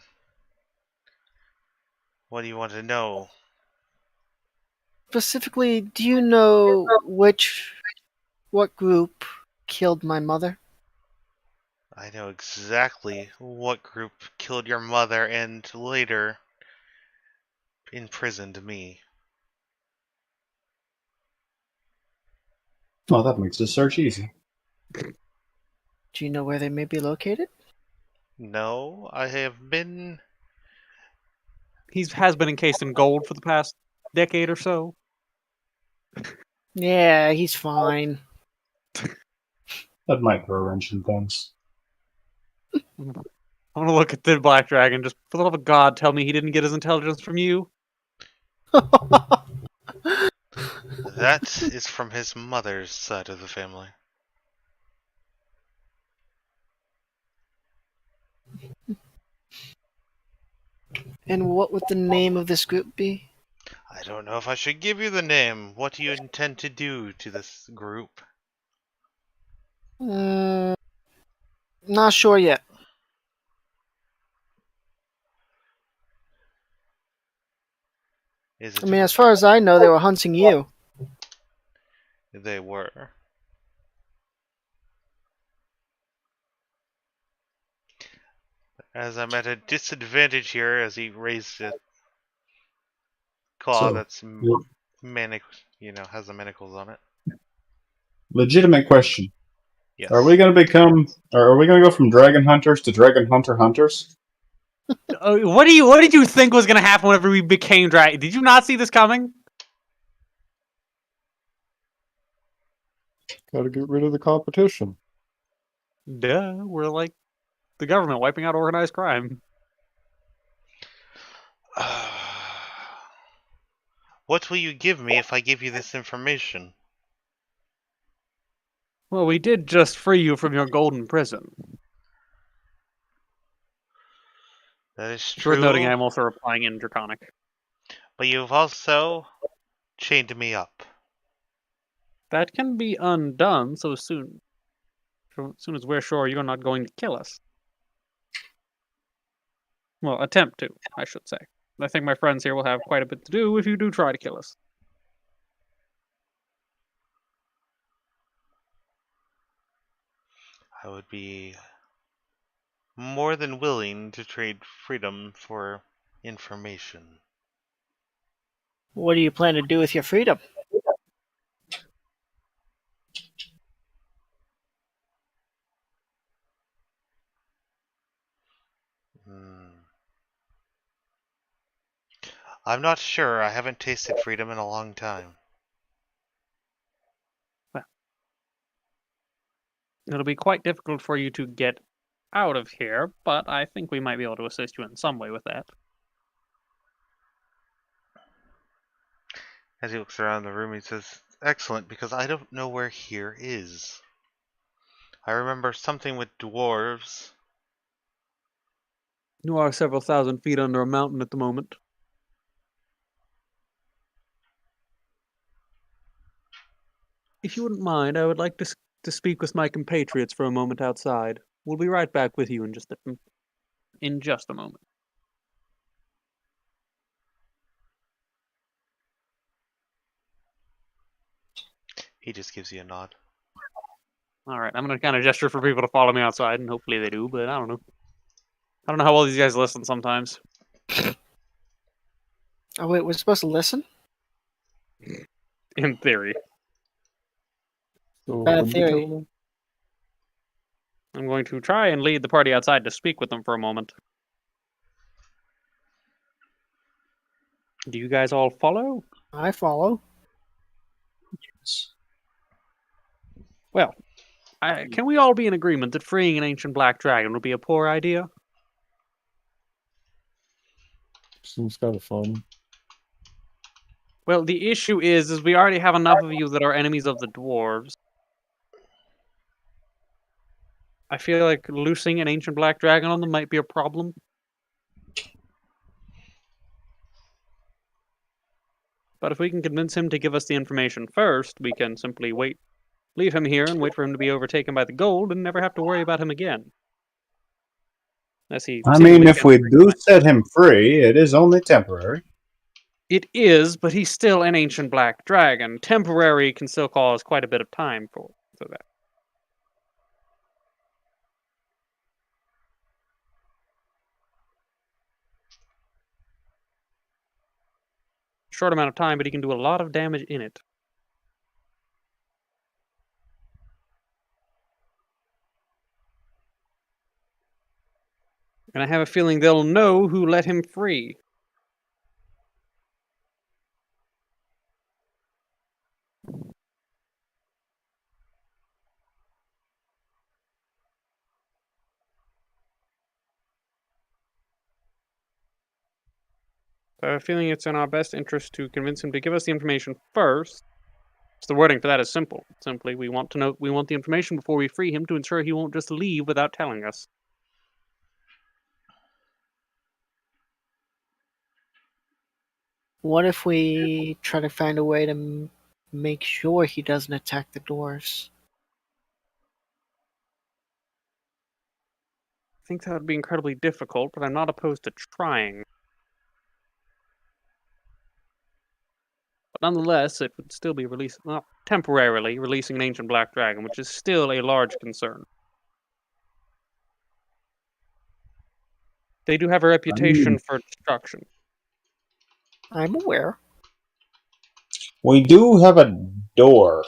What do you want to know? Specifically, do you know what group killed my mother? I know exactly what group killed your mother and later imprisoned me. Well, that makes the search easy. Do you know where they may be located? No, I have been. He has been encased in gold for the past decade or so. Yeah, he's fine. That might throw a wrench in things. I want to look at the Black Dragon. Just for the love of God, tell me he didn't get his intelligence from you. That is from his mother's side of the family. And what would the name of this group be? I don't know if I should give you the name. What do you intend to do to this group? Not sure yet. Is it I mean, as far as I know, they were hunting you. They were. As I'm at a disadvantage here, as he raised a claw So, that's le- has the manacles on it. legitimate question. Yes. Are we going to go from dragon hunters to dragon hunter hunters? What did you think was going to happen whenever we became dragon? Did you not see this coming? Gotta get rid of the competition. Duh, we're like the government wiping out organized crime. What will you give me if I give you this information? Well, we did just free you from your golden prison. That is It's worth true. noting I'm also replying in Draconic. But you've also chained me up. That can be undone so soon as we're sure you're not going to kill us. Well, attempt to, I should say. I think my friends here will have quite a bit to do if you do try to kill us. I would be more than willing to trade freedom for information. What do you plan to do with your freedom? I'm not sure. I haven't tasted freedom in a long time. Well, it'll be quite difficult for you to get out of here, but I think we might be able to assist you in some way with that. As he looks around the room, he says, "Excellent, because I don't know where here is. I remember something with dwarves." You are several thousand feet under a mountain at the moment. If you wouldn't mind, I would like to speak with my compatriots for a moment outside. We'll be right back with you in just a moment. He just gives you a nod. All right, I'm gonna kind of gesture for people to follow me outside, and hopefully they do. But I don't know. I don't know how well these guys listen sometimes. Oh wait, we're supposed to listen? In theory, So Bad when we theory. tell them- I'm going to try and lead the party outside to speak with them for a moment. Do you guys all follow? I follow. Well, can we all be in agreement that freeing an ancient black dragon would be a poor idea? Seems kind of fun. Well, the issue is we already have enough of you that are enemies of the dwarves. I feel like loosing an ancient black dragon on them might be a problem. But if we can convince him to give us the information first, we can simply leave him here and wait for him to be overtaken by the gold and never have to worry about him again. I mean, if we do set him free, it is only temporary. It is, but he's still an ancient black dragon. Temporary can still cause quite a bit of time for that. Short amount of time, but he can do a lot of damage in it. And I have a feeling they'll know who let him free. I have a feeling it's in our best interest to convince him to give us the information first. So the wording for that is simple. Simply, we want the information before we free him to ensure he won't just leave without telling us. What if we try to find a way to make sure he doesn't attack the dwarves? I think that would be incredibly difficult, but I'm not opposed to trying. But nonetheless, it would still be temporarily releasing an ancient black dragon, which is still a large concern. They do have a reputation for destruction. I'm aware. We do have a door.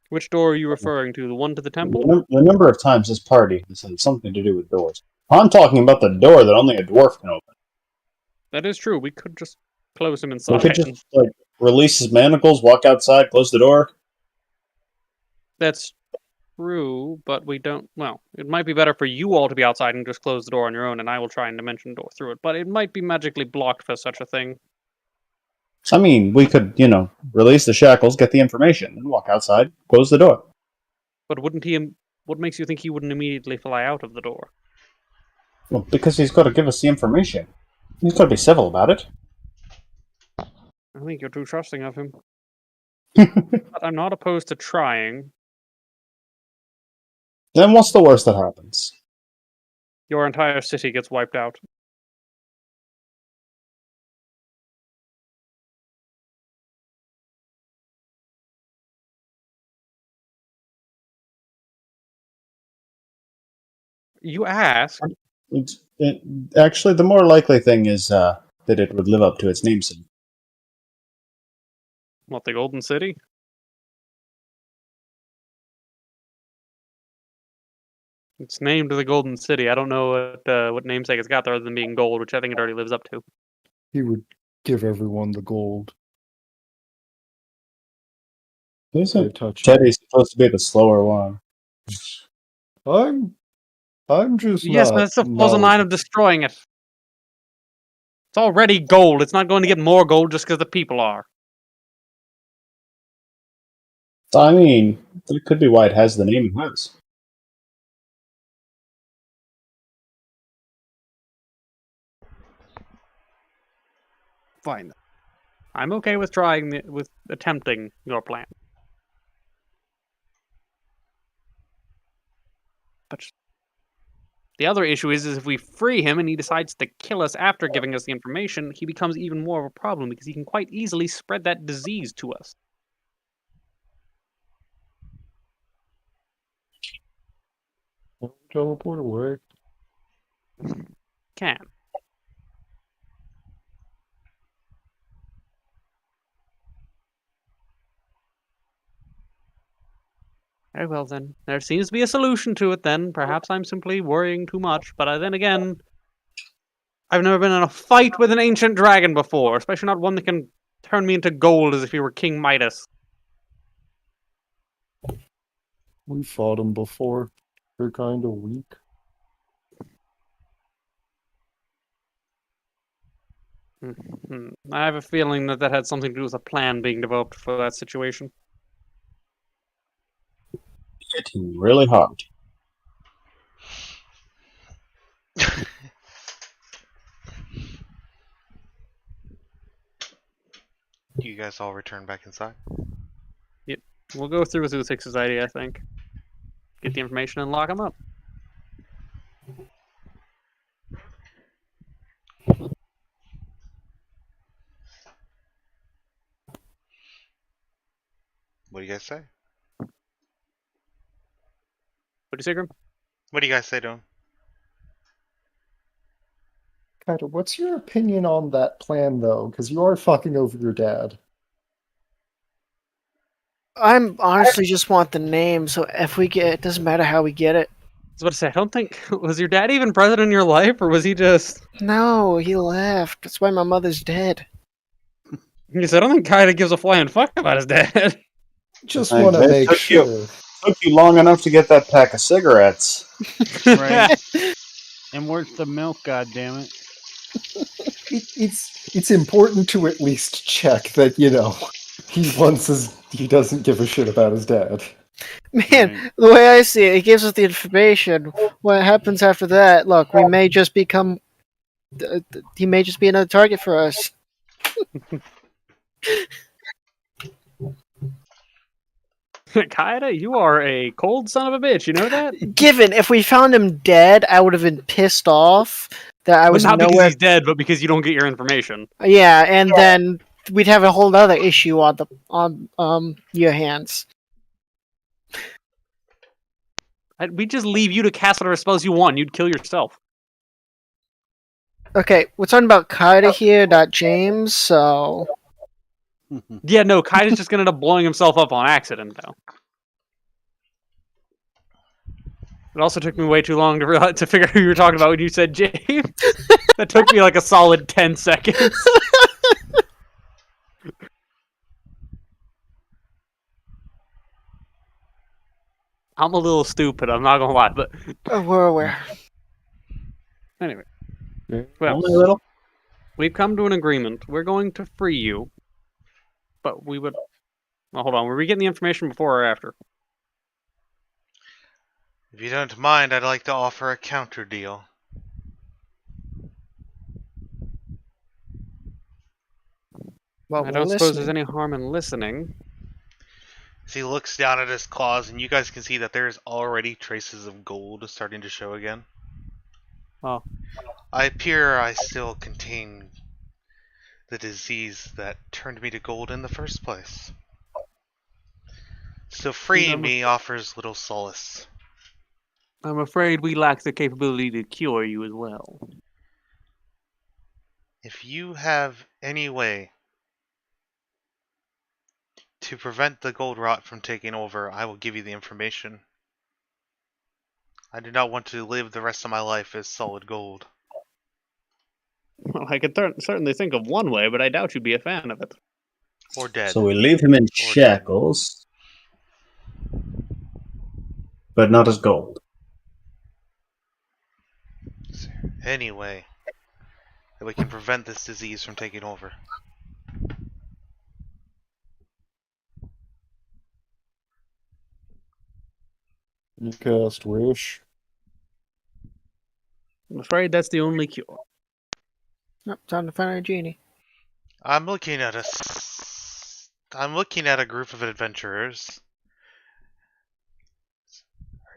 Which door are you referring to? The one to the temple? The number of times this party has had something to do with doors. I'm talking about the door that only a dwarf can open. That is true. We could just close him inside. We could just release his manacles, walk outside, close the door. That's true, but we don't. Well, it might be better for you all to be outside and just close the door on your own, and I will try and dimension door through it. But it might be magically blocked for such a thing. I mean, we could, release the shackles, get the information, and walk outside, close the door. But wouldn't he? What makes you think he wouldn't immediately fly out of the door? Well, because he's got to give us the information. He's got to be civil about it. I think you're too trusting of him. But I'm not opposed to trying. Then what's the worst that happens? Your entire city gets wiped out. You ask. Actually, the more likely thing is that it would live up to its namesake. What, the Golden City? It's named the Golden City. I don't know what namesake it's got there other than being gold, which I think it already lives up to. He would give everyone the gold. Isn't Teddy's supposed to be the slower one? I'm just yes, but it still falls in line of destroying it. It's already gold. It's not going to get more gold just because the people are. I mean, that could be why it has the name it has. Fine. I'm okay with with attempting your plan. But the other issue is if we free him and he decides to kill us after giving us the information, he becomes even more of a problem because he can quite easily spread that disease to us. Teleport away. Can. Very well then. There seems to be a solution to it then. Perhaps I'm simply worrying too much, but then again, I've never been in a fight with an ancient dragon before, especially not one that can turn me into gold as if he were King Midas. We fought him before. They're kind of weak. I have a feeling that had something to do with a plan being developed for that situation. Hitting really hard. You guys all return back inside? Yep. We'll go through with Uthix Society, I think. Get the information and lock him up. What do you guys say? What do you say, Grim? What do you guys say to him? Kaito, what's your opinion on that plan, though? Because you are fucking over your dad. I'm honestly just want the name, so if we get it, doesn't matter how we get it. I was about to say, I don't think was your dad even present in your life, or was he just? No, he left. That's why my mother's dead. Because I don't think Kaida gives a flying fuck about his dad. Just Hey, want to it make took you- sure. Took you long enough to get that pack of cigarettes. Right. And where's the milk, goddammit? It's important to at least check that, he doesn't give a shit about his dad. Man, Right. the way I see it, it gives us the information. What happens after that? Look, we may just become. He may just be another target for us. Kaida, you are a cold son of a bitch. You know that? Given if we found him dead, I would have been pissed off that I was not because nowhere. he's dead, but because you don't get your information. Yeah, and then we'd have a whole other issue on your hands. We'd just leave you to cast whatever spells you want. You'd kill yourself. Okay, we're talking about Kaida here, not James. So Yeah, no, Kaida's just gonna end up blowing himself up on accident, though. It also took me way too long to figure out who you were talking about when you said James. That took me like a solid 10 seconds. I'm a little stupid, I'm not gonna lie, but we're aware. anyway. Yeah. Well, Only a little. we've come to an agreement. We're going to free you. But we would... Well, hold on, were we getting the information before or after? If you don't mind, I'd like to offer a counter deal. Well, I don't suppose there's any harm in listening. As he looks down at his claws, and you guys can see that there's already traces of gold starting to show again. Oh. I still contain the disease that turned me to gold in the first place. So freeing me offers little solace. I'm afraid we lack the capability to cure you as well. If you have any way to prevent the gold rot from taking over, I will give you the information. I do not want to live the rest of my life as solid gold. Well, I could certainly think of one way, but I doubt you'd be a fan of it. Or dead. So we leave him in Or shackles, but not as gold. Anyway, that we can prevent this disease from taking over. You cast Wish. I'm afraid that's the only cure. Nope, time to find our genie. I'm looking at a group of adventurers.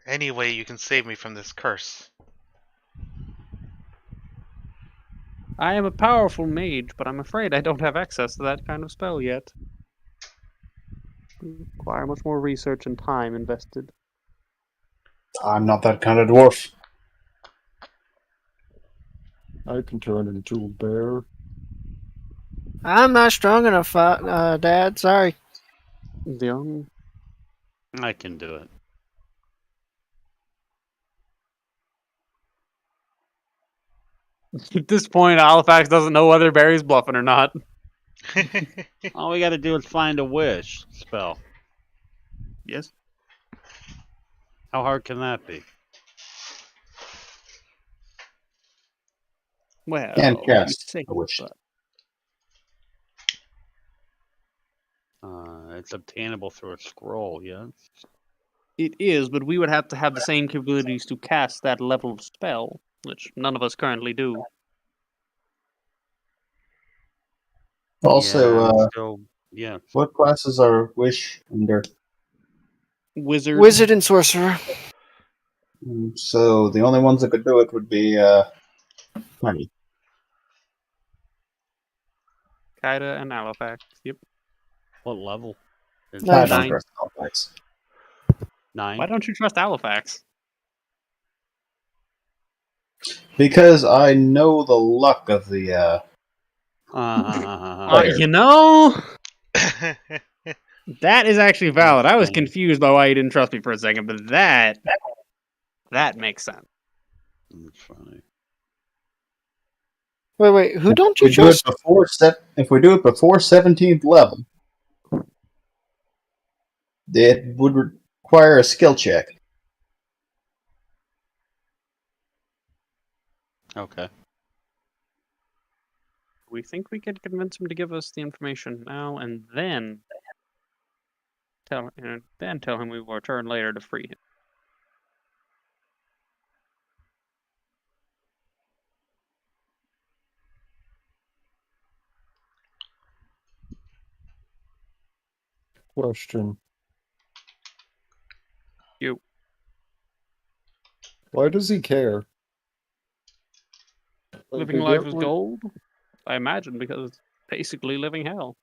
Any way you can save me from this curse? I am a powerful mage, but I'm afraid I don't have access to that kind of spell yet. Require much more research and time invested. I'm not that kind of dwarf. I can turn into a bear. I'm not strong enough, Dad. Sorry. I can do it. At this point, Halifax doesn't know whether Barry's bluffing or not. All we gotta do is find a wish spell. Yes. How hard can that be? Well, Can't you cast say, a wish. but It's obtainable through a scroll, yes? it is, but we would have to have the same capabilities to cast that level of spell, which none of us currently do. Also, Yeah. what classes are Wish under? Wizard and sorcerer. So the only ones that could do it would be Honey. Kaida and Halifax. Yep. What level? Is Nine. I don't Nine. trust Halifax. 9? Why don't you trust Halifax? Because I know the luck of the You know, that is actually valid. I was confused by why you didn't trust me for a second, but that makes sense. That's funny. Wait. Who don't we you do it trust? before if we do it before 17th level, it would require a skill check. Okay. We think we could convince him to give us the information now, and then tell him we will return later to free him. Question. You. Why does he care? Living life is gold? I imagine because it's basically living hell.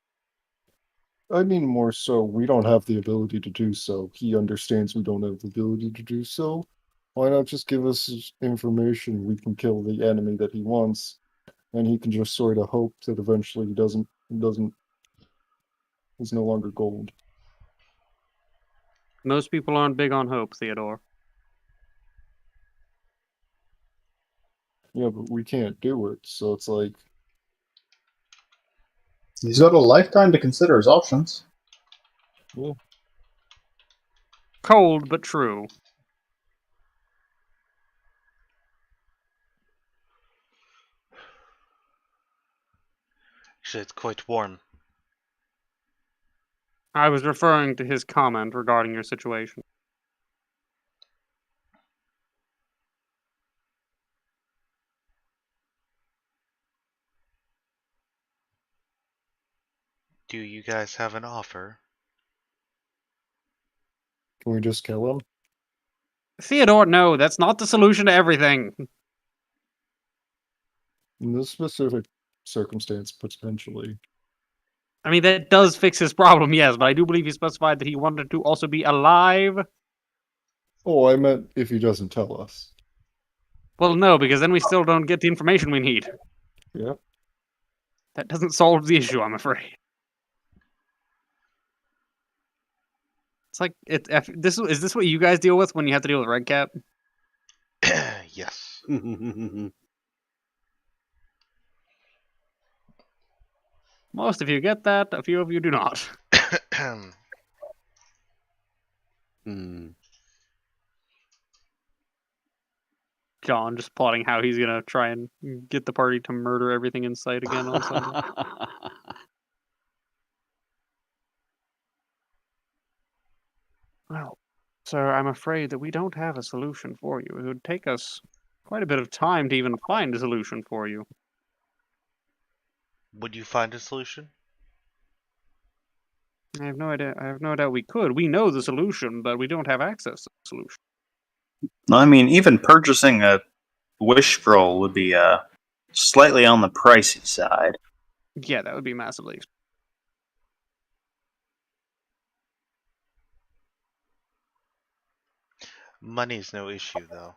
I mean, more so, we don't have the ability to do so. He understands we don't have the ability to do so. Why not just give us his information? We can kill the enemy that he wants, and he can just sort of hope that eventually he's no longer gold. Most people aren't big on hope, Theodore. Yeah, but we can't do it, so it's like... He's got a lifetime to consider his options. Yeah. Cold, but true. Actually, it's quite warm. I was referring to his comment regarding your situation. Do you guys have an offer? Can we just kill him? Theodore, no, that's not the solution to everything. In this specific circumstance, potentially. I mean, that does fix his problem, yes, but I do believe he specified that he wanted to also be alive. Oh, I meant if he doesn't tell us. Well, no, because then we still don't get the information we need. Yeah. That doesn't solve the issue, I'm afraid. It's like, is this what you guys deal with when you have to deal with Red Cap? Yes. Most of you get that, a few of you do not. John just plotting how he's gonna try and get the party to murder everything in sight again on Sunday. Well, sir, I'm afraid that we don't have a solution for you. It would take us quite a bit of time to even find a solution for you. Would you find a solution? I have no idea. I have no doubt we could. We know the solution, but we don't have access to the solution. I mean, even purchasing a wish scroll would be slightly on the pricey side. Yeah, that would be massively expensive. Money's no issue, though.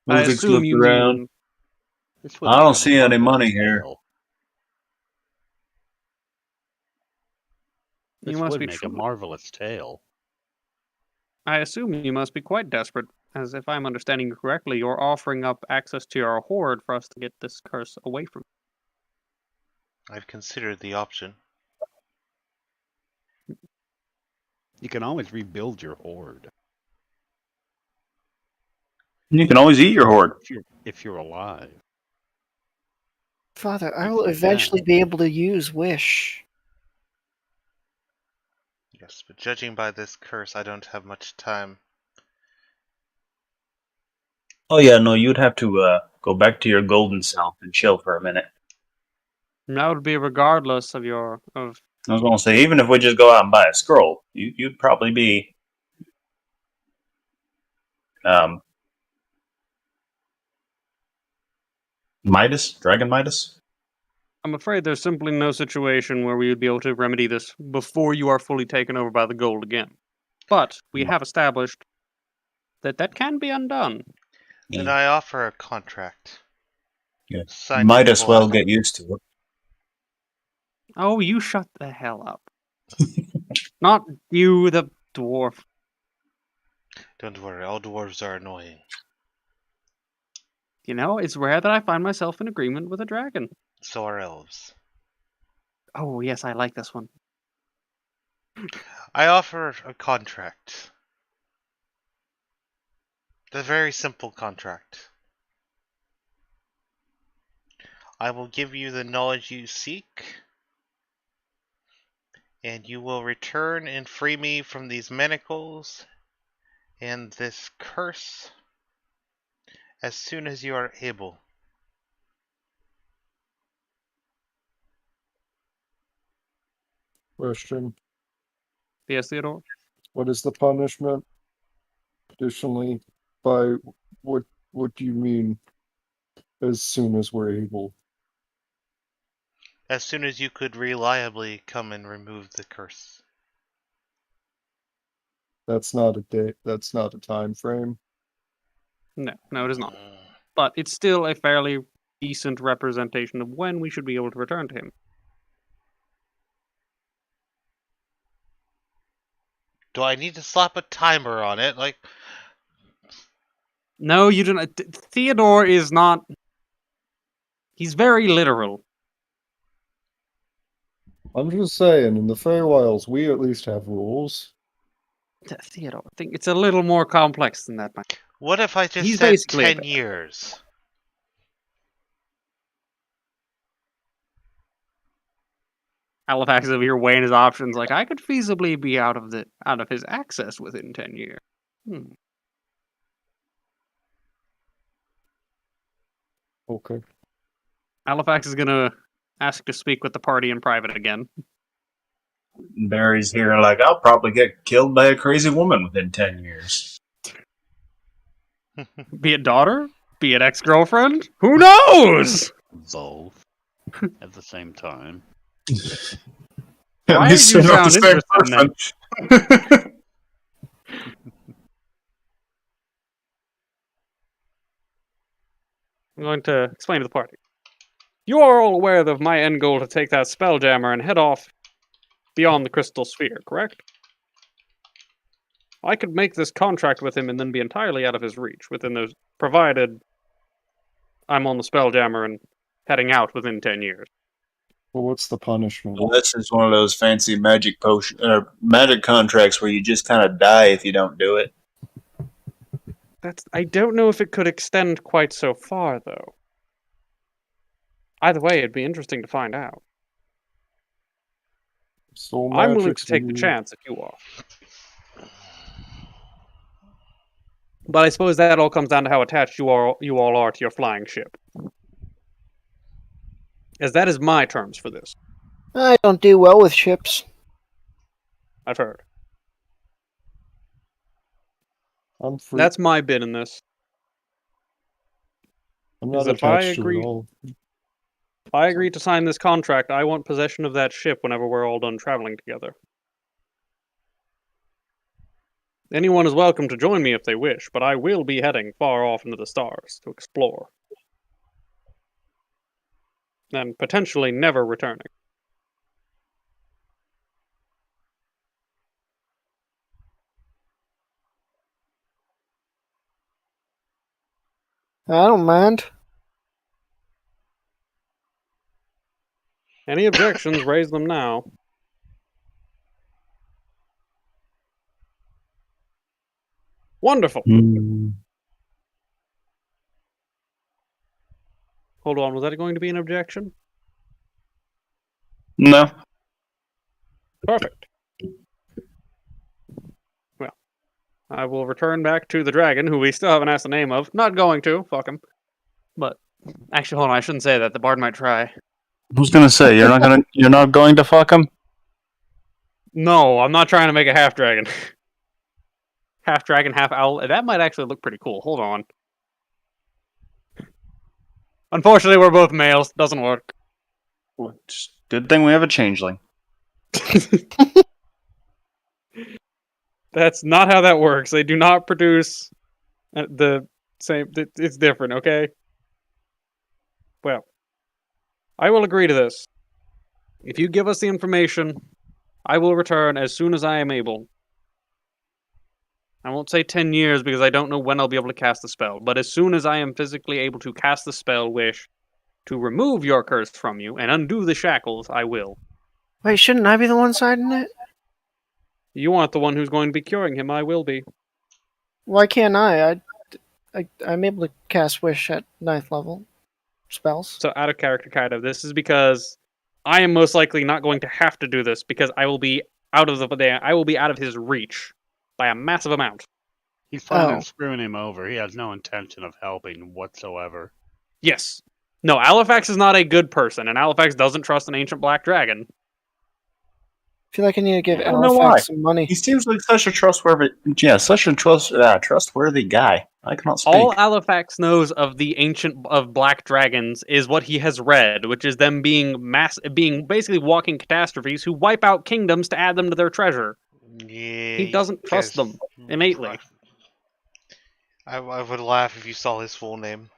I Let's assume look you around. mean... I don't see any money here. This You must would be make a marvelous tale. I assume you must be quite desperate, as if I'm understanding you correctly, you're offering up access to your horde for us to get this curse away from you. I've considered the option. You can always rebuild your horde. You can always eat your horde. If you're alive. Father, I will eventually be able to use Wish. Yes, but judging by this curse, I don't have much time. Oh yeah, no, you'd have to go back to your golden self and chill for a minute. And that would be regardless of your... I was going to say, even if we just go out and buy a scroll, you'd probably be... Midas? Dragon Midas? I'm afraid there's simply no situation where we would be able to remedy this before you are fully taken over by the gold again. But we have established that can be undone. Then I offer a contract. Yeah. Signed Might in as well blood. get used to it. Oh, you shut the hell up. Not you, the dwarf. Don't worry, all dwarves are annoying. You know, it's rare that I find myself in agreement with a dragon. So are elves. Oh, yes, I like this one. I offer a contract. A very simple contract. I will give you the knowledge you seek, and you will return and free me from these manacles and this curse as soon as you are able. Question. Yes, Theodore? What is the punishment? Additionally, by what do you mean as soon as we're able? As soon as you could reliably come and remove the curse. That's not a date. That's not a time frame. No, it is not. But it's still a fairly decent representation of when we should be able to return to him. Do I need to slap a timer on it? Like, No, you don't. Theodore is not. He's very literal. I'm just saying, in the Feywilds, we at least have rules. Theodore, I think it's a little more complex than that, man. what if I just He's said basically a 10 bear. years? Halifax over here weighing his options, like I could feasibly be out of his access within 10 years. Okay. Halifax is gonna ask to speak with the party in private again. Barry's here like, I'll probably get killed by a crazy woman within 10 years. Be it daughter? Be it ex-girlfriend? Who knows? Both at the same time. At Why least did you they're not sound the same interested in person. I'm going to explain to the party. You are all aware of my end goal to take that spelljammer and head off beyond the crystal sphere, correct? I could make this contract with him and then be entirely out of his reach within those, provided I'm on the spelljammer and heading out within 10 years. Well, what's the punishment? Well, this is one of those fancy magic potion or magic contracts where you just kind of die if you don't do it. I don't know if it could extend quite so far, though. Either way, it'd be interesting to find out. Soul I'm willing magic's to take the weird. chance if you are. But I suppose that all comes down to how attached you all are to your flying ship. As that is my terms for this. I don't do well with ships. I've heard. I'm free. That's my bid in this. I'm not is if I attached to agree- it all. If I agree to sign this contract, I want possession of that ship whenever we're all done traveling together. Anyone is welcome to join me if they wish, but I will be heading far off into the stars to explore. And potentially never returning. I don't mind. Any objections, raise them now. Wonderful. Hold on, was that going to be an objection? No. Perfect. Well, I will return back to the dragon, who we still haven't asked the name of. Not going to, fuck him. But, actually, hold on, I shouldn't say that. The bard might try. Who's gonna say you're not going to fuck him? No, I'm not trying to make a half dragon. Half dragon, half owl. That might actually look pretty cool. Hold on. Unfortunately, we're both males. Doesn't work. Good thing we have a changeling. That's not how that works. They do not produce the same. It's different, okay? Well, I will agree to this. If you give us the information, I will return as soon as I am able. I won't say 10 years because I don't know when I'll be able to cast the spell, but as soon as I am physically able to cast the spell Wish to remove your curse from you and undo the shackles, I will. Wait, shouldn't I be the one signing it? You aren't the one who's going to be curing him, I will be. Why can't I'm able to cast Wish at 9th level spells. So out of character, kind of. This is because I am most likely not going to have to do this because I will be out of his reach by a massive amount. He's planning on screwing him over. He has no intention of helping whatsoever. Yes. No, Alifax is not a good person, and Alifax doesn't trust an ancient black dragon. I feel like I need to give I don't know why. Alifax some money. He seems like such a trustworthy guy. I cannot speak. All Alifax knows of the ancient of black dragons is what he has read, which is them being basically walking catastrophes who wipe out kingdoms to add them to their treasure. Yeah, He doesn't trust them innately. I would laugh if you saw his full name.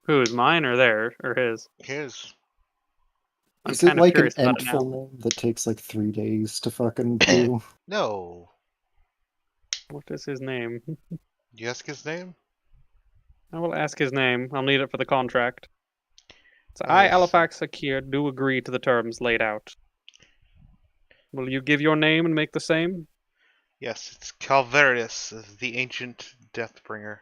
Whose, mine or theirs or his? His. Is it like an endful name that takes like 3 days to fucking do? No. What is his name? You ask his name? I will ask his name. I'll need it for the contract. So I, Alifax Akir, do agree to the terms laid out. Will you give your name and make the same? Yes, it's Calvarius, the ancient Deathbringer.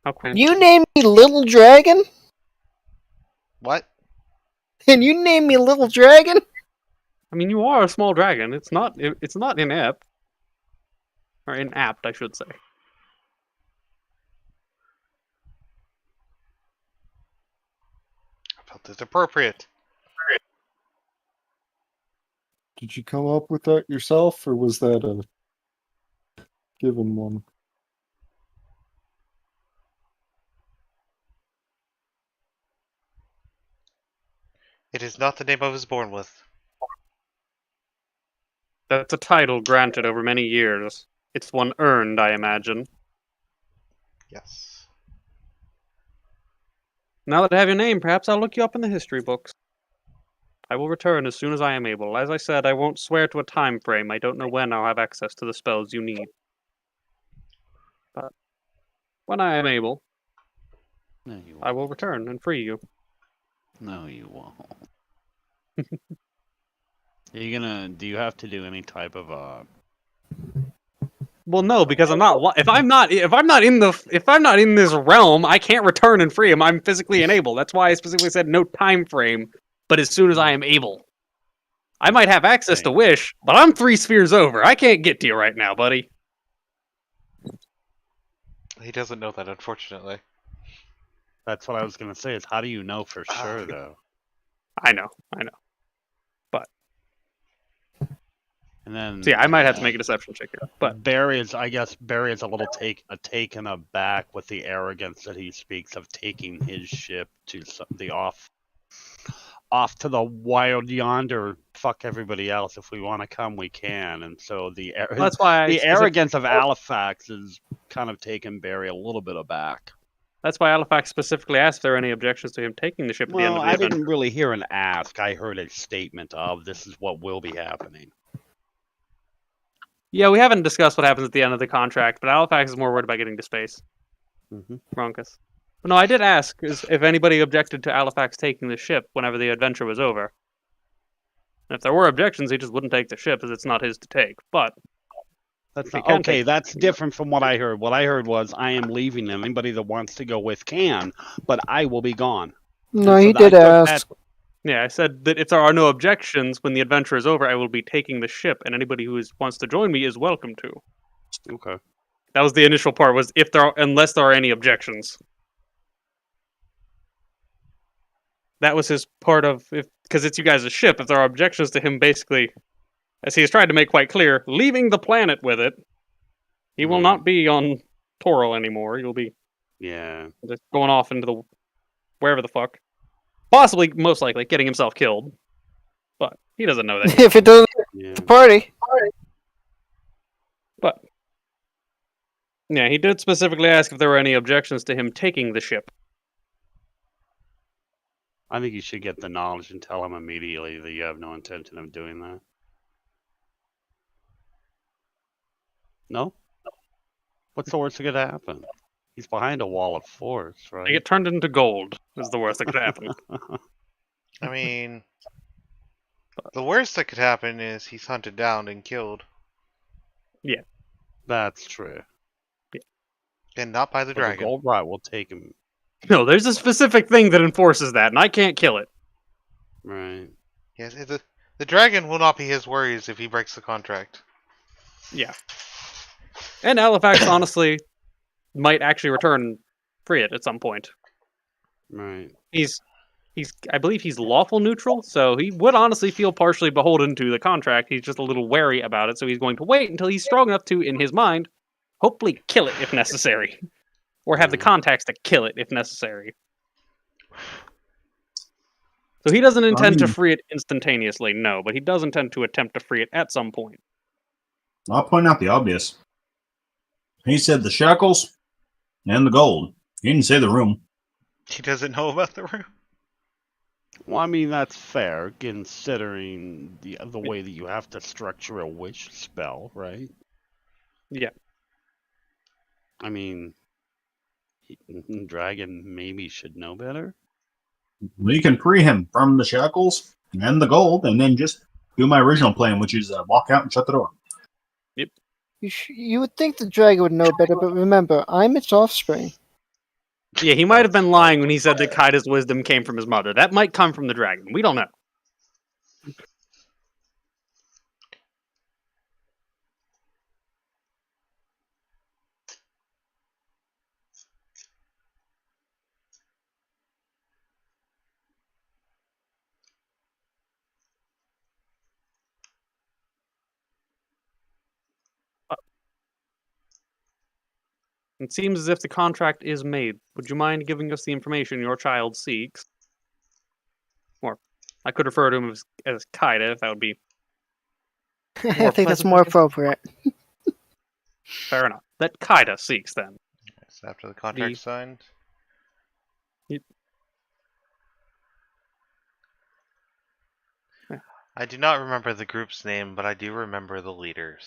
How quaint. You name me Little Dragon? What? And you name me Little Dragon? I mean, you are a small dragon. It's not inept. Or inapt, I should say. I felt it's appropriate. Did you come up with that yourself, or was that a given one? It is not the name I was born with. That's a title granted over many years. It's one earned, I imagine. Yes. Now that I have your name, perhaps I'll look you up in the history books. I will return as soon as I am able. As I said, I won't swear to a time frame. I don't know when I'll have access to the spells you need. But when I am able, No, you I will return and free you. No, you won't. Do you have to do any type of Well, no, because I'm not. If I'm not in this realm, I can't return and free him. I'm physically unable. That's why I specifically said no time frame. But as soon as I am able, I might have access to Wish, but I'm 3 spheres over. I can't get to you right now, buddy. He doesn't know that, unfortunately. That's what I was gonna say. Is how do you know for sure, though? I know. But and then, see, I might have to make a deception check here. But Barry is a little taken aback with the arrogance that he speaks of taking his ship to the off to the wild yonder. Fuck everybody else. If we want to come, we can. And so that's why the arrogance of Alifax is kind of taken Barry a little bit aback. That's why Alifax specifically asked if there are any objections to him taking the ship at the end of the event. I didn't really hear an ask. I heard a statement of this is what will be happening. Yeah, we haven't discussed what happens at the end of the contract, but Alifax is more worried about getting to space. Ronkus. But no, I did ask if anybody objected to Alifax taking the ship whenever the adventure was over. And if there were objections, he just wouldn't take the ship, as it's not his to take. But that's not, okay. That's different from what I heard. What I heard was, I am leaving them. Anybody that wants to go with can, but I will be gone. No, he did ask. Yeah, I said that if there are no objections when the adventure is over, I will be taking the ship, and anybody who wants to join me is welcome to. Okay. That was the initial part. Was unless there are any objections. That was his part of because it's you guys' ship. If there are objections to him, basically, as he has tried to make quite clear, leaving the planet with it, he will not be on Toril anymore. He'll be just going off into the wherever the fuck, possibly, most likely, getting himself killed. But He doesn't know that. If it doesn't Yeah. the party. But yeah, he did specifically ask if there were any objections to him taking the ship. I think you should get the knowledge and tell him immediately that you have no intention of doing that. No? What's the worst that could happen? He's behind a wall of force, They right? get turned into gold is the worst that could happen. I mean, the worst that could happen is he's hunted down and killed, That's true. and not by the But the dragon. gold right will take him. No, there's a specific thing that enforces that, and I can't kill it. Right. Yes, the dragon will not be his worries if he breaks the contract. Yeah. And Halifax, honestly, might actually return and free it at some point. Right. I believe he's lawful neutral, so he would honestly feel partially beholden to the contract. He's just a little wary about it, so he's going to wait until he's strong enough to, in his mind, hopefully kill it if necessary. Or have the contacts to kill it if necessary. So he doesn't intend to free it instantaneously, no, but he does intend to attempt to free it at some point. I'll point out the obvious. He said the shackles and the gold. He didn't say the room. He doesn't know about the room. Well, I mean, that's fair, considering the way that you have to structure a wish spell, right? Yeah. I mean, Dragon maybe should know better. We can free him from the shackles and the gold, and then just do my original plan, which is walk out and shut the door. You would think the dragon would know better, but remember, I'm its offspring. Yeah, he might have been lying when he said that Kaida's wisdom came from his mother. That might come from the dragon. We don't know. It seems as if the contract is made. Would you mind giving us the information your child seeks? Or I could refer to him as Kaida, if that would be I think that's more appropriate. fair enough. That Kaida seeks, then. Yes, after the contract's signed. Yep. I do not remember the group's name, but I do remember the leaders.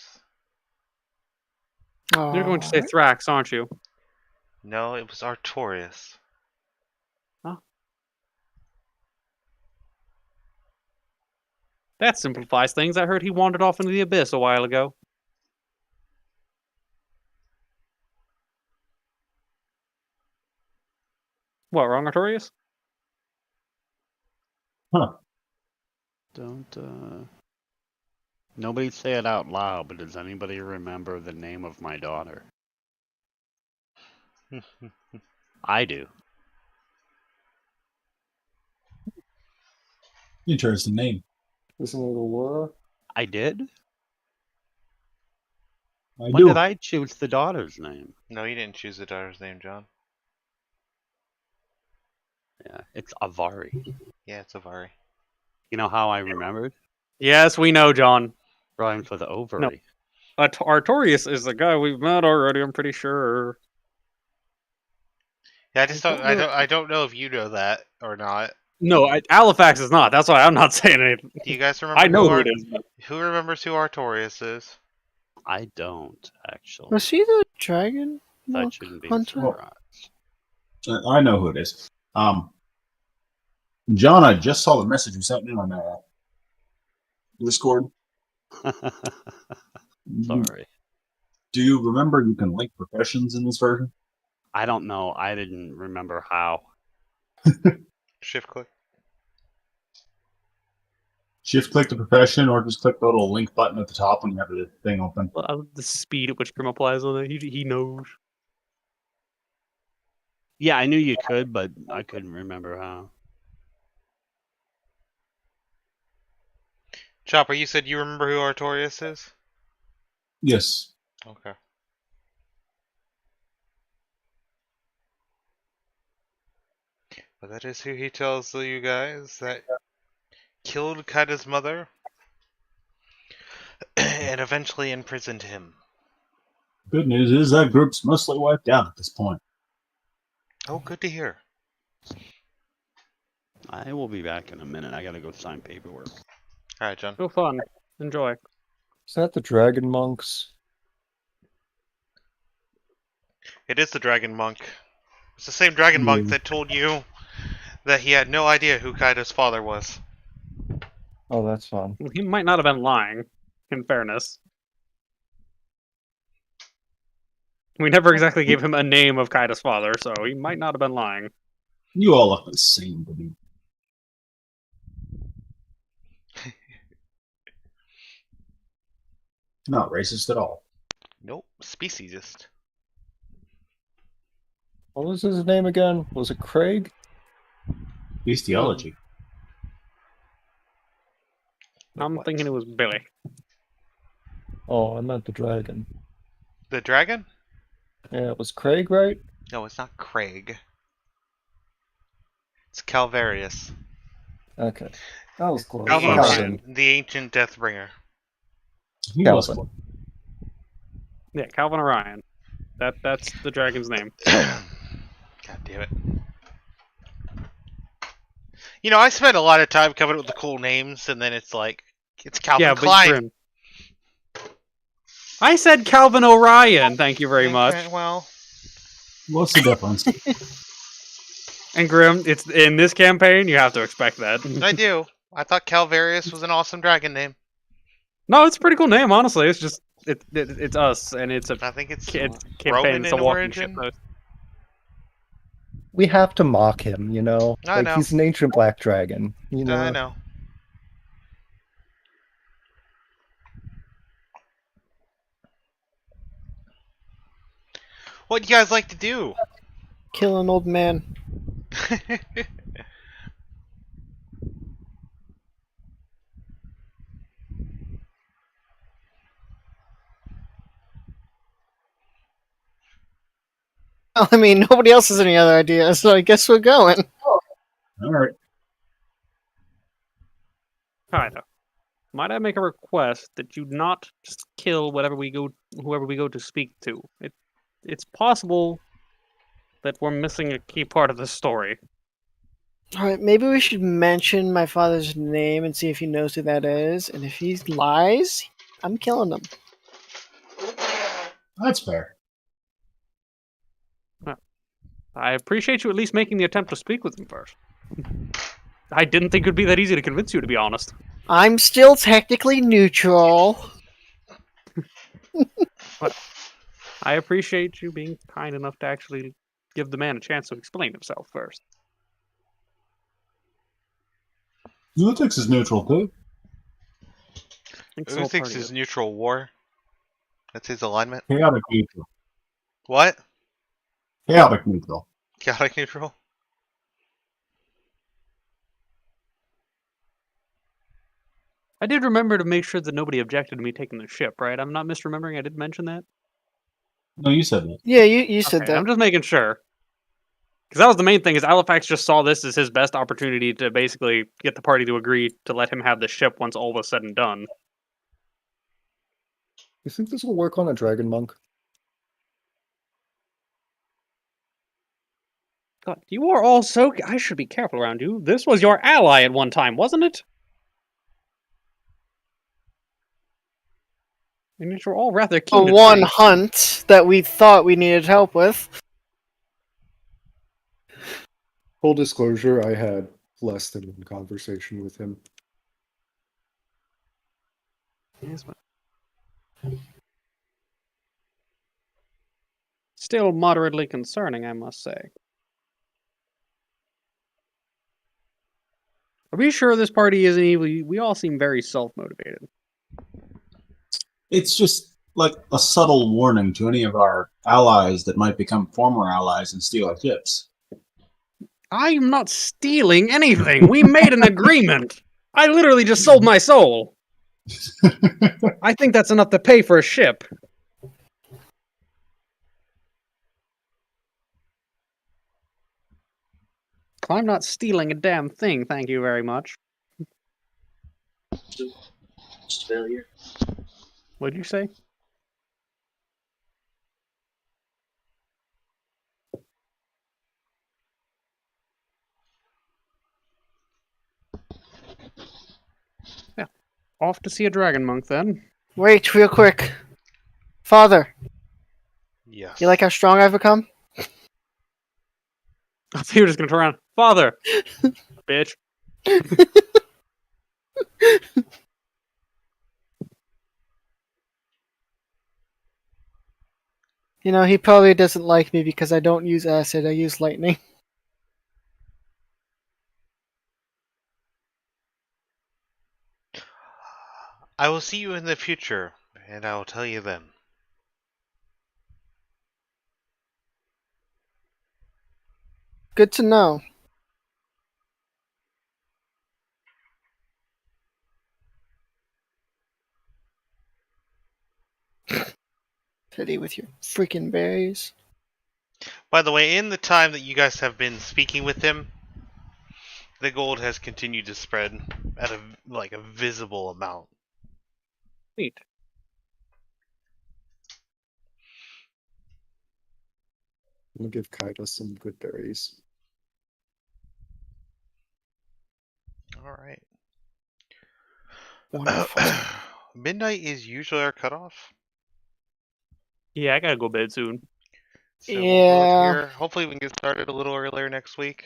You're going to say Thrax, aren't you? No, it was Artorias. That simplifies things. I heard he wandered off into the abyss a while ago. What, wrong, Artorias? Huh. Don't, nobody say it out loud, but does anybody remember the name of my daughter? I do. Interesting name. Isn't it Aurora? I did? I When do. did I choose the daughter's name? No, you didn't choose the daughter's name, John. Yeah, it's Avari. Yeah, it's Avari. You know how I remembered? Yes, we know, John. Rhymes with ovary. Artorias is the guy we've met already, I'm pretty sure. Yeah, I don't know if you know that or not. No, Halifax is not. That's why I'm not saying anything. Do you guys remember? I know who it is. But... Who remembers who Artorias is? I don't, actually. Was he the dragon? That shouldn't be a hunter? surprise. I know who it is. John, I just saw the message you sent me on Discord. Sorry. Do you remember you can link professions in this version? I don't know. I didn't remember how. Shift click. Shift click the profession, or just click the little link button at the top when you have the thing open. The speed at which Grim applies on it, he knows. Yeah, I knew you could, but I couldn't remember how. Chopper, you said you remember who Artorias is? Yes. Okay. But that is who he tells you guys that killed Kaida's mother and eventually imprisoned him. Good news is that group's mostly wiped out at this point. Oh, good to hear. I will be back in a minute. I gotta go sign paperwork. All right, John. So fun. Enjoy. Is that the dragon monks? It is the dragon monk. It's the same dragon monk that told you that he had no idea who Kaido's father was. Oh, that's fun. He might not have been lying, in fairness. We never exactly gave him a name of Kaido's father, so he might not have been lying. You all look the same to me. Not racist at all. Nope, speciesist. What was his name again? Was it Craig? Bestiology. I'm thinking it was Billy. Oh, I meant the dragon. The dragon? Yeah, it was Craig, right? No, it's not Craig. It's Calvarius. Okay. That was close. The Calvin. ancient, the ancient Deathbringer. He was Calvin. one. Yeah, Calvin Orion. That's the dragon's name. God damn it. You know, I spend a lot of time coming up with the cool names, and then it's like, it's Calvin Yeah, Klein. Grim. I said Calvin Orion, thank you very much. Okay, well, What's the difference? And Grim, it's in this campaign, you have to expect that. I do. I thought Calvarius was an awesome dragon name. No, it's a pretty cool name, honestly. It's just it's us, and it's a I think it's campaign. Roman It's a in walking ship. origin. We have to mock him, you know? I know. He's an ancient black dragon, you know? I know. What do you guys like to do? Kill an old man. I mean, nobody else has any other ideas, so I guess we're going. All right. Kaido, might I make a request that you not just kill whoever we go to speak to? It's possible that we're missing a key part of the story. Alright, maybe we should mention my father's name and see if he knows who that is. And if he lies, I'm killing him. That's fair. I appreciate you at least making the attempt to speak with him first. I didn't think it would be that easy to convince you, to be honest. I'm still technically neutral. But I appreciate you being kind enough to actually give the man a chance to explain himself first. Who thinks is neutral too? Who thinks is neutral war? That's his alignment. Chaotic neutral. What? Chaotic neutral. Chaotic neutral? I did remember to make sure that nobody objected to me taking the ship, right? I'm not misremembering. I did mention that. No, you said that. Yeah, you said Okay, that. I'm just making sure. Because that was the main thing, is Alifax just saw this as his best opportunity to basically get the party to agree to let him have the ship once all was said and done. You think this will work on a dragon monk? God, you are all so... I should be careful around you. This was your ally at one time, wasn't it? And you're all rather keen The to one fight. hunt that we thought we needed help with. Full disclosure, I had less than one conversation with him. Yes, but... Still moderately concerning, I must say. Are we sure this party isn't evil? We all seem very self-motivated. It's just like a subtle warning to any of our allies that might become former allies and steal our ships. I am not stealing anything. We made an agreement. I literally just sold my soul. I think that's enough to pay for a ship. I'm not stealing a damn thing, thank you very much. Just failure. What'd you say? Yeah. Off to see a dragon monk then. Wait, real quick. Father, Yes. you like how strong I've become? I thought you were just gonna turn around. Father! Bitch. You know, he probably doesn't like me because I don't use acid, I use lightning. I will see you in the future, and I will tell you then. Good to know. Pity with your freaking berries. By the way, in the time that you guys have been speaking with him, the gold has continued to spread at a visible amount. Neat. I'm gonna give Kaida some good berries. All right. Wonderful. Midnight is usually our cutoff. Yeah, I gotta go bed soon. So we'll go Yeah. here. Hopefully we can get started a little earlier next week.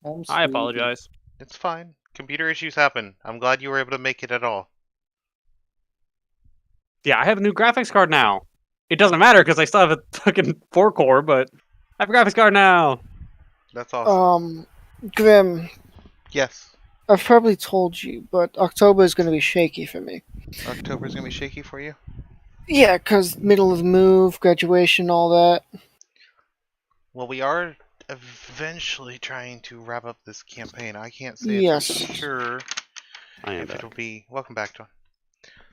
I'm I sleepy. apologize. It's fine. Computer issues happen. I'm glad you were able to make it at all. Yeah, I have a new graphics card now. It doesn't matter because I still have a fucking 4-core, but I have a graphics card now. That's awesome. Grim, Yes. I've probably told you, but October is going to be shaky for me. October's gonna be shaky for you. Yeah, because middle of the move, graduation, all that. Well, we are eventually trying to wrap up this campaign. I can't say Yes. for sure I am if back. it'll be. Welcome back, John.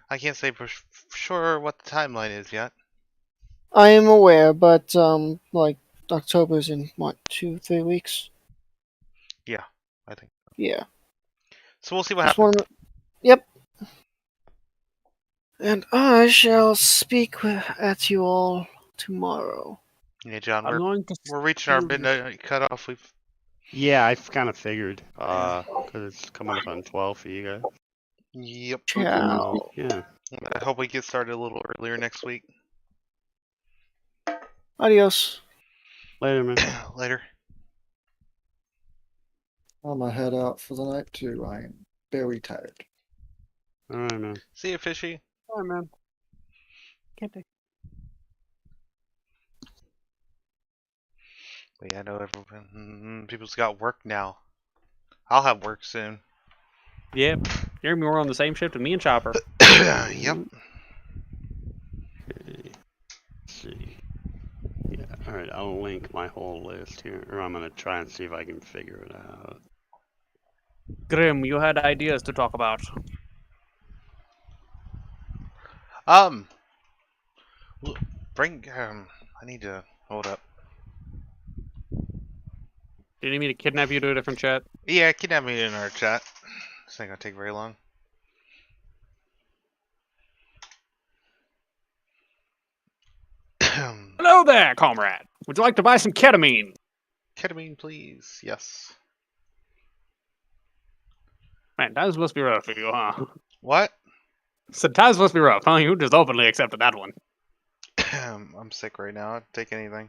I can't say for sure what the timeline is yet. I am aware, but, like, October's in, what, 2-3 weeks? Yeah, I think. Yeah. So we'll see what Just happens. wanna... Yep. And I shall speak at you all tomorrow. Yeah, John, I'm going to. we're reaching our midnight cutoff. We've Yeah, I've kind of figured. Because it's coming up on 12 for you guys. Yep. Ciao. Yeah. I hope we get started a little earlier next week. Adios. Later, man. Later. I'm gonna head out for the night too. I am very tired. All right, man. See you, Fishy. Oh, man. Can't take. But yeah, I know everyone. People's got work now. I'll have work soon. Yep. You're gonna be more on the same shift with me and Chopper. Yep. Okay. Let's see. Yeah, alright, I'll link my whole list here. Or I'm gonna try and see if I can figure it out. Grim, you had ideas to talk about. Bring. I need to hold up. Do you need me to kidnap you to a different chat? Yeah, kidnap me in our chat. This ain't gonna take very long. Hello there, comrade. Would you like to buy some ketamine? Ketamine, please. Yes. Man, times must be rough for you, huh? What? So times must be rough, huh? You just openly accepted that one. I'm sick right now. I'd take anything.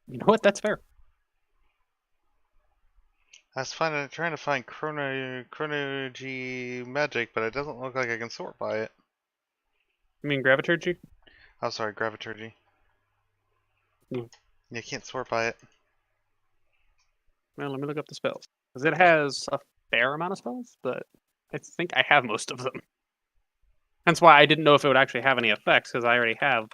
You know what? That's fair. I was trying to find chronology magic, but it doesn't look like I can sort by it. You mean graviturgy? Oh, sorry, graviturgy. Mm. You can't sort by it. Well, let me look up the spells. Because it has a fair amount of spells, but I think I have most of them. That's why I didn't know if it would actually have any effects, because I already have,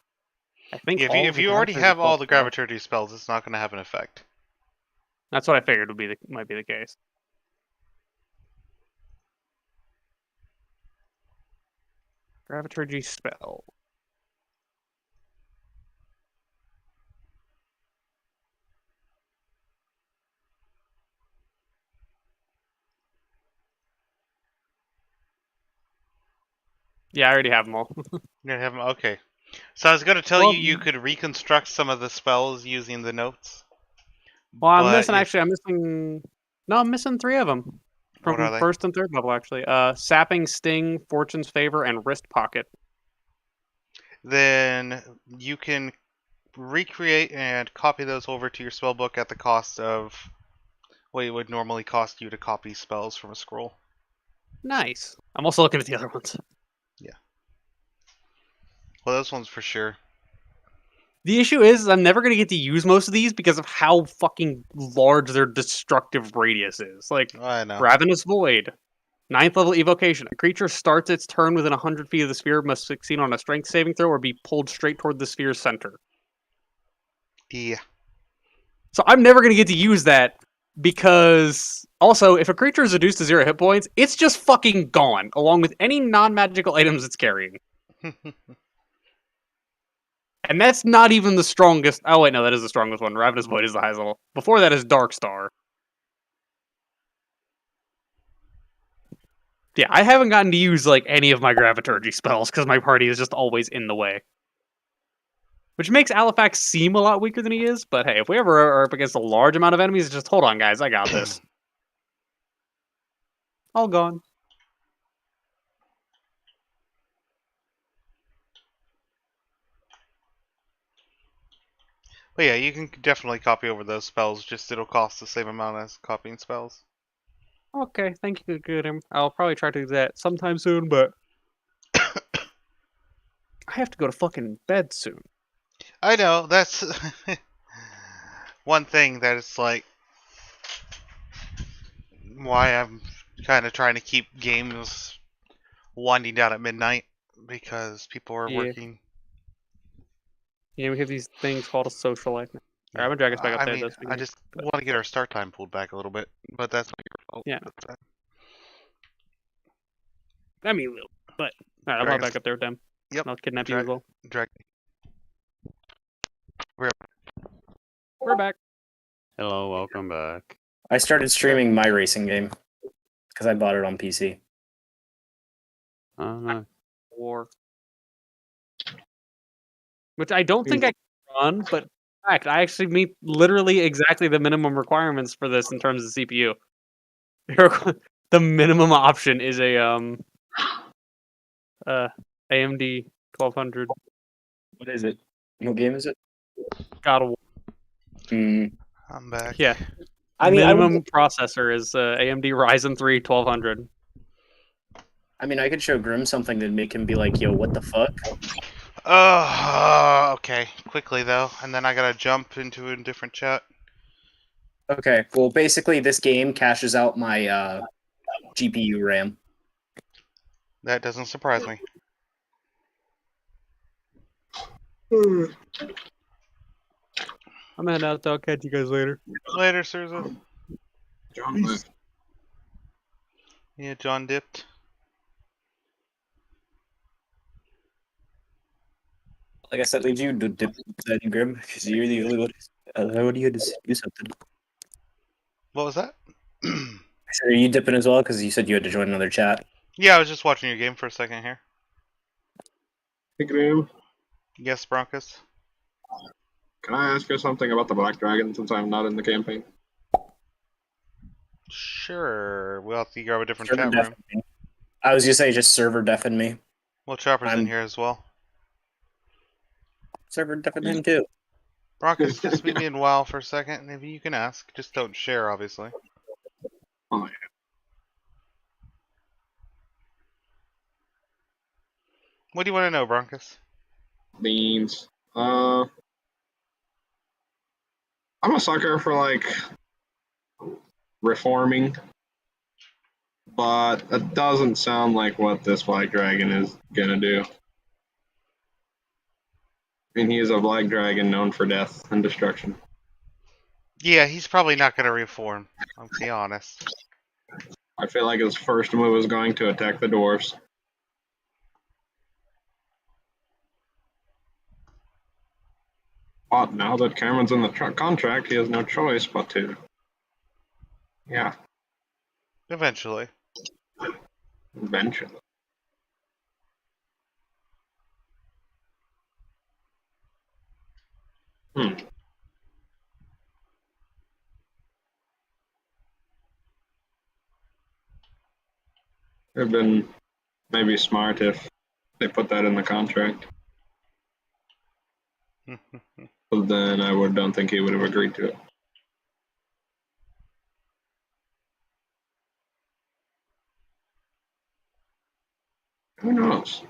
I think, Yeah, all if of the you already graviturgy have all the spells. graviturgy spells, it's not going to have an effect. That's what I figured might be the case. Graviturgy spell. Yeah, I already have them all. You have 'em? Okay. So I was going to tell Well, you could reconstruct some of the spells using the notes. Well, I'm but missing. if- Actually, I'm missing. No, I'm missing 3 of them What are from they? first and third level. Actually, sapping, sting, fortune's favor, and wrist pocket. Then you can recreate and copy those over to your spellbook at the cost of what it would normally cost you to copy spells from a scroll. Nice. I'm also looking at the other ones. Well, those ones for sure. The issue is I'm never going to get to use most of these because of how fucking large their destructive radius is. Like, I know. Ravenous Void. 9th level evocation. A creature starts its turn within 100 feet of the sphere, must succeed on a strength saving throw or be pulled straight toward the sphere's center. Yeah. So I'm never going to get to use that because also, if a creature is reduced to 0 hit points, it's just fucking gone, along with any non-magical items it's carrying. And that's not even the strongest. Oh, wait, no, that is the strongest one. Ravenous Void is the highest level. Before that is Dark Star. Yeah, I haven't gotten to use, like, any of my Graviturgy spells because my party is just always in the way. Which makes Alifax seem a lot weaker than he is, but hey, if we ever are up against a large amount of enemies, just hold on, guys, I got this. All gone. But yeah, you can definitely copy over those spells, just it'll cost the same amount as copying spells. Okay, thank you, good. I'll probably try to do that sometime soon, but I have to go to fucking bed soon. I know, that's one thing that it's like why I'm kind of trying to keep games winding down at midnight because people are Yeah. working. Yeah, we have these things called a social life now. Alright, I'm gonna drag us back up I there. mean, Though, I just want to get our start time pulled back a little bit, but that's not your fault. Yeah. I mean, little, but alright, I'll Drag pop us. back up there with them. Yep. I'll kidnap you as well. Drag. We're back. Hello, welcome back. I started streaming my racing game because I bought it on PC. Oh, no. War. Which I don't think I can run, but in fact, I actually meet literally exactly the minimum requirements for this in terms of CPU. The minimum option is a AMD 1200. What is it? What game is it? God of War. I'm back. Yeah. I mean, minimum processor is AMD Ryzen 3 1200. I mean, I could show Grim something that make him be like, "Yo, what the fuck?" Okay. Quickly though, and then I gotta jump into a different chat. Okay. Well, basically, this game caches out my GPU RAM. That doesn't surprise me. I'm heading out, though. I'll catch you guys later. Later, Surza. John left. Yeah, John dipped. Like I said, leave you to dip that in Grim because you're the only one. What do you to do something? What was that? I said, are you dipping as well? Because you said you had to join another chat. Yeah, I was just watching your game for a second here. Hey, Graham. Yes, Broncos. Can I ask you something about the Black Dragon since I'm not in the campaign? Sure. We'll have to grab a different Server chat room. deafened me. I was gonna say just server deafened me. Well, Chopper's in I'm- here as well. Server deafened him too. Broncos, just meet me in WoW for a second. Maybe you can ask. Just don't share, obviously. Oh, yeah. What do you want to know, Broncos? Beans. I'm a sucker for, like, reforming. But that doesn't sound like what this Black Dragon is gonna do. I mean, he is a Black Dragon known for death and destruction. Yeah, he's probably not going to reform. I'll be honest. I feel like his first move is going to attack the dwarves. But now that Cameron's in the contract, he has no choice but to. Yeah, Eventually. eventually. have been maybe smart if they put that in the contract. But then don't think he would have agreed to it. Who knows?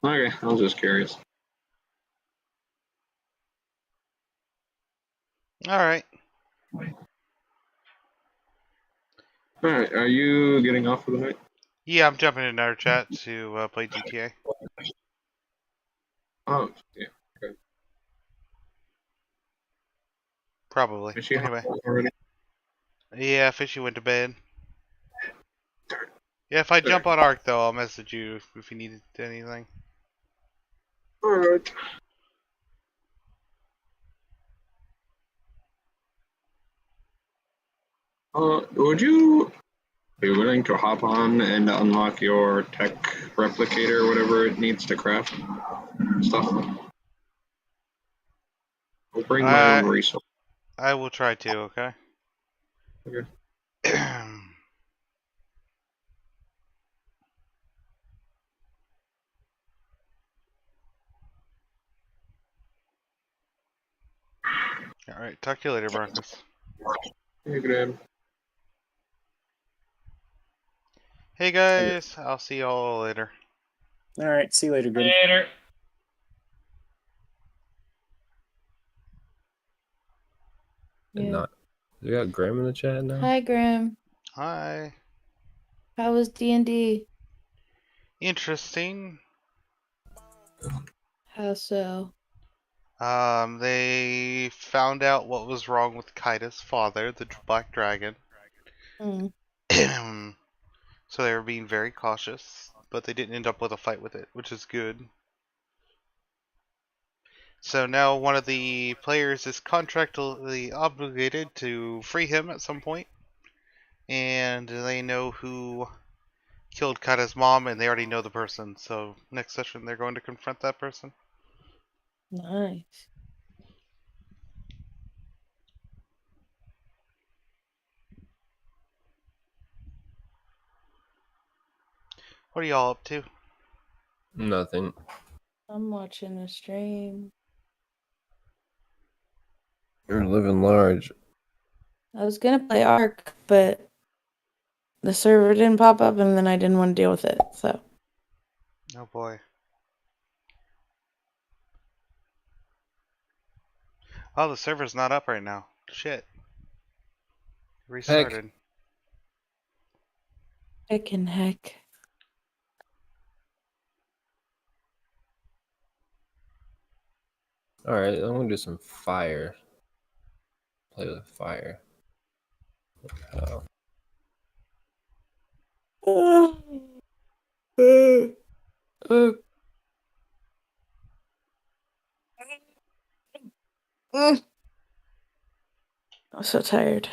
Okay, I was just curious. Alright. Alright, are you getting off for the night? Yeah, I'm jumping in our chat to play GTA. Oh, yeah. Okay. Probably. Is she Anyway. already? Yeah, Fishy went to bed. Yeah, if I jump on Arc, though, I'll message you if you needed anything. Alright. Would you be willing to hop on and unlock your tech replicator, whatever it needs to craft stuff? I'll bring my own resource. I will try to, okay? Okay. Alright, talk to you later, Marcus. Hey, good. Hey guys, I'll see y'all later. All right. See you later, Grim. Later. And Yeah. not. We got Graham in the chat now. Hi, Graham. Hi. How was D&D? Interesting. How so? They found out what was wrong with Kaida's father, the Black Dragon. So they were being very cautious, but they didn't end up with a fight with it, which is good. So now one of the players is contractually obligated to free him at some point, and they know who killed Kaida's mom, and they already know the person. So next session they're going to confront that person. Nice. What are y'all up to? Nothing. I'm watching the stream. You're living large. I was gonna play Ark, but the server didn't pop up, and then I didn't want to deal with it, so. Oh boy. Oh, the server's not up right now. Shit. Restarted. Heck. Alright, I'm gonna do some fire. Play with fire. Oh. I'm so tired.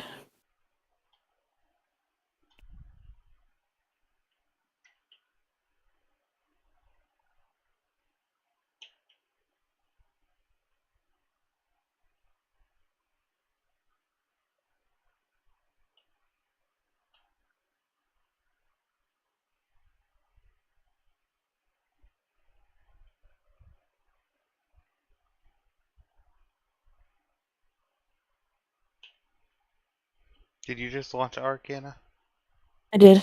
Did you just launch Arcana? I did.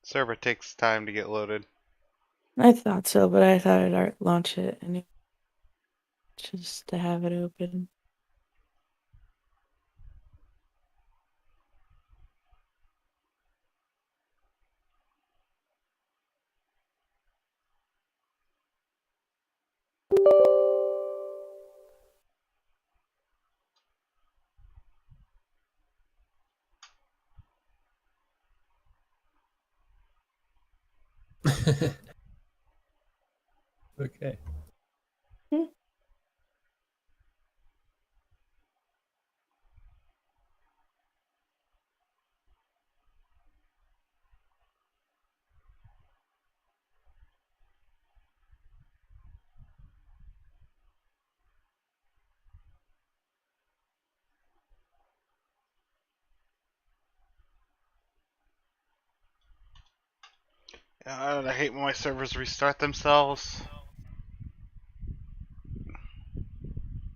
Server takes time to get loaded. I thought so, but I thought I'd launch it anyway. Just to have it open. Okay. God, I hate when my servers restart themselves.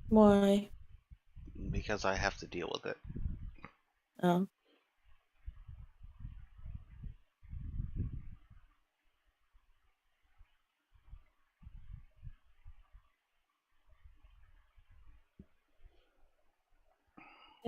Why? Because I have to deal with it. Oh.